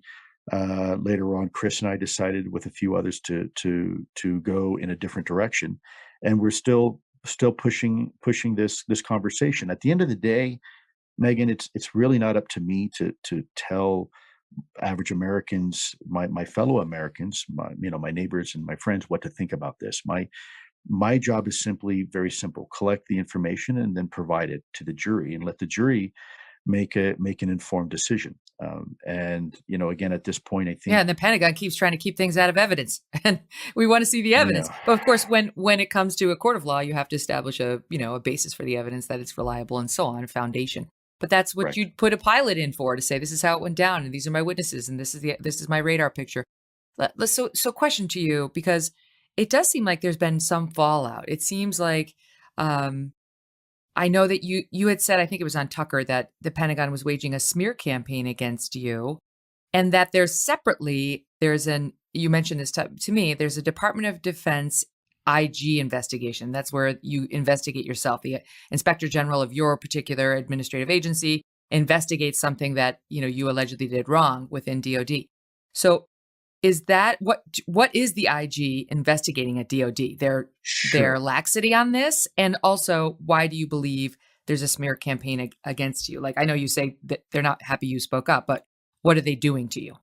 later on, Chris and I decided with a few others to go in a different direction, and we're still pushing this conversation. At the end of the day, Megyn, it's really not up to me to tell average Americans, my fellow Americans, my neighbors and my friends, what to think about this. My job is simply very simple: collect the information and then provide it to the jury, and let the jury make an informed decision. And again, at this point, I think, Yeah, and the Pentagon keeps trying to keep things out of evidence, and we want to see the evidence. But of course, when it comes to a court of law, you have to establish a basis for the evidence, that it's reliable and so on, a foundation. But that's what Correct. you'd put a pilot in for, to say, this is how it went down, and these are my witnesses, and this is my radar picture. So question to you, because it does seem like there's been some fallout. It seems like, I know that you had said, I think it was on Tucker, that the Pentagon was waging a smear campaign against you, and that you mentioned this to me, there's a Department of Defense IG investigation. That's where you investigate yourself. The Inspector General of your particular administrative agency investigates something that, you allegedly did wrong within DOD. So is that what is the IG investigating at DOD? Their laxity on this? And also, why do you believe there's a smear campaign against you? Like, I know you say that they're not happy you spoke up, but what are they doing to you?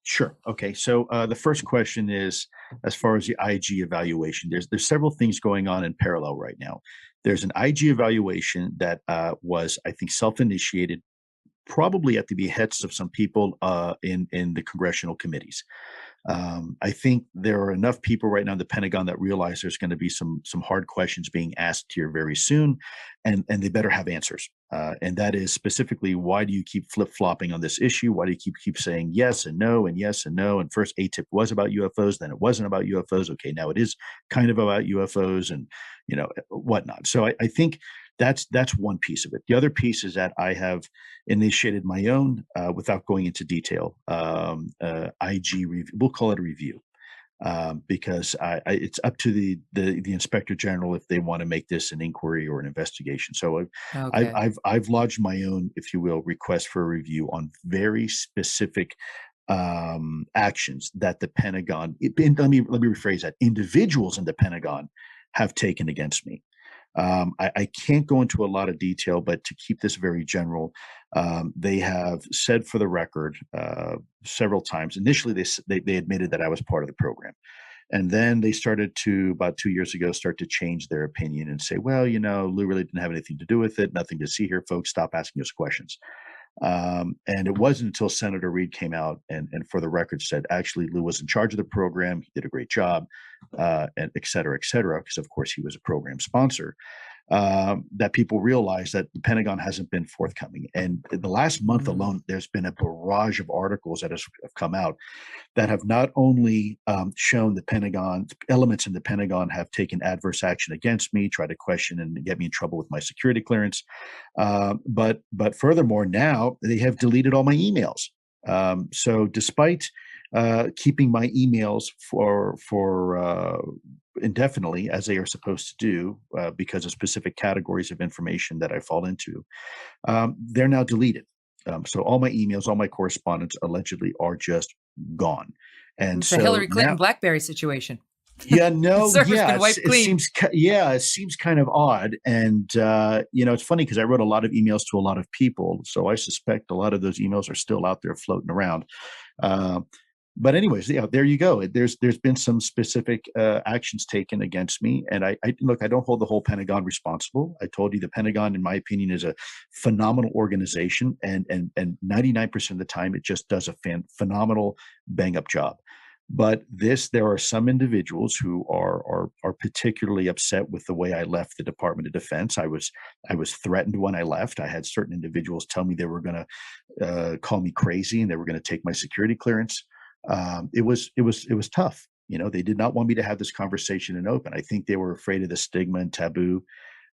Sure. Okay. So the first question is, as far as the IG evaluation, there's several things going on in parallel right now. There's an IG evaluation that was, I think, self-initiated, probably at the behests of some people in the congressional committees. I think there are enough people right now in the Pentagon that realize there's going to be some hard questions being asked here very soon, and they better have answers. And that is specifically, why do you keep flip-flopping on this issue? Why do you keep saying yes and no and yes and no? And first ATIP was about UFOs, then it wasn't about UFOs. Okay, now it is kind of about UFOs and whatnot. So I think that's one piece of it. The other piece is that I have initiated my own, without going into detail, IG review. We'll call it a review, because it's up to the Inspector General if they want to make this an inquiry or an investigation. So Okay. I've lodged my own, if you will, request for a review on very specific actions that the Pentagon. Let me rephrase that. Individuals in the Pentagon have taken against me. I can't go into a lot of detail, but to keep this very general, they have said, for the record, several times. Initially, they admitted that I was part of the program. And then they started to, about 2 years ago, start to change their opinion and say, well, Lou really didn't have anything to do with it. Nothing to see here, folks. Stop asking us questions. And it wasn't until Senator Reid came out and for the record said, actually, Lou was in charge of the program. He did a great job, and et cetera, because of course he was a program sponsor, that people realize that the Pentagon hasn't been forthcoming. And in the last month alone, there's been a barrage of articles that have come out that have not only shown the Pentagon, elements in the Pentagon have taken adverse action against me, tried to question and get me in trouble with my security clearance, but furthermore, now they have deleted all my emails. So despite keeping my emails for indefinitely, as they are supposed to do, because of specific categories of information that I fall into, they're now deleted. So all my emails, all my correspondence allegedly are just gone. And it's so a Hillary Clinton now, BlackBerry situation. yeah, no, The server's yeah, been wiped clean. it seems kind of odd. And, it's funny because I wrote a lot of emails to a lot of people. So I suspect a lot of those emails are still out there floating around. But anyways, yeah, there you go. There's been some specific actions taken against me, and I look. I don't hold the whole Pentagon responsible. I told you the Pentagon, in my opinion, is a phenomenal organization, and 99% of the time, it just does a phenomenal bang up job. But there are some individuals who are particularly upset with the way I left the Department of Defense. I was threatened when I left. I had certain individuals tell me they were going to call me crazy and they were going to take my security clearance. It was tough. They did not want me to have this conversation in open. I think they were afraid of the stigma and taboo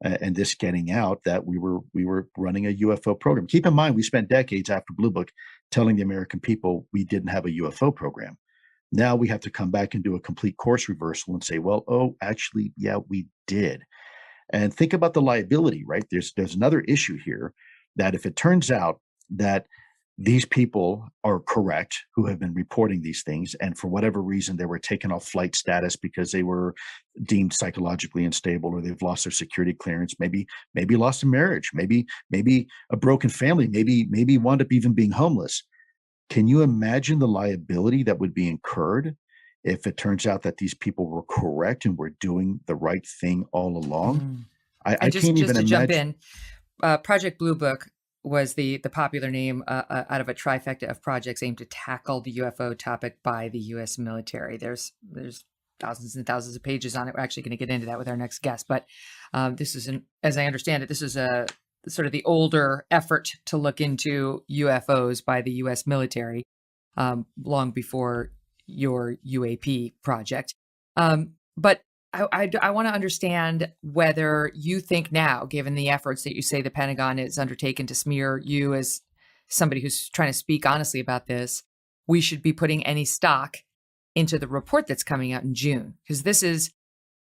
and this getting out that we were running a UFO program. Keep in mind, we spent decades after Blue Book telling the American people we didn't have a UFO program. Now we have to come back and do a complete course reversal and say, well, oh, actually, yeah, we did. And think about the liability, right? There's another issue here that if it turns out that these people are correct who have been reporting these things, and for whatever reason they were taken off flight status because they were deemed psychologically unstable, or they've lost their security clearance, maybe lost a marriage, maybe a broken family, maybe wound up even being homeless. Can you imagine the liability that would be incurred if it turns out that these people were correct and were doing the right thing all along? I And can't even just to jump imagine. in, Project Blue Book was the popular name out of a trifecta of projects aimed to tackle the UFO topic by the U.S. military. There's thousands and thousands of pages on it. We're actually going to get into that with our next guest, but this is, as I understand it, this is a sort of the older effort to look into UFOs by the U.S. military, long before your UAP project. But I want to understand whether you think now, given the efforts that you say the Pentagon has undertaken to smear you as somebody who's trying to speak honestly about this, we should be putting any stock into the report that's coming out in June. Because this is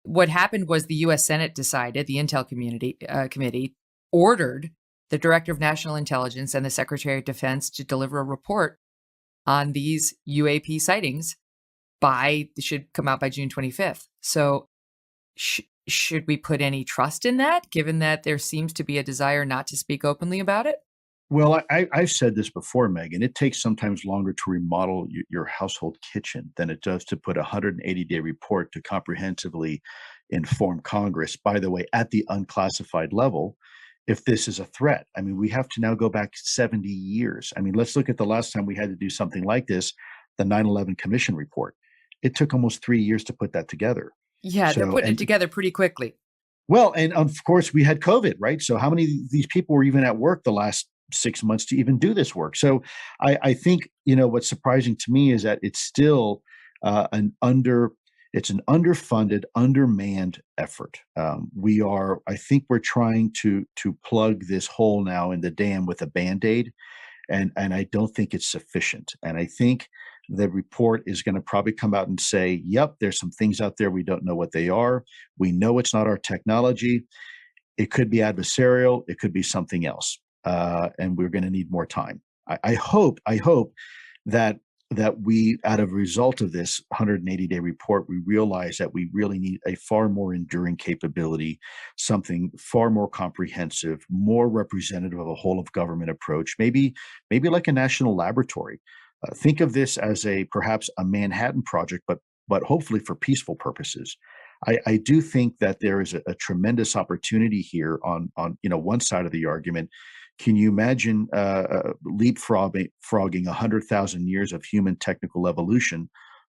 what happened was the U.S. Senate decided, the Intel Committee ordered the Director of National Intelligence and the Secretary of Defense to deliver a report on these UAP sightings should come out by June 25th. So should we put any trust in that, given that there seems to be a desire not to speak openly about it? Well, I've said this before, Megan. It takes sometimes longer to remodel your household kitchen than it does to put a 180-day report to comprehensively inform Congress, by the way, at the unclassified level, if this is a threat. I mean, we have to now go back 70 years. I mean, let's look at the last time we had to do something like this, the 9/11 Commission report. It took almost 3 years to put that together. Yeah, they're putting it together pretty quickly. Well, and of course we had COVID, right? So how many of these people were even at work the last 6 months to even do this work? So I think, what's surprising to me is that it's still it's an underfunded, undermanned effort. I think we're trying to plug this hole now in the dam with a Band-Aid, and I don't think it's sufficient. And I think the report is going to probably come out and say, yep, there's some things out there we don't know what they are. We know it's not our technology. It could be adversarial. It could be something else. And we're going to need more time. I hope that we, out of result of this 180-day report, we realize that we really need a far more enduring capability, something far more comprehensive, more representative of a whole of government approach, maybe like a national laboratory. Think of this as perhaps a Manhattan Project, but but hopefully for peaceful purposes. I do think that there is a tremendous opportunity here on one side of the argument. Can you imagine leapfrogging 100,000 years of human technical evolution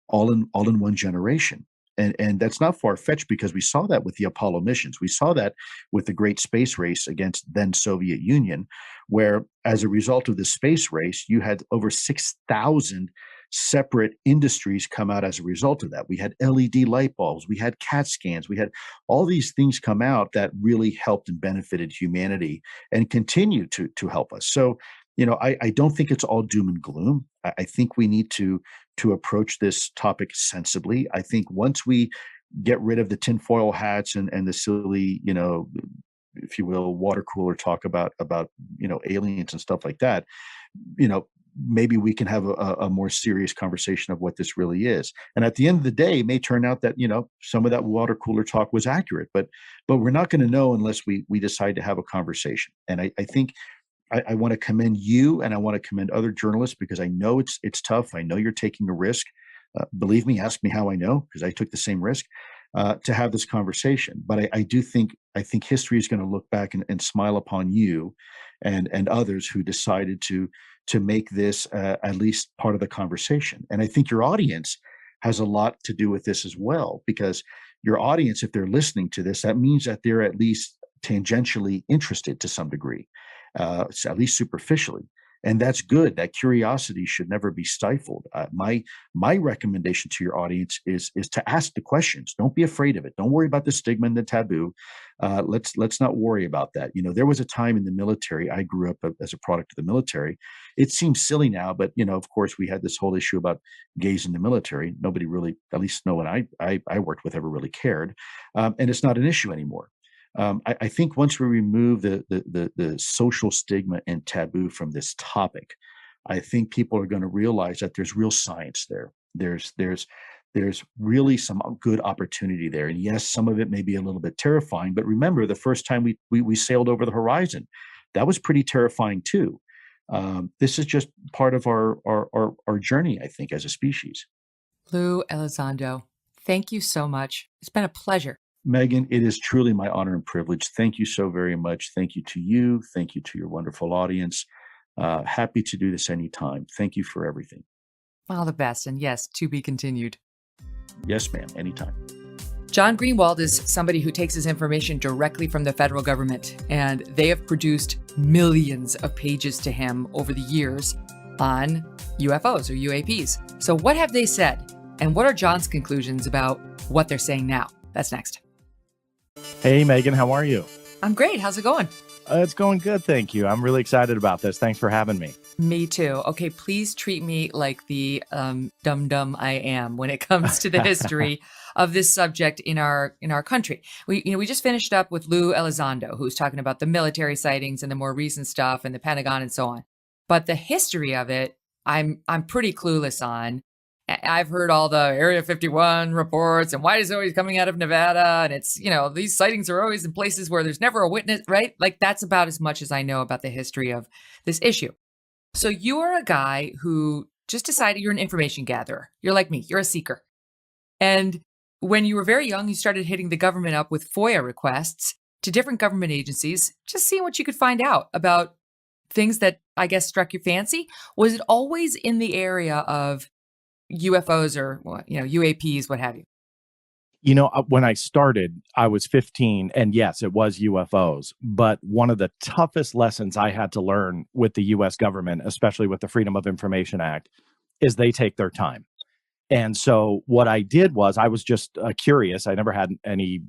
all in one generation? And that's not far fetched, because we saw that with the Apollo missions. We saw that with the great space race against then Soviet Union, where as a result of the space race, you had over 6,000 separate industries come out as a result of that. We had LED light bulbs, we had CAT scans, we had all these things come out that really helped and benefited humanity and continue to help us. So, I don't think it's all doom and gloom. I think we need to approach this topic sensibly. I think once we get rid of the tinfoil hats and the silly, if you will, water cooler talk about aliens and stuff like that, maybe we can have a more serious conversation of what this really is. And at the end of the day, it may turn out that some of that water cooler talk was accurate, but we're not going to know unless we decide to have a conversation. And I think I want to commend you, and I want to commend other journalists, because I know it's tough. I know you're taking a risk. Believe me, ask me how I know, because I took the same risk to have this conversation. But I think history is going to look back and smile upon you and others who decided to make this at least part of the conversation. And I think your audience has a lot to do with this as well, because your audience, if they're listening to this, that means that they're at least tangentially interested to some degree. At least superficially, and that's good. That curiosity should never be stifled. My recommendation to your audience is to ask the questions. Don't be afraid of it. Don't worry about the stigma and the taboo. Let's not worry about that. There was a time in the military. I grew up as a product of the military. It seems silly now, but of course, we had this whole issue about gays in the military. Nobody really, at least no one I worked with, ever really cared, and it's not an issue anymore. I think once we remove the social stigma and taboo from this topic, I think people are going to realize that there's real science there. There's really some good opportunity there. And yes, some of it may be a little bit terrifying, but remember the first time we sailed over the horizon, that was pretty terrifying too. This is just part of our journey, I think, as a species. Lou Elizondo, thank you so much. It's been a pleasure. Megyn, it is truly my honor and privilege. Thank you so very much. Thank you to you. Thank you to your wonderful audience. Happy to do this anytime. Thank you for everything. All the best. And yes, to be continued. Yes, ma'am. Anytime. John Greenewald is somebody who takes his information directly from the federal government, and they have produced millions of pages to him over the years on UFOs or UAPs. So what have they said? And what are John's conclusions about what they're saying now? That's next. Hey, Megyn, how are you? I'm great. How's it going? It's going good, thank you. I'm really excited about this. Thanks for having me. Me too. Okay, please treat me like the dum-dum I am when it comes to the history of this subject in our country. We just finished up with Lou Elizondo, who's talking about the military sightings and the more recent stuff and the Pentagon and so on. But the history of it, I'm pretty clueless on. I've heard all the Area 51 reports and why is it always coming out of Nevada? And it's, these sightings are always in places where there's never a witness, right? Like that's about as much as I know about the history of this issue. So you are a guy who just decided you're an information gatherer. You're like me, you're a seeker. And when you were very young, you started hitting the government up with FOIA requests to different government agencies, just seeing what you could find out about things that I guess struck your fancy. Was it always in the area of UFOs or, UAPs, what have you? When I started, I was 15, and yes, it was UFOs. But one of the toughest lessons I had to learn with the U.S. government, especially with the Freedom of Information Act, is they take their time. And so what I did was I was just curious. I never had any,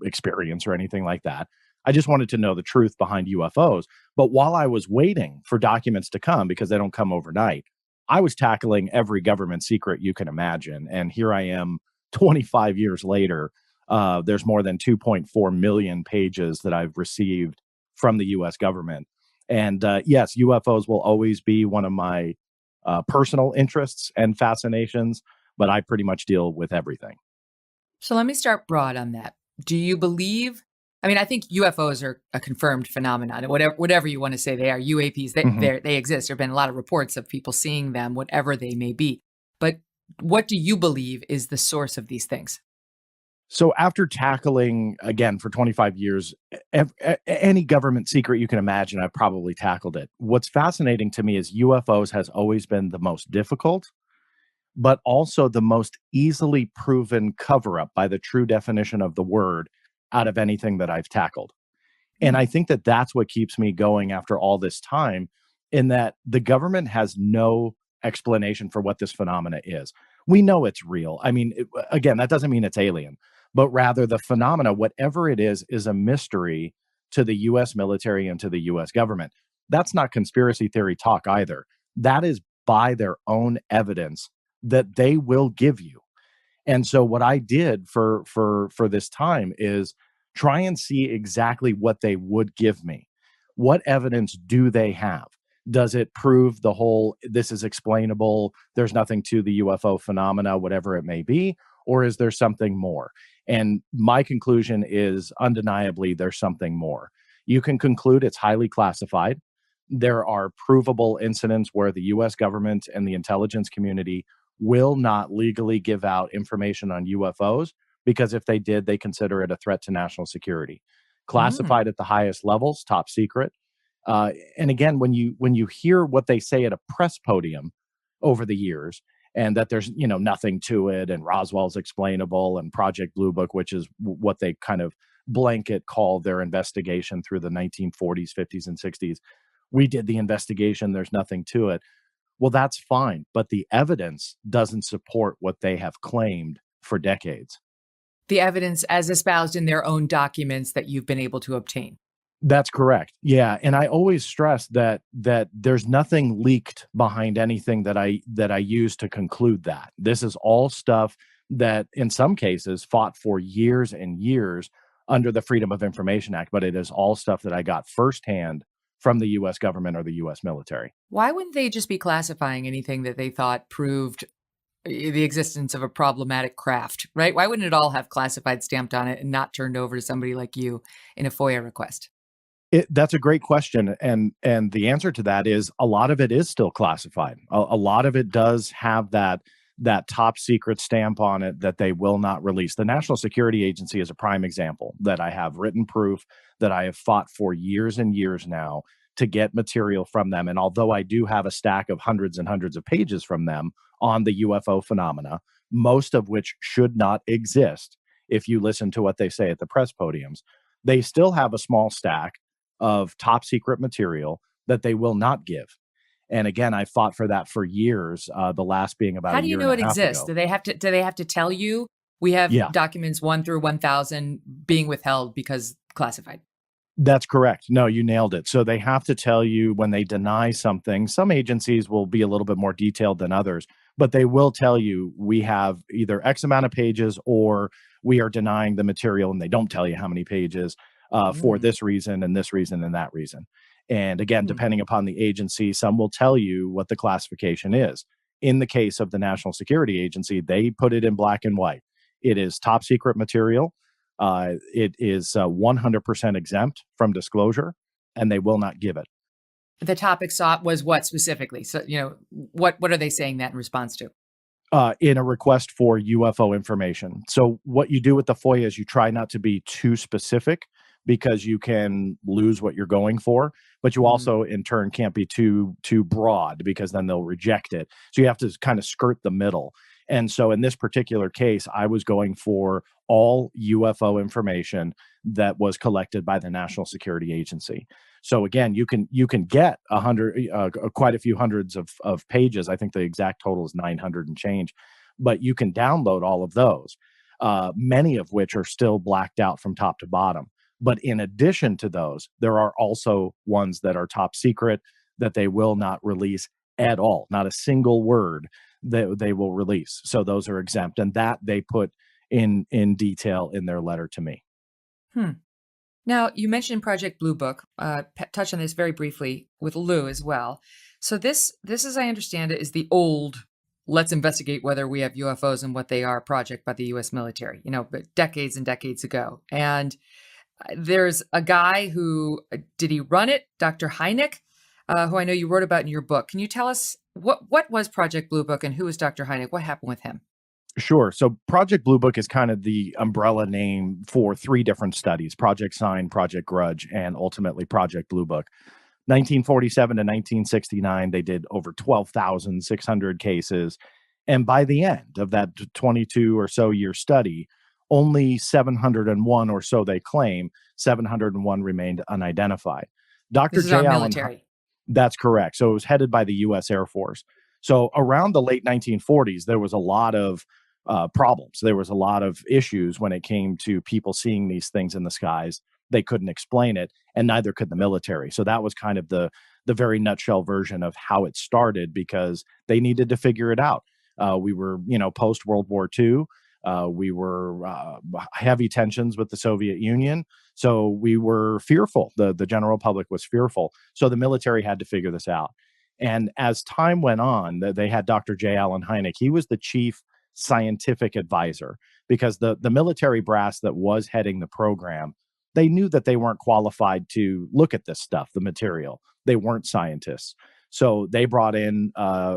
experience or anything like that. I just wanted to know the truth behind UFOs. But while I was waiting for documents to come, because they don't come overnight, I was tackling every government secret you can imagine. And here I am 25 years later. There's more than 2.4 million pages that I've received from the U.S. government. And yes, UFOs will always be one of my personal interests and fascinations, but I pretty much deal with everything. So let me start broad on that. Do you believe, I think UFOs are a confirmed phenomenon. Whatever you want to say they are, UAPs, they exist. There have been a lot of reports of people seeing them, whatever they may be. But What do you believe is the source of these things? So after tackling, again, for 25 years, any government secret you can imagine, I've probably tackled it. What's fascinating to me is UFOs has always been the most difficult, but also the most easily proven cover up by the true definition of the word out of anything that I've tackled. And Hmm. I think that that's what keeps me going after all this time, in that the government has no explanation for what this phenomena is. We know it's real. I mean, again, that doesn't mean it's alien, but rather the phenomena, whatever it is a mystery to the US military and to the US government. That's not conspiracy theory talk either. That is by their own evidence that they will give you. And so what I did for this time is try and see exactly what they would give me. What evidence do they have? Does it prove the whole this is explainable, there's nothing to the UFO phenomena, whatever it may be, or is there something more? And my conclusion is undeniably there's something more. You can conclude it's highly classified. There are provable incidents where the US government and the intelligence community will not legally give out information on UFOs because if they did, they consider it a threat to national security. Mm. Classified at the highest levels, top secret. And again, when you hear what they say at a press podium over the years, and that there's nothing to it, and Roswell's explainable, and Project Blue Book, which is what they kind of blanket call their investigation through the 1940s, 50s, and 60s. We did the investigation. There's nothing to it. Well, that's fine, but the evidence doesn't support what they have claimed for decades. The evidence as espoused in their own documents that you've been able to obtain. That's correct. Yeah, and I always stress that there's nothing leaked behind anything that I use to conclude that. This is all stuff that in some cases fought for years and years under the Freedom of Information Act, but it is all stuff that I got firsthand from the US government or the US military. Why wouldn't they just be classifying anything that they thought proved the existence of a problematic craft, right? Why wouldn't it all have classified stamped on it and not turned over to somebody like you in a FOIA request? That's a great question, and the answer to that is a lot of it is still classified. A lot of it does have that top secret stamp on it that they will not release. The National Security Agency is a prime example that I have written proof that I have fought for years and years now to get material from them. And although I do have a stack of hundreds and hundreds of pages from them on the UFO phenomena, most of which should not exist if you listen to what they say at the press podiums, they still have a small stack of top secret material that they will not give. And again, I fought for that for years. The last being about How a do you year know and it a half exists? ago. Do they have to tell you we have Yeah, documents 1 through 1000 being withheld because classified? that's correct. No, you nailed it. So they have to tell you when they deny something. Some agencies will be a little bit more detailed than others, but they will tell you we have either X amount of pages or we are denying the material, and they don't tell you how many pages for Mm. this reason and this reason and that reason. And again, Hmm. depending upon the agency, some will tell you what the classification is. In the case of the National Security Agency, they put it in black and white. It is top secret material. It is 100% exempt from disclosure, and they will not give it. The topic sought was what specifically? So, what are they saying that in response to? In a request for UFO information. So what you do with the FOIA is you try not to be too specific because you can lose what you're going for, but you Mm. also in turn can't be too broad because then they'll reject it. So you have to kind of skirt the middle. And so in this particular case, I was going for all UFO information that was collected by the National Security Agency. So again, you can get quite a few hundreds of pages. I think the exact total is 900 and change, but you can download all of those, many of which are still blacked out from top to bottom. But in addition to those, there are also ones that are top secret that they will not release at all, not a single word that they will release. So those are exempt, and that they put in detail in their letter to me. Hmm. Now, you mentioned Project Blue Book. Touch on this very briefly with Lou as well. So this, as I understand it, is the old "let's investigate whether we have UFOs and what they are" project by the U.S. military. But decades and decades ago. And there's a guy who did he run it, Dr. Hynek, who I know you wrote about in your book. Can you tell us What was Project Blue Book and who was Dr. Hynek? What happened with him? Sure. So Project Blue Book is kind of the umbrella name for three different studies: Project Sign, Project Grudge, and ultimately Project Blue Book. 1947 to 1969, they did over 12,600 cases. And by the end of that 22 or so year study, only 701 or so, they claim, 701 remained unidentified. Dr. This is J. our Allen, military. that's correct. So it was headed by the U.S. Air Force. So around the late 1940s, there was a lot of problems. There was a lot of issues when it came to people seeing these things in the skies. They couldn't explain it, and neither could the military. So that was kind of the very nutshell version of how it started, because they needed to figure it out. We were, post World War II. We were heavy tensions with the Soviet Union. So we were fearful. The general public was fearful. So the military had to figure this out. And as time went on, they had Dr. J. Allen Hynek. He was the chief scientific advisor, because the military brass that was heading the program, they knew that they weren't qualified to look at this stuff, the material. They weren't scientists. So they brought in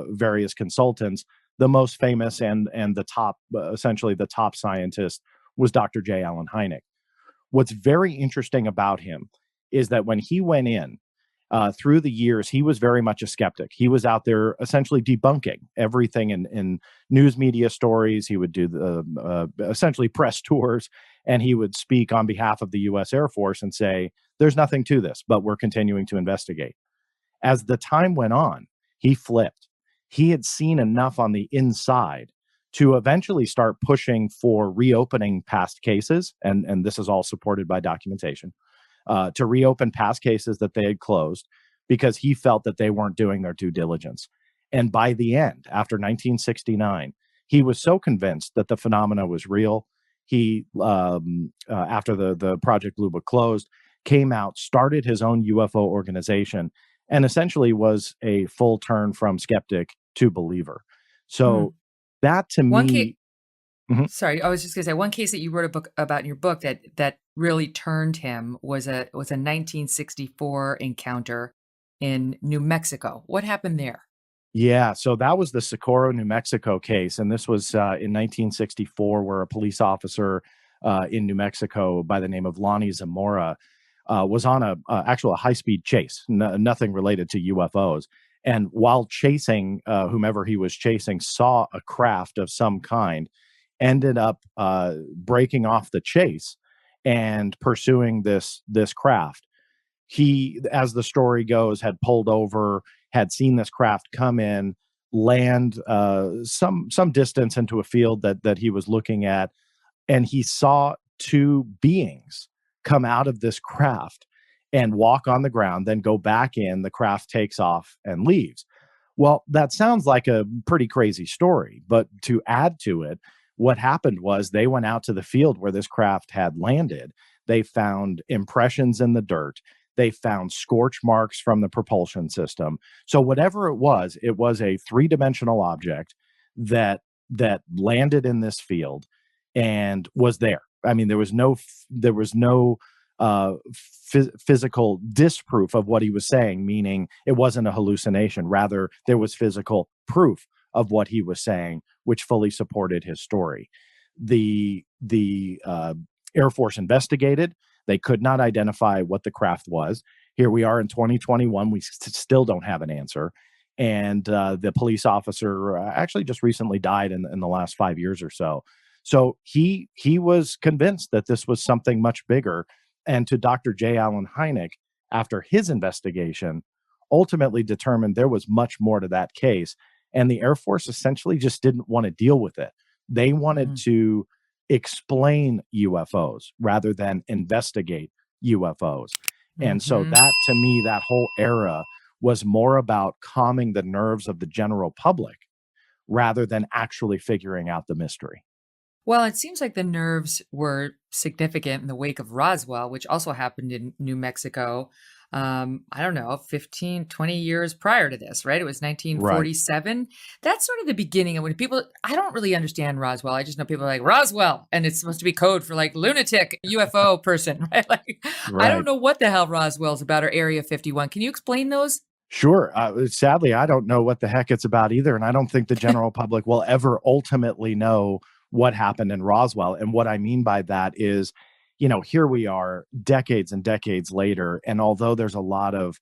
various consultants. The most famous and the top, essentially the top scientist, was Dr. J. Allen Hynek. What's very interesting about him is that when he went in, through the years, he was very much a skeptic. He was out there essentially debunking everything in news media stories. He would do the essentially press tours, and he would speak on behalf of the U.S. Air Force and say, there's nothing to this, but we're continuing to investigate. As the time went on, he flipped. He had seen enough on the inside to eventually start pushing for reopening past cases, and this is all supported by documentation, to reopen past cases that they had closed, because he felt that they weren't doing their due diligence. And by the end, after 1969, he was so convinced that the phenomena was real. He, after the Project Blue Book closed, came out, started his own UFO organization, and essentially was a full turn from skeptic to believer. So that, to me, Sorry, I was just going to say, one case that you wrote a book about in your book that really turned him was a 1964 encounter in New Mexico. What happened there? Yeah, so that was the Socorro, New Mexico case, and this was in 1964, where a police officer in New Mexico by the name of Lonnie Zamora was on a high-speed chase, nothing related to UFOs. And while chasing whomever he was chasing, saw a craft of some kind, ended up breaking off the chase and pursuing this craft. He, as the story goes, had pulled over, had seen this craft come in, land some distance into a field that he was looking at, and he saw two beings come out of this craft and walk on the ground, then go back in. The craft takes off and leaves. Well, that sounds like a pretty crazy story, but to add to it, what happened was they went out to the field where this craft had landed. They found impressions in the dirt. They found scorch marks from the propulsion system. So whatever it was a three-dimensional object that landed in this field and was there. I mean, there was no physical disproof of what he was saying, meaning it wasn't a hallucination. Rather, there was physical proof of what he was saying, which fully supported his story. The Air Force investigated. They could not identify what the craft was. Here we are in 2021. We still don't have an answer. And the police officer actually just recently died in the last 5 years or so. So he was convinced that this was something much bigger. And to Dr. J. Allen Hynek, after his investigation, ultimately determined there was much more to that case. And the Air Force essentially just didn't want to deal with it. They wanted to explain UFOs rather than investigate UFOs. And so that, to me, that whole era was more about calming the nerves of the general public rather than actually figuring out the mystery. Well, it seems like the nerves were significant in the wake of Roswell, which also happened in New Mexico. I don't know, 15, 20 years prior to this, right? It was 1947. Right. That's sort of the beginning of when people, I don't really understand Roswell. I just know people are like, Roswell, and it's supposed to be code for like lunatic UFO person, right? Like, right. I don't know what the hell Roswell's about, or Area 51. Can you explain those? Sure. Sadly, I don't know what the heck it's about either. And I don't think the general public will ever ultimately know what happened in Roswell. And what I mean by that is, here we are decades and decades later. And although there's a lot of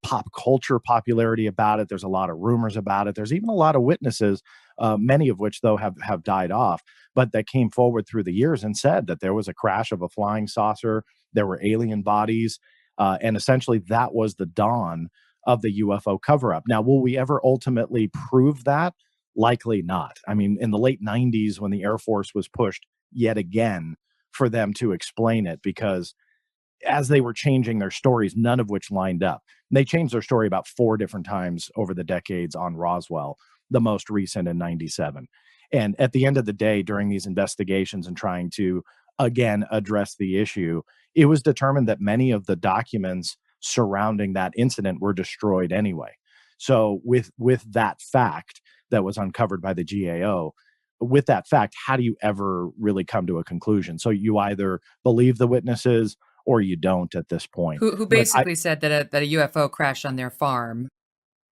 pop culture popularity about it, there's a lot of rumors about it. There's even a lot of witnesses, many of which, though, have died off, but that came forward through the years and said that there was a crash of a flying saucer. There were alien bodies. And essentially, that was the dawn of the UFO cover up. Now, will we ever ultimately prove that? Likely not. I mean, in the late 90s, when the Air Force was pushed yet again for them to explain it, because as they were changing their stories, none of which lined up. They changed their story about 4 different times over the decades on Roswell, the most recent in 97. And at the end of the day, during these investigations and trying to, again, address the issue, it was determined that many of the documents surrounding that incident were destroyed anyway. So with that fact that was uncovered by the GAO, with that fact, how do you ever really come to a conclusion? So you either believe the witnesses or you don't at this point. Who basically said that a UFO crashed on their farm,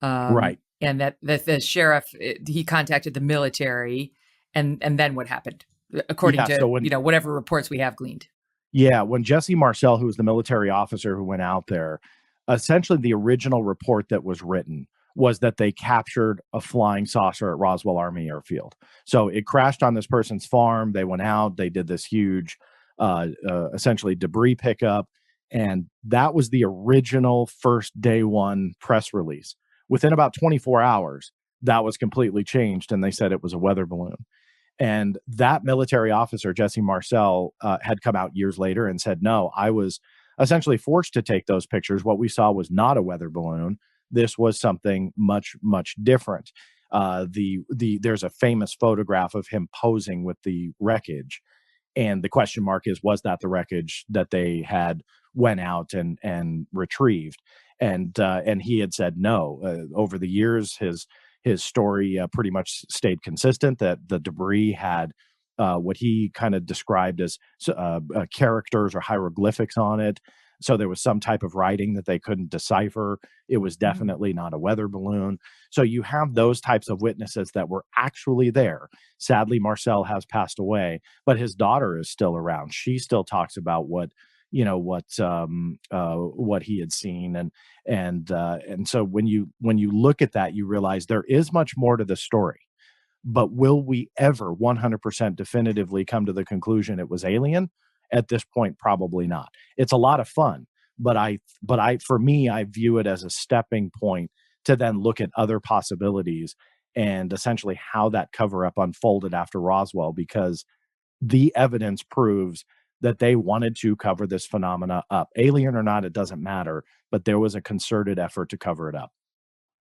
Right. and that the sheriff, he contacted the military, and then what happened, according to So when, whatever reports we have gleaned. Yeah, when Jesse Marcel, who was the military officer who went out there, essentially the original report that was written was that they captured a flying saucer at Roswell Army Airfield. So it crashed on this person's farm. They went out, they did this huge, essentially debris pickup. And that was the original first day one press release. Within about 24 hours, that was completely changed. And they said it was a weather balloon. And that military officer, Jesse Marcel, had come out years later and said, no, I was essentially forced to take those pictures. What we saw was not a weather balloon. This was something much, much different. There's a famous photograph of him posing with the wreckage. And the question mark is, was that the wreckage that they had went out and retrieved? And he had said no. Over the years, his story pretty much stayed consistent, that the debris had what he kind of described as characters or hieroglyphics on it. So there was some type of writing that they couldn't decipher. It was definitely not a weather balloon. So you have those types of witnesses that were actually there. Sadly, Marcel has passed away, but his daughter is still around. She still talks about what he had seen, and so when you look at that, you realize there is much more to the story. But will we ever 100% definitively come to the conclusion it was alien? At this point, probably not. It's a lot of fun, but for me, I view it as a stepping point to then look at other possibilities and essentially how that cover up unfolded after Roswell, because the evidence proves that they wanted to cover this phenomena up. Alien or not, it doesn't matter, but there was a concerted effort to cover it up.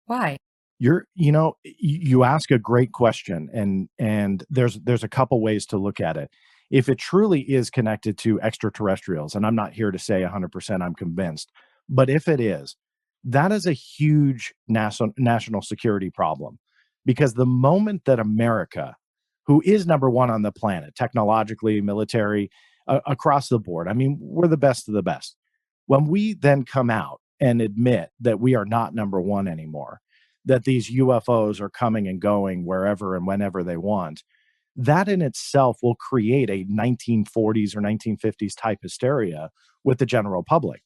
Why? You ask a great question, and there's a couple ways to look at it. If it truly is connected to extraterrestrials, and I'm not here to say 100% I'm convinced, but if it is, that is a huge national security problem, because the moment that America, who is number one on the planet, technologically, military, across the board, I mean, we're the best of the best. When we then come out and admit that we are not number one anymore, that these UFOs are coming and going wherever and whenever they want, that in itself will create a 1940s or 1950s type hysteria with the general public.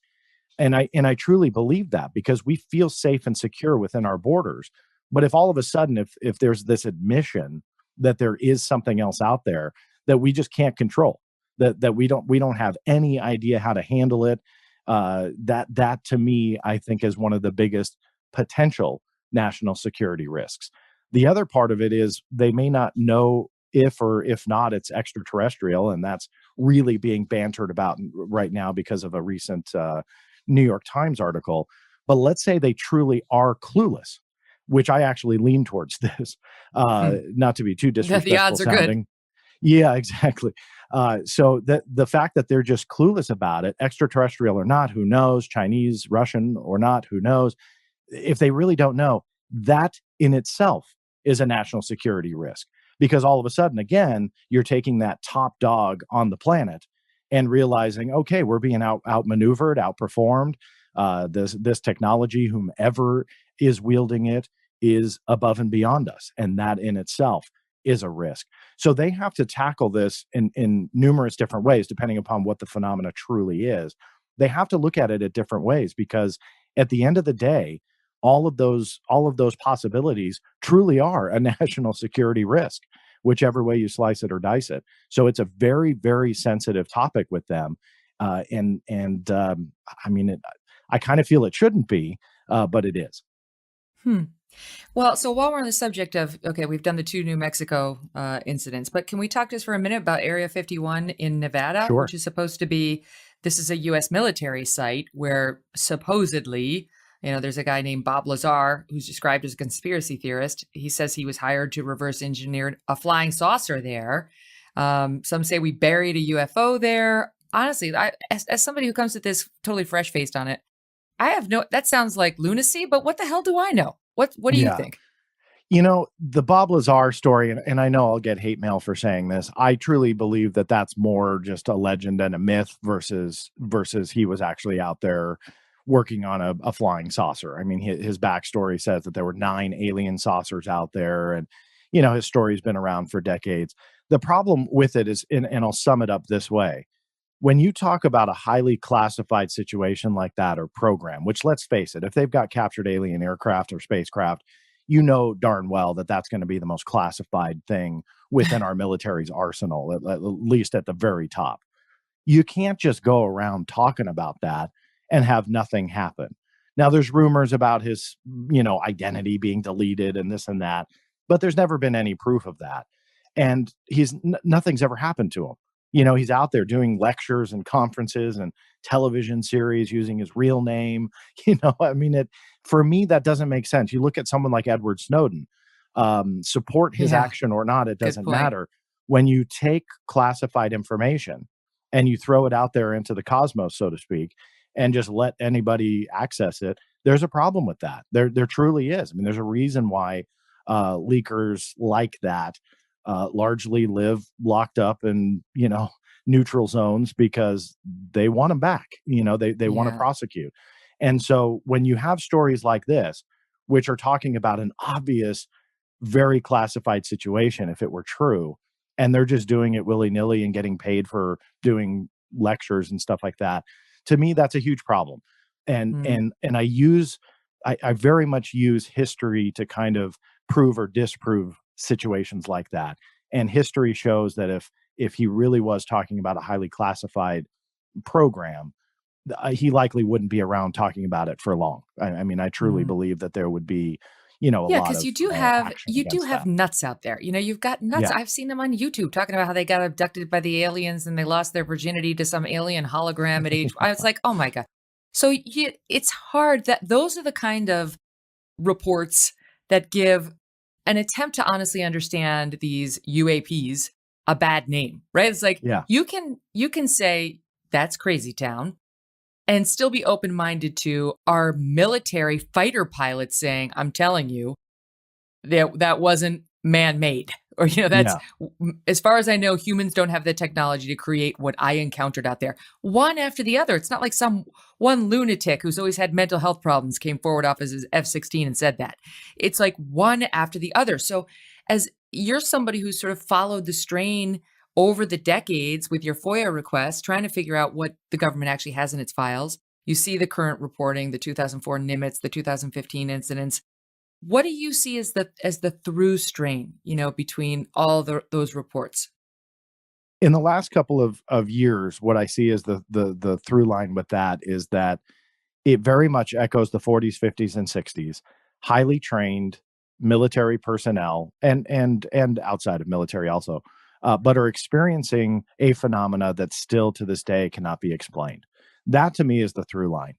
And I truly believe that, because we feel safe and secure within our borders. But if all of a sudden, if there's this admission that there is something else out there that we just can't control, that we don't have any idea how to handle it, that to me, I think, is one of the biggest potential national security risks. The other part of it is they may not know if not it's extraterrestrial, and that's really being bantered about right now because of a recent New York Times article. But let's say they truly are clueless, which I actually lean towards this, not to be too disrespectful The odds are sounding. Good. Yeah, exactly. So the fact that they're just clueless about it, extraterrestrial or not, who knows, Chinese, Russian or not, who knows, if they really don't know, that in itself is a national security risk. Because all of a sudden, again, you're taking that top dog on the planet and realizing, okay, we're being outmaneuvered, outperformed. This technology, whomever is wielding it, is above and beyond us, and that in itself is a risk. So they have to tackle this in numerous different ways, depending upon what the phenomena truly is. They have to look at it at different ways, because at the end of the day, all of those possibilities truly are a national security risk, whichever way you slice it or dice it. So it's a very, very sensitive topic with them, I mean, I kind of feel it shouldn't be, but it is. Hmm. Well, so while we're on the subject of, okay, we've done the two New Mexico incidents, but can we talk just for a minute about Area 51 in Nevada, Sure. which is supposed to be, this is a U.S. military site where supposedly, there's a guy named Bob Lazar who's described as a conspiracy theorist. He says he was hired to reverse engineer a flying saucer there. Some say we buried a UFO there. Honestly, as somebody who comes at this totally fresh-faced on it, that sounds like lunacy, but what the hell do I know? What do you Yeah. think? The Bob Lazar story, and I know I'll get hate mail for saying this, I truly believe that that's more just a legend and a myth versus he was actually out there working on a flying saucer. I mean, his backstory says that there were 9 alien saucers out there, and his story's been around for decades. The problem with it is, and I'll sum it up this way: when you talk about a highly classified situation like that, or program, which, let's face it, if they've got captured alien aircraft or spacecraft, darn well that that's going to be the most classified thing within our military's arsenal, at least at the very top. You can't just go around talking about that and have nothing happen. Now, there's rumors about his, identity being deleted and this and that, but there's never been any proof of that. And nothing's ever happened to him. He's out there doing lectures and conferences and television series using his real name. I mean, for me, that doesn't make sense. You look at someone like Edward Snowden, support his Yeah, action or not, it good doesn't point. matter. When you take classified information and you throw it out there into the cosmos, so to speak, and just let anybody access it, there's a problem with that. There truly is. I mean, there's a reason why leakers like that largely live locked up in neutral zones, because they want them back. They want to Yeah. prosecute. And so when you have stories like this, which are talking about an obvious, very classified situation, if it were true, and they're just doing it willy-nilly and getting paid for doing lectures and stuff like that, to me, that's a huge problem. And Mm. I very much use history to kind of prove or disprove situations like that. And history shows that if he really was talking about a highly classified program, he likely wouldn't be around talking about it for long. I mean, I truly Mm. believe that there would be, a Yeah, lot because of you do have action against that. nuts out there. You've got nuts. Yeah. I've seen them on YouTube talking about how they got abducted by the aliens and they lost their virginity to some alien hologram at age. I was like, oh my God. So it's hard that those are the kind of reports that give an attempt to honestly understand these UAPs a bad name, right? It's like Yeah. you can say that's crazy town and still be open-minded to our military fighter pilots saying, I'm telling you, that wasn't man-made. Or, that's, as far as I know, humans don't have the technology to create what I encountered out there. One after the other. It's not like one lunatic who's always had mental health problems came forward off as his F-16 and said that. It's like one after the other. So as you're somebody who's sort of followed the strain over the decades with your FOIA requests, trying to figure out what the government actually has in its files, you see the current reporting, the 2004 Nimitz, the 2015 incidents. What do you see as the through strain, between all those reports? In the last couple of years, what I see as the through line with that is that it very much echoes the 40s, 50s, and 60s, highly trained military personnel and outside of military also, but are experiencing a phenomena that still to this day cannot be explained. That to me is the through line.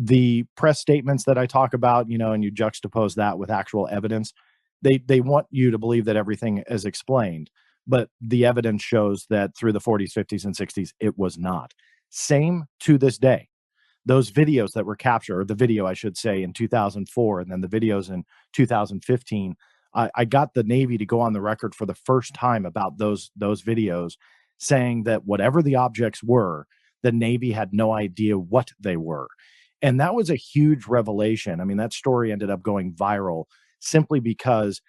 The press statements that I talk about, and you juxtapose that with actual evidence, they want you to believe that everything is explained, but the evidence shows that through the 40s, 50s, and 60s, it was not. Same to this day. Those videos that were captured, or the video, I should say, in 2004, and then the videos in 2015, I got the Navy to go on the record for the first time about those videos, saying that whatever the objects were, the Navy had no idea what they were. And that was a huge revelation. I mean, that story ended up going viral simply because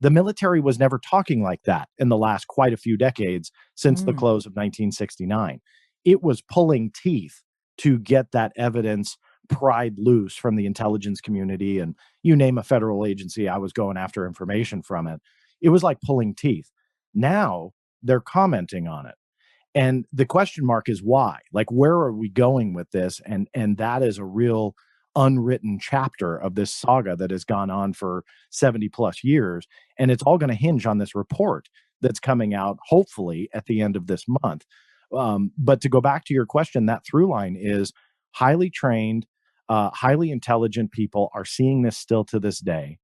the military was never talking like that in the last quite a few decades since the close of 1969. It was pulling teeth to get that evidence pried loose from the intelligence community. And you name a federal agency, I was going after information from it. It was like pulling teeth. Now they're commenting on it. And the question mark is why? Like, where are we going with this? And that is a real unwritten chapter of this saga that has gone on for 70 plus years. And it's all going to hinge on this report that's coming out, hopefully, at the end of this month. But to go back to your question, that through line is highly trained, highly intelligent people are seeing this still to this day.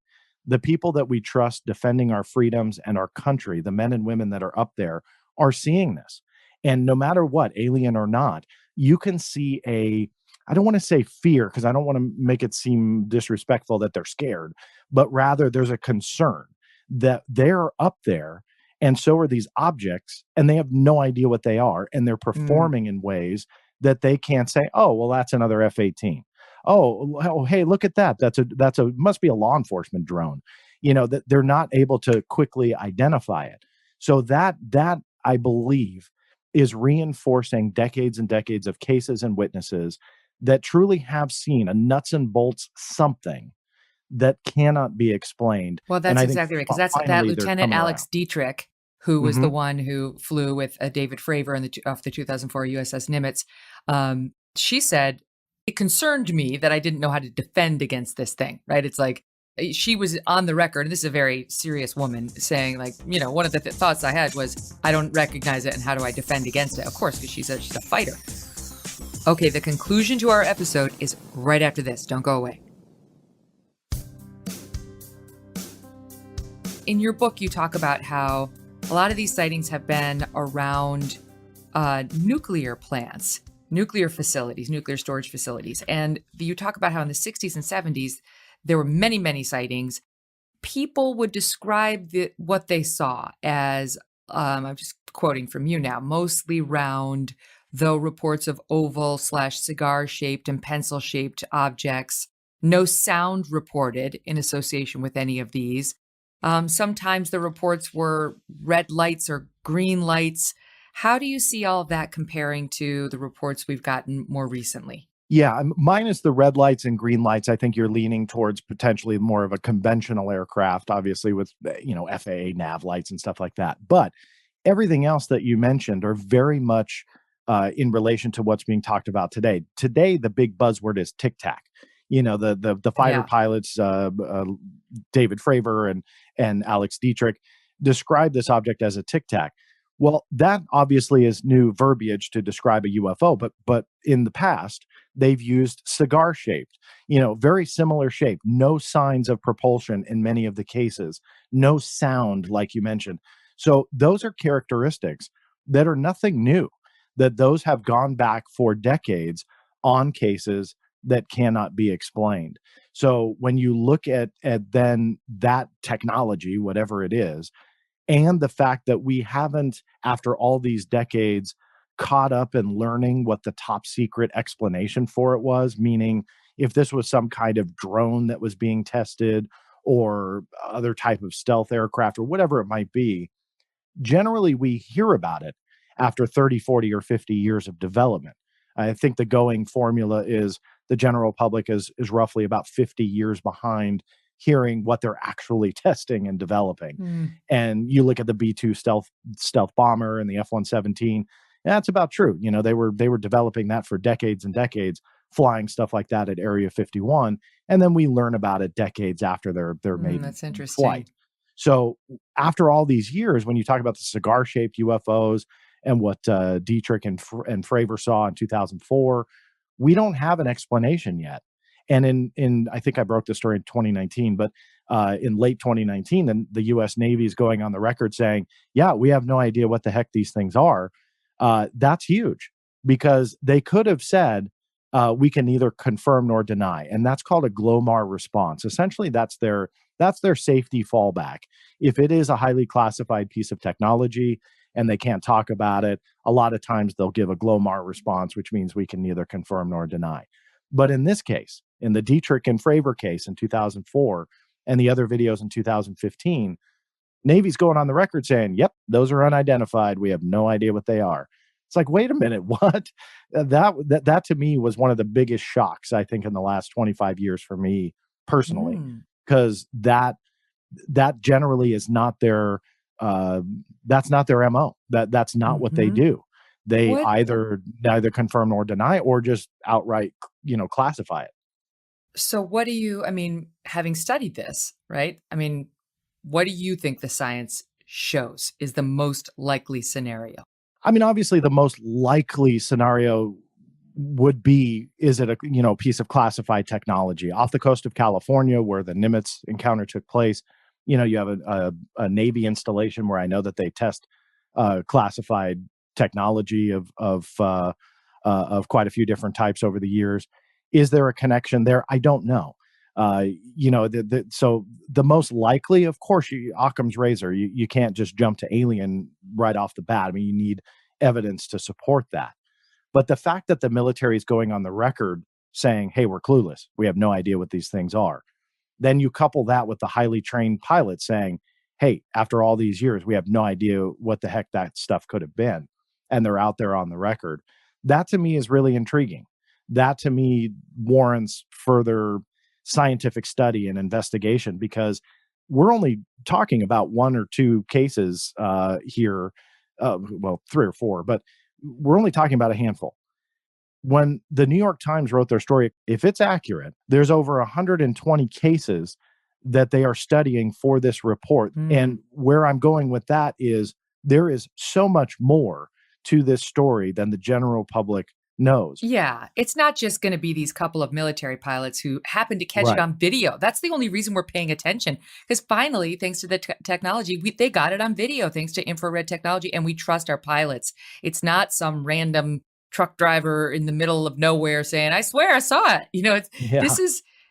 The people that we trust defending our freedoms and our country, the men and women that are up there, are seeing this. And no matter what, alien or not, you can see I don't want to say fear, because I don't want to make it seem disrespectful that they're scared, but rather there's a concern that they're up there and so are these objects, and they have no idea what they are, and they're performing in ways that they can't say, oh, well, that's another F-18. Oh, hey, look at that. That's a must be a law enforcement drone. That they're not able to quickly identify it. So that I believe is reinforcing decades and decades of cases and witnesses that truly have seen a nuts and bolts something that cannot be explained. Well, that's exactly right, because that's that Lieutenant Alex Dietrich, who was the one who flew with David Fravor off the 2004 USS Nimitz. She said, it concerned me that I didn't know how to defend against this thing, right? It's like, she was on the record, and this is a very serious woman, saying like, one of the thoughts I had was, I don't recognize it, and how do I defend against it? Of course, because she's a fighter. Okay, the conclusion to our episode is right after this. Don't go away. In your book, you talk about how a lot of these sightings have been around nuclear plants, nuclear facilities, nuclear storage facilities. And you talk about how in the 60s and 70s, there were many, many sightings. People would describe what they saw as, I'm just quoting from you now, mostly round, though reports of oval/cigar-shaped and pencil-shaped objects. No sound reported in association with any of these. Sometimes the reports were red lights or green lights. How do you see all of that comparing to the reports we've gotten more recently? Yeah, minus the red lights and green lights, I think you're leaning towards potentially more of a conventional aircraft, obviously with, FAA nav lights and stuff like that. But everything else that you mentioned are very much in relation to what's being talked about today. Today, the big buzzword is tic-tac. The fighter pilots, David Fravor and Alex Dietrich, describe this object as a tic-tac. Well, that obviously is new verbiage to describe a UFO, but in the past, they've used cigar-shaped, very similar shape, no signs of propulsion in many of the cases, no sound, like you mentioned. So those are characteristics that are nothing new, that those have gone back for decades on cases that cannot be explained. So when you look at then that technology, whatever it is, and the fact that we haven't, after all these decades, caught up in learning what the top secret explanation for it was, meaning if this was some kind of drone that was being tested or other type of stealth aircraft or whatever it might be, generally we hear about it after 30, 40, or 50 years of development. I think the going formula is the general public is roughly about 50 years behind hearing what they're actually testing and developing. And you look at the B-2 stealth bomber and the F-117, that's about true. They were developing that for decades and decades, flying stuff like that at Area 51, and then we learn about it decades after their maiden that's interesting. flight. So after all these years, when you talk about the cigar-shaped UFOs and what Dietrich and Fravor saw in 2004, we don't have an explanation yet. And in I think I broke the story in 2019, but in late 2019, then the U.S. Navy is going on the record saying, yeah, we have no idea what the heck these things are. That's huge, because they could have said, we can neither confirm nor deny. And that's called a GLOMAR response. Essentially, that's their safety fallback. If it is a highly classified piece of technology and they can't talk about it, a lot of times they'll give a GLOMAR response, which means we can neither confirm nor deny. But in this case, in the Dietrich and Fravor case in 2004 and the other videos in 2015, Navy's going on the record saying, yep, those are unidentified. We have no idea what they are. It's like, wait a minute, what? That to me was one of the biggest shocks, I think, in the last 25 years for me personally, because that generally is not their that's not their MO. That's not what they do. They either neither confirm nor deny or just outright, classify it. So what do you, I mean, having studied this, right? I mean, what do you think the science shows is the most likely scenario? I mean, obviously the most likely scenario would be, is it a piece of classified technology off the coast of California where the Nimitz encounter took place? You have a Navy installation where I know that they test classified technology of quite a few different types over the years. Is there a connection there? I don't know. So the most likely, of course, Occam's razor. You can't just jump to alien right off the bat. I mean, you need evidence to support that. But the fact that the military is going on the record saying, hey, we're clueless, we have no idea what these things are. Then you couple that with the highly trained pilot saying, hey, after all these years, we have no idea what the heck that stuff could have been. And they're out there on the record. That to me is really intriguing. That to me warrants further scientific study and investigation, because we're only talking about one or two cases here. Well, three or four, but we're only talking about a handful. When the New York Times wrote their story, if it's accurate, there's over 120 cases that they are studying for this report. And where I'm going with that is there is so much more to this story than the general public knows. Yeah, it's not just going to be these couple of military pilots who happen to catch it on video. That's the only reason we're paying attention, because finally, thanks to the technology, they got it on video, thanks to infrared technology, and we trust our pilots. It's not some random truck driver in the middle of nowhere saying, I swear I saw it.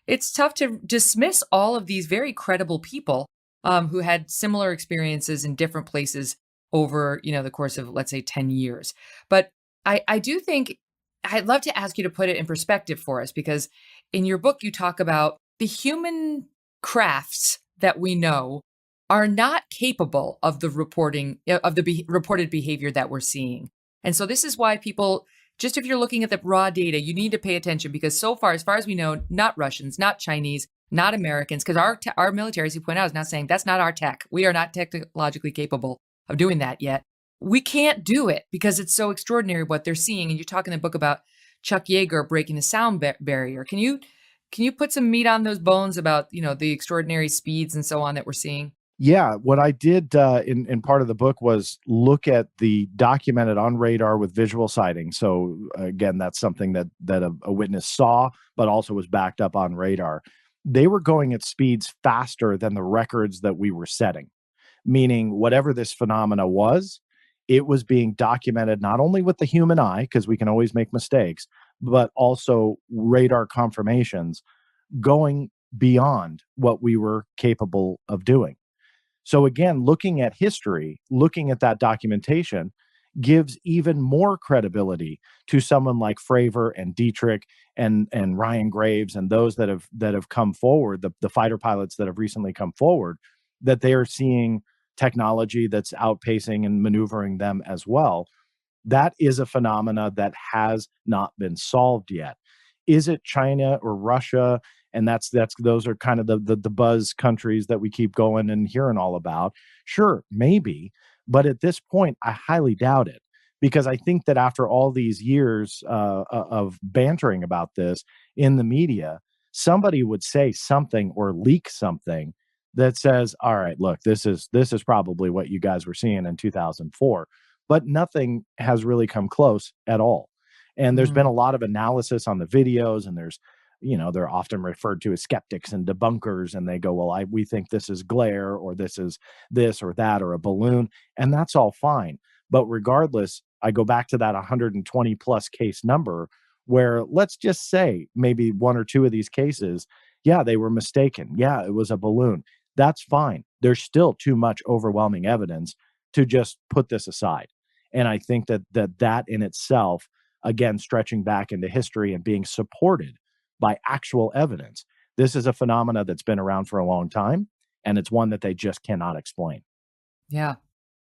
It's tough to dismiss all of these very credible people who had similar experiences in different places over, the course of, let's say, 10 years. But I do think I'd love to ask you to put it in perspective for us, because in your book, you talk about the human crafts that we know are not capable of the reporting of the reported behavior that we're seeing. And so this is why people, just if you're looking at the raw data, you need to pay attention, because so far, as far as we know, not Russians, not Chinese, not Americans, because our military, as you point out, is now saying that's not our tech. We are not technologically capable of doing that yet. We can't do it because it's so extraordinary what they're seeing. And you talk in the book about Chuck Yeager breaking the sound barrier. Can you put some meat on those bones about, the extraordinary speeds and so on that we're seeing? Yeah, what I did in part of the book was look at the documented on radar with visual sighting. So again, that's something that a witness saw, but also was backed up on radar. They were going at speeds faster than the records that we were setting, meaning whatever this phenomena was, it was being documented not only with the human eye, because we can always make mistakes, but also radar confirmations going beyond what we were capable of doing. So again, looking at history, looking at that documentation gives even more credibility to someone like Fravor and Dietrich and Ryan Graves and those that have come forward, the fighter pilots that have recently come forward, that they are seeing technology that's outpacing and maneuvering them as well. That is a phenomena that has not been solved yet. Is it China or Russia? And those are kind of the buzz countries that we keep going and hearing all about. Sure, maybe, but at this point, I highly doubt it, because I think that after all these years of bantering about this in the media, somebody would say something or leak something that says, all right, look, this is probably what you guys were seeing in 2004, but nothing has really come close at all. And there's been a lot of analysis on the videos, and there's, they're often referred to as skeptics and debunkers, and they go, well, we think this is glare, or this is this or that, or a balloon, and that's all fine. But regardless, I go back to that 120 plus case number, where let's just say maybe one or two of these cases, yeah, they were mistaken. Yeah, it was a balloon. That's fine. There's still too much overwhelming evidence to just put this aside. And I think that in itself, again, stretching back into history and being supported by actual evidence. This is a phenomena that's been around for a long time, and it's one that they just cannot explain. Yeah.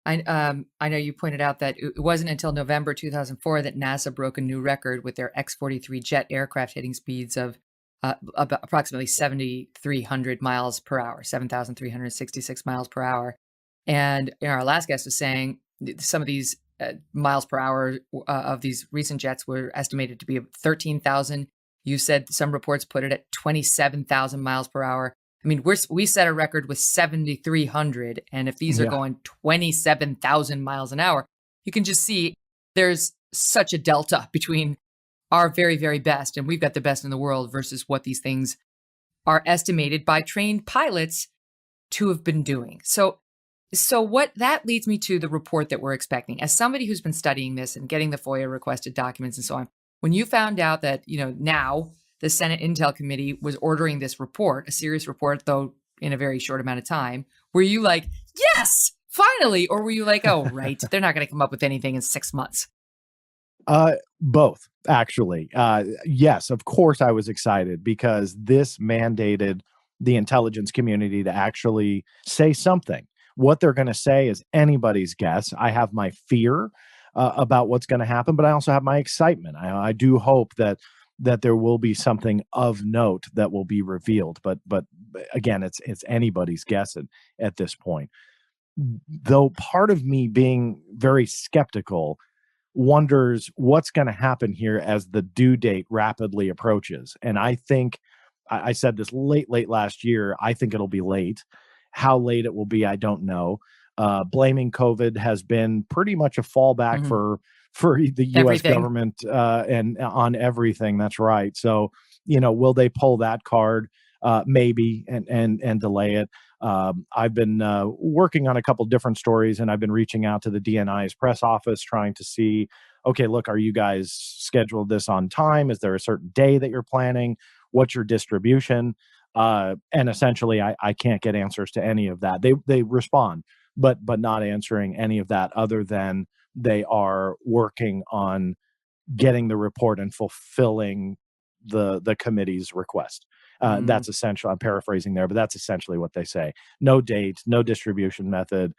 I know you pointed out that it wasn't until November 2004 that NASA broke a new record with their X-43 jet aircraft hitting speeds of about approximately 7,300 miles per hour, 7,366 miles per hour. And our last guest was saying some of these miles per hour of these recent jets were estimated to be 13,000. You said some reports put it at 27,000 miles per hour. I mean, we set a record with 7,300, and if these are going 27,000 miles an hour, you can just see there's such a delta between our very, very best, and we've got the best in the world, versus what these things are estimated by trained pilots to have been doing. So what that leads me to the report that we're expecting. As somebody who's been studying this and getting the FOIA requested documents and so on, when you found out that, now the Senate Intel Committee was ordering this report, a serious report, though in a very short amount of time, were you like, yes, finally? Or were you like, oh, right, they're not going to come up with anything in 6 months? Both, actually. Yes, of course I was excited, because this mandated the intelligence community to actually say something. What they're going to say is anybody's guess. I have my fear about what's going to happen, but I also have my excitement. I do hope that there will be something of note that will be revealed. But again, it's anybody's guess at this point. Though part of me, being very skeptical, wonders what's going to happen here as the due date rapidly approaches. And I think I said this late last year. I think it'll be late. How late it will be, I don't know. Blaming COVID has been pretty much a fallback for the U.S. government and on everything. That's right. So, will they pull that card? Maybe, and delay it. I've been working on a couple different stories, and I've been reaching out to the DNI's press office, trying to see, okay, look, are you guys scheduled this on time? Is there a certain day that you're planning? What's your distribution? And essentially, I can't get answers to any of that. They respond, but not answering any of that, other than they are working on getting the report and fulfilling the committee's request. That's essential. I'm paraphrasing there, but that's essentially what they say. No date, no distribution method,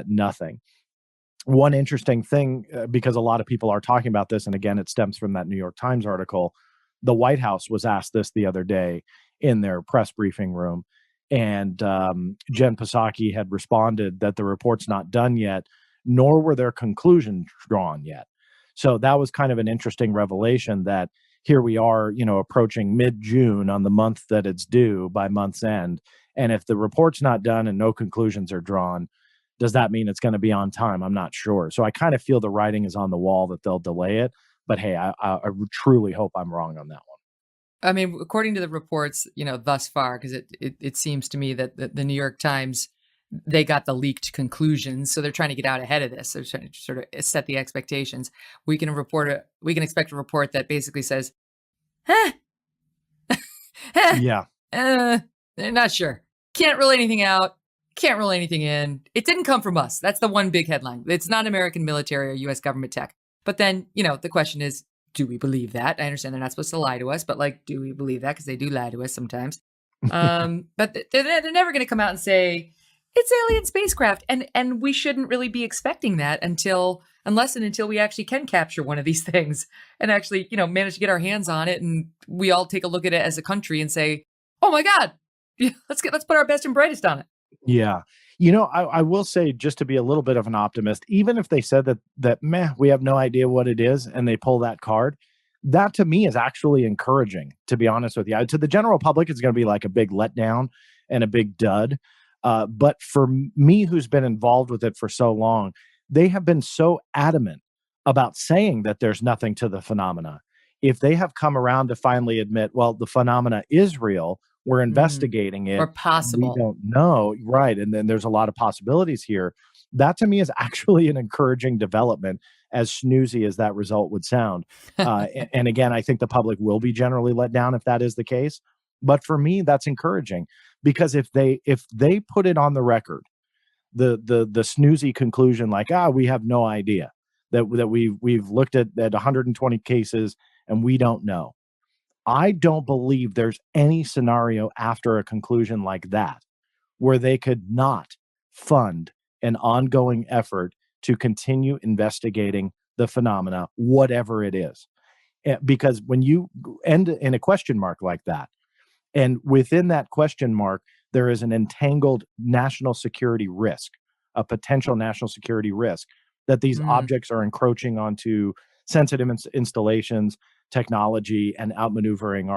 nothing. One interesting thing, because a lot of people are talking about this, and again, it stems from that New York Times article. The White House was asked this the other day in their press briefing room, and Jen Psaki had responded that the report's not done yet, nor were their conclusions drawn yet. So that was kind of an interesting revelation, that here we are, approaching mid-June on the month that it's due by month's end. And if the report's not done and no conclusions are drawn, does that mean it's going to be on time? I'm not sure. So I kind of feel the writing is on the wall that they'll delay it. But hey, I truly hope I'm wrong on that one. I mean, according to the reports, thus far, because it seems to me that the New York Times, they got the leaked conclusions, so they're trying to get out ahead of this. They're trying to sort of set the expectations. We can expect a report that basically says, yeah, not sure. Can't rule anything out. Can't rule anything in. It didn't come from us. That's the one big headline. It's not American military or U.S. government tech. But then, the question is, do we believe that? I understand they're not supposed to lie to us, but do we believe that? Because they do lie to us sometimes. But they're never going to come out and say it's alien spacecraft, and we shouldn't really be expecting that until we actually can capture one of these things and actually, manage to get our hands on it, and we all take a look at it as a country and say, oh my God, let's put our best and brightest on it. Yeah. I will say, just to be a little bit of an optimist, even if they said that we have no idea what it is, and they pull that card, that to me is actually encouraging, to be honest with you. To the general public, it's going to be like a big letdown and a big dud. But for me, who's been involved with it for so long, they have been so adamant about saying that there's nothing to the phenomena. If they have come around to finally admit, well, the phenomena is real, we're investigating it, or possible, we don't know, right? And then there's a lot of possibilities here. That to me is actually an encouraging development, as snoozy as that result would sound. And again, I think the public will be generally let down if that is the case. But for me, that's encouraging, because if they put it on the record, the snoozy conclusion, like, we have no idea, that we've looked at 120 cases and we don't know, I don't believe there's any scenario after a conclusion like that where they could not fund an ongoing effort to continue investigating the phenomena, whatever it is. Because when you end in a question mark like that, and within that question mark, there is an entangled national security risk, a potential national security risk that these objects are encroaching onto sensitive installations, technology, and outmaneuvering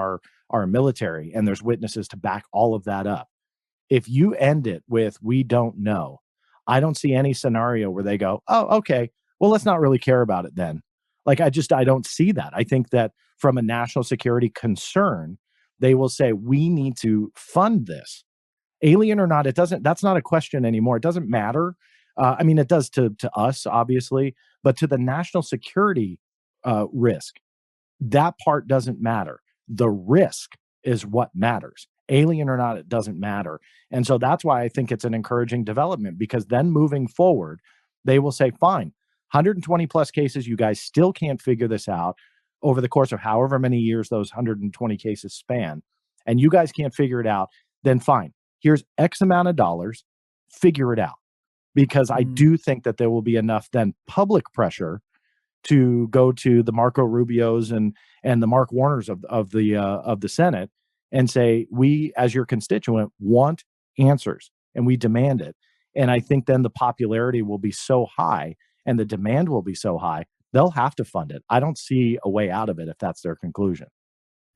our military. And there's witnesses to back all of that up. If you end it with, we don't know, I don't see any scenario where they go, oh, okay, well, let's not really care about it then. Like, I don't see that. I think that from a national security concern, they will say, we need to fund this. Alien or not, that's not a question anymore. It doesn't matter. I mean, it does to us, obviously, but to the national security risk, that part doesn't matter. The risk is what matters. Alien or not, it doesn't matter. And so that's why I think it's an encouraging development, because then moving forward, they will say, fine, 120 plus cases, you guys still can't figure this out over the course of however many years those 120 cases span, and you guys can't figure it out, then fine. Here's X amount of dollars, figure it out. Because I do think that there will be enough then public pressure to go to the Marco Rubios and the Mark Warners of the Senate and say, we, as your constituent, want answers and we demand it. And I think then the popularity will be so high and the demand will be so high, they'll have to fund it. I don't see a way out of it if that's their conclusion.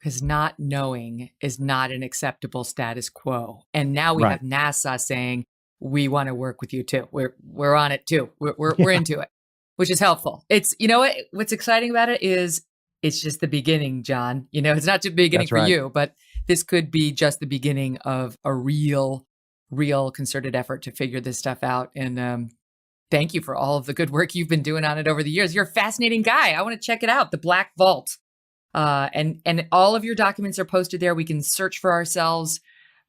Because not knowing is not an acceptable status quo. And now we have NASA saying, we want to work with you too. We're on it too. We're into it, which is helpful. It's, you know what's exciting about it is it's just the beginning, John. You know, it's not just the beginning for you, but this could be just the beginning of a real concerted effort to figure this stuff out. And thank you for all of the good work you've been doing on it over the years. You're a fascinating guy. I want to check it out. The Black Vault. And all of your documents are posted there. We can search for ourselves,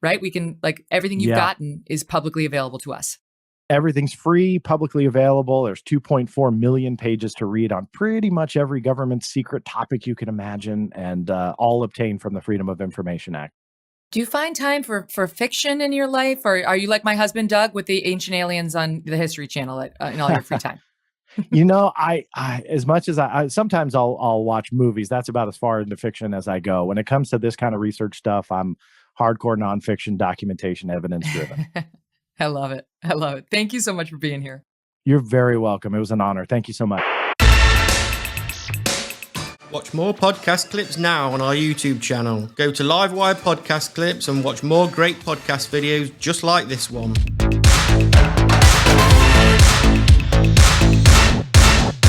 right? We can, like, everything you've gotten is publicly available to us. Everything's free, publicly available. There's 2.4 million pages to read on pretty much every government secret topic you can imagine, and all obtained from the Freedom of Information Act. Do you find time for fiction in your life? Or are you like my husband, Doug, with the Ancient Aliens on the History Channel in all your free time? You know, I as much as I sometimes I'll watch movies. That's about as far into fiction as I go. When it comes to this kind of research stuff, I'm hardcore nonfiction, documentation, evidence driven. I love it. I love it. Thank you so much for being here. You're very welcome. It was an honor. Thank you so much. Watch more podcast clips now on our YouTube channel. Go to Livewire Podcast Clips and watch more great podcast videos just like this one.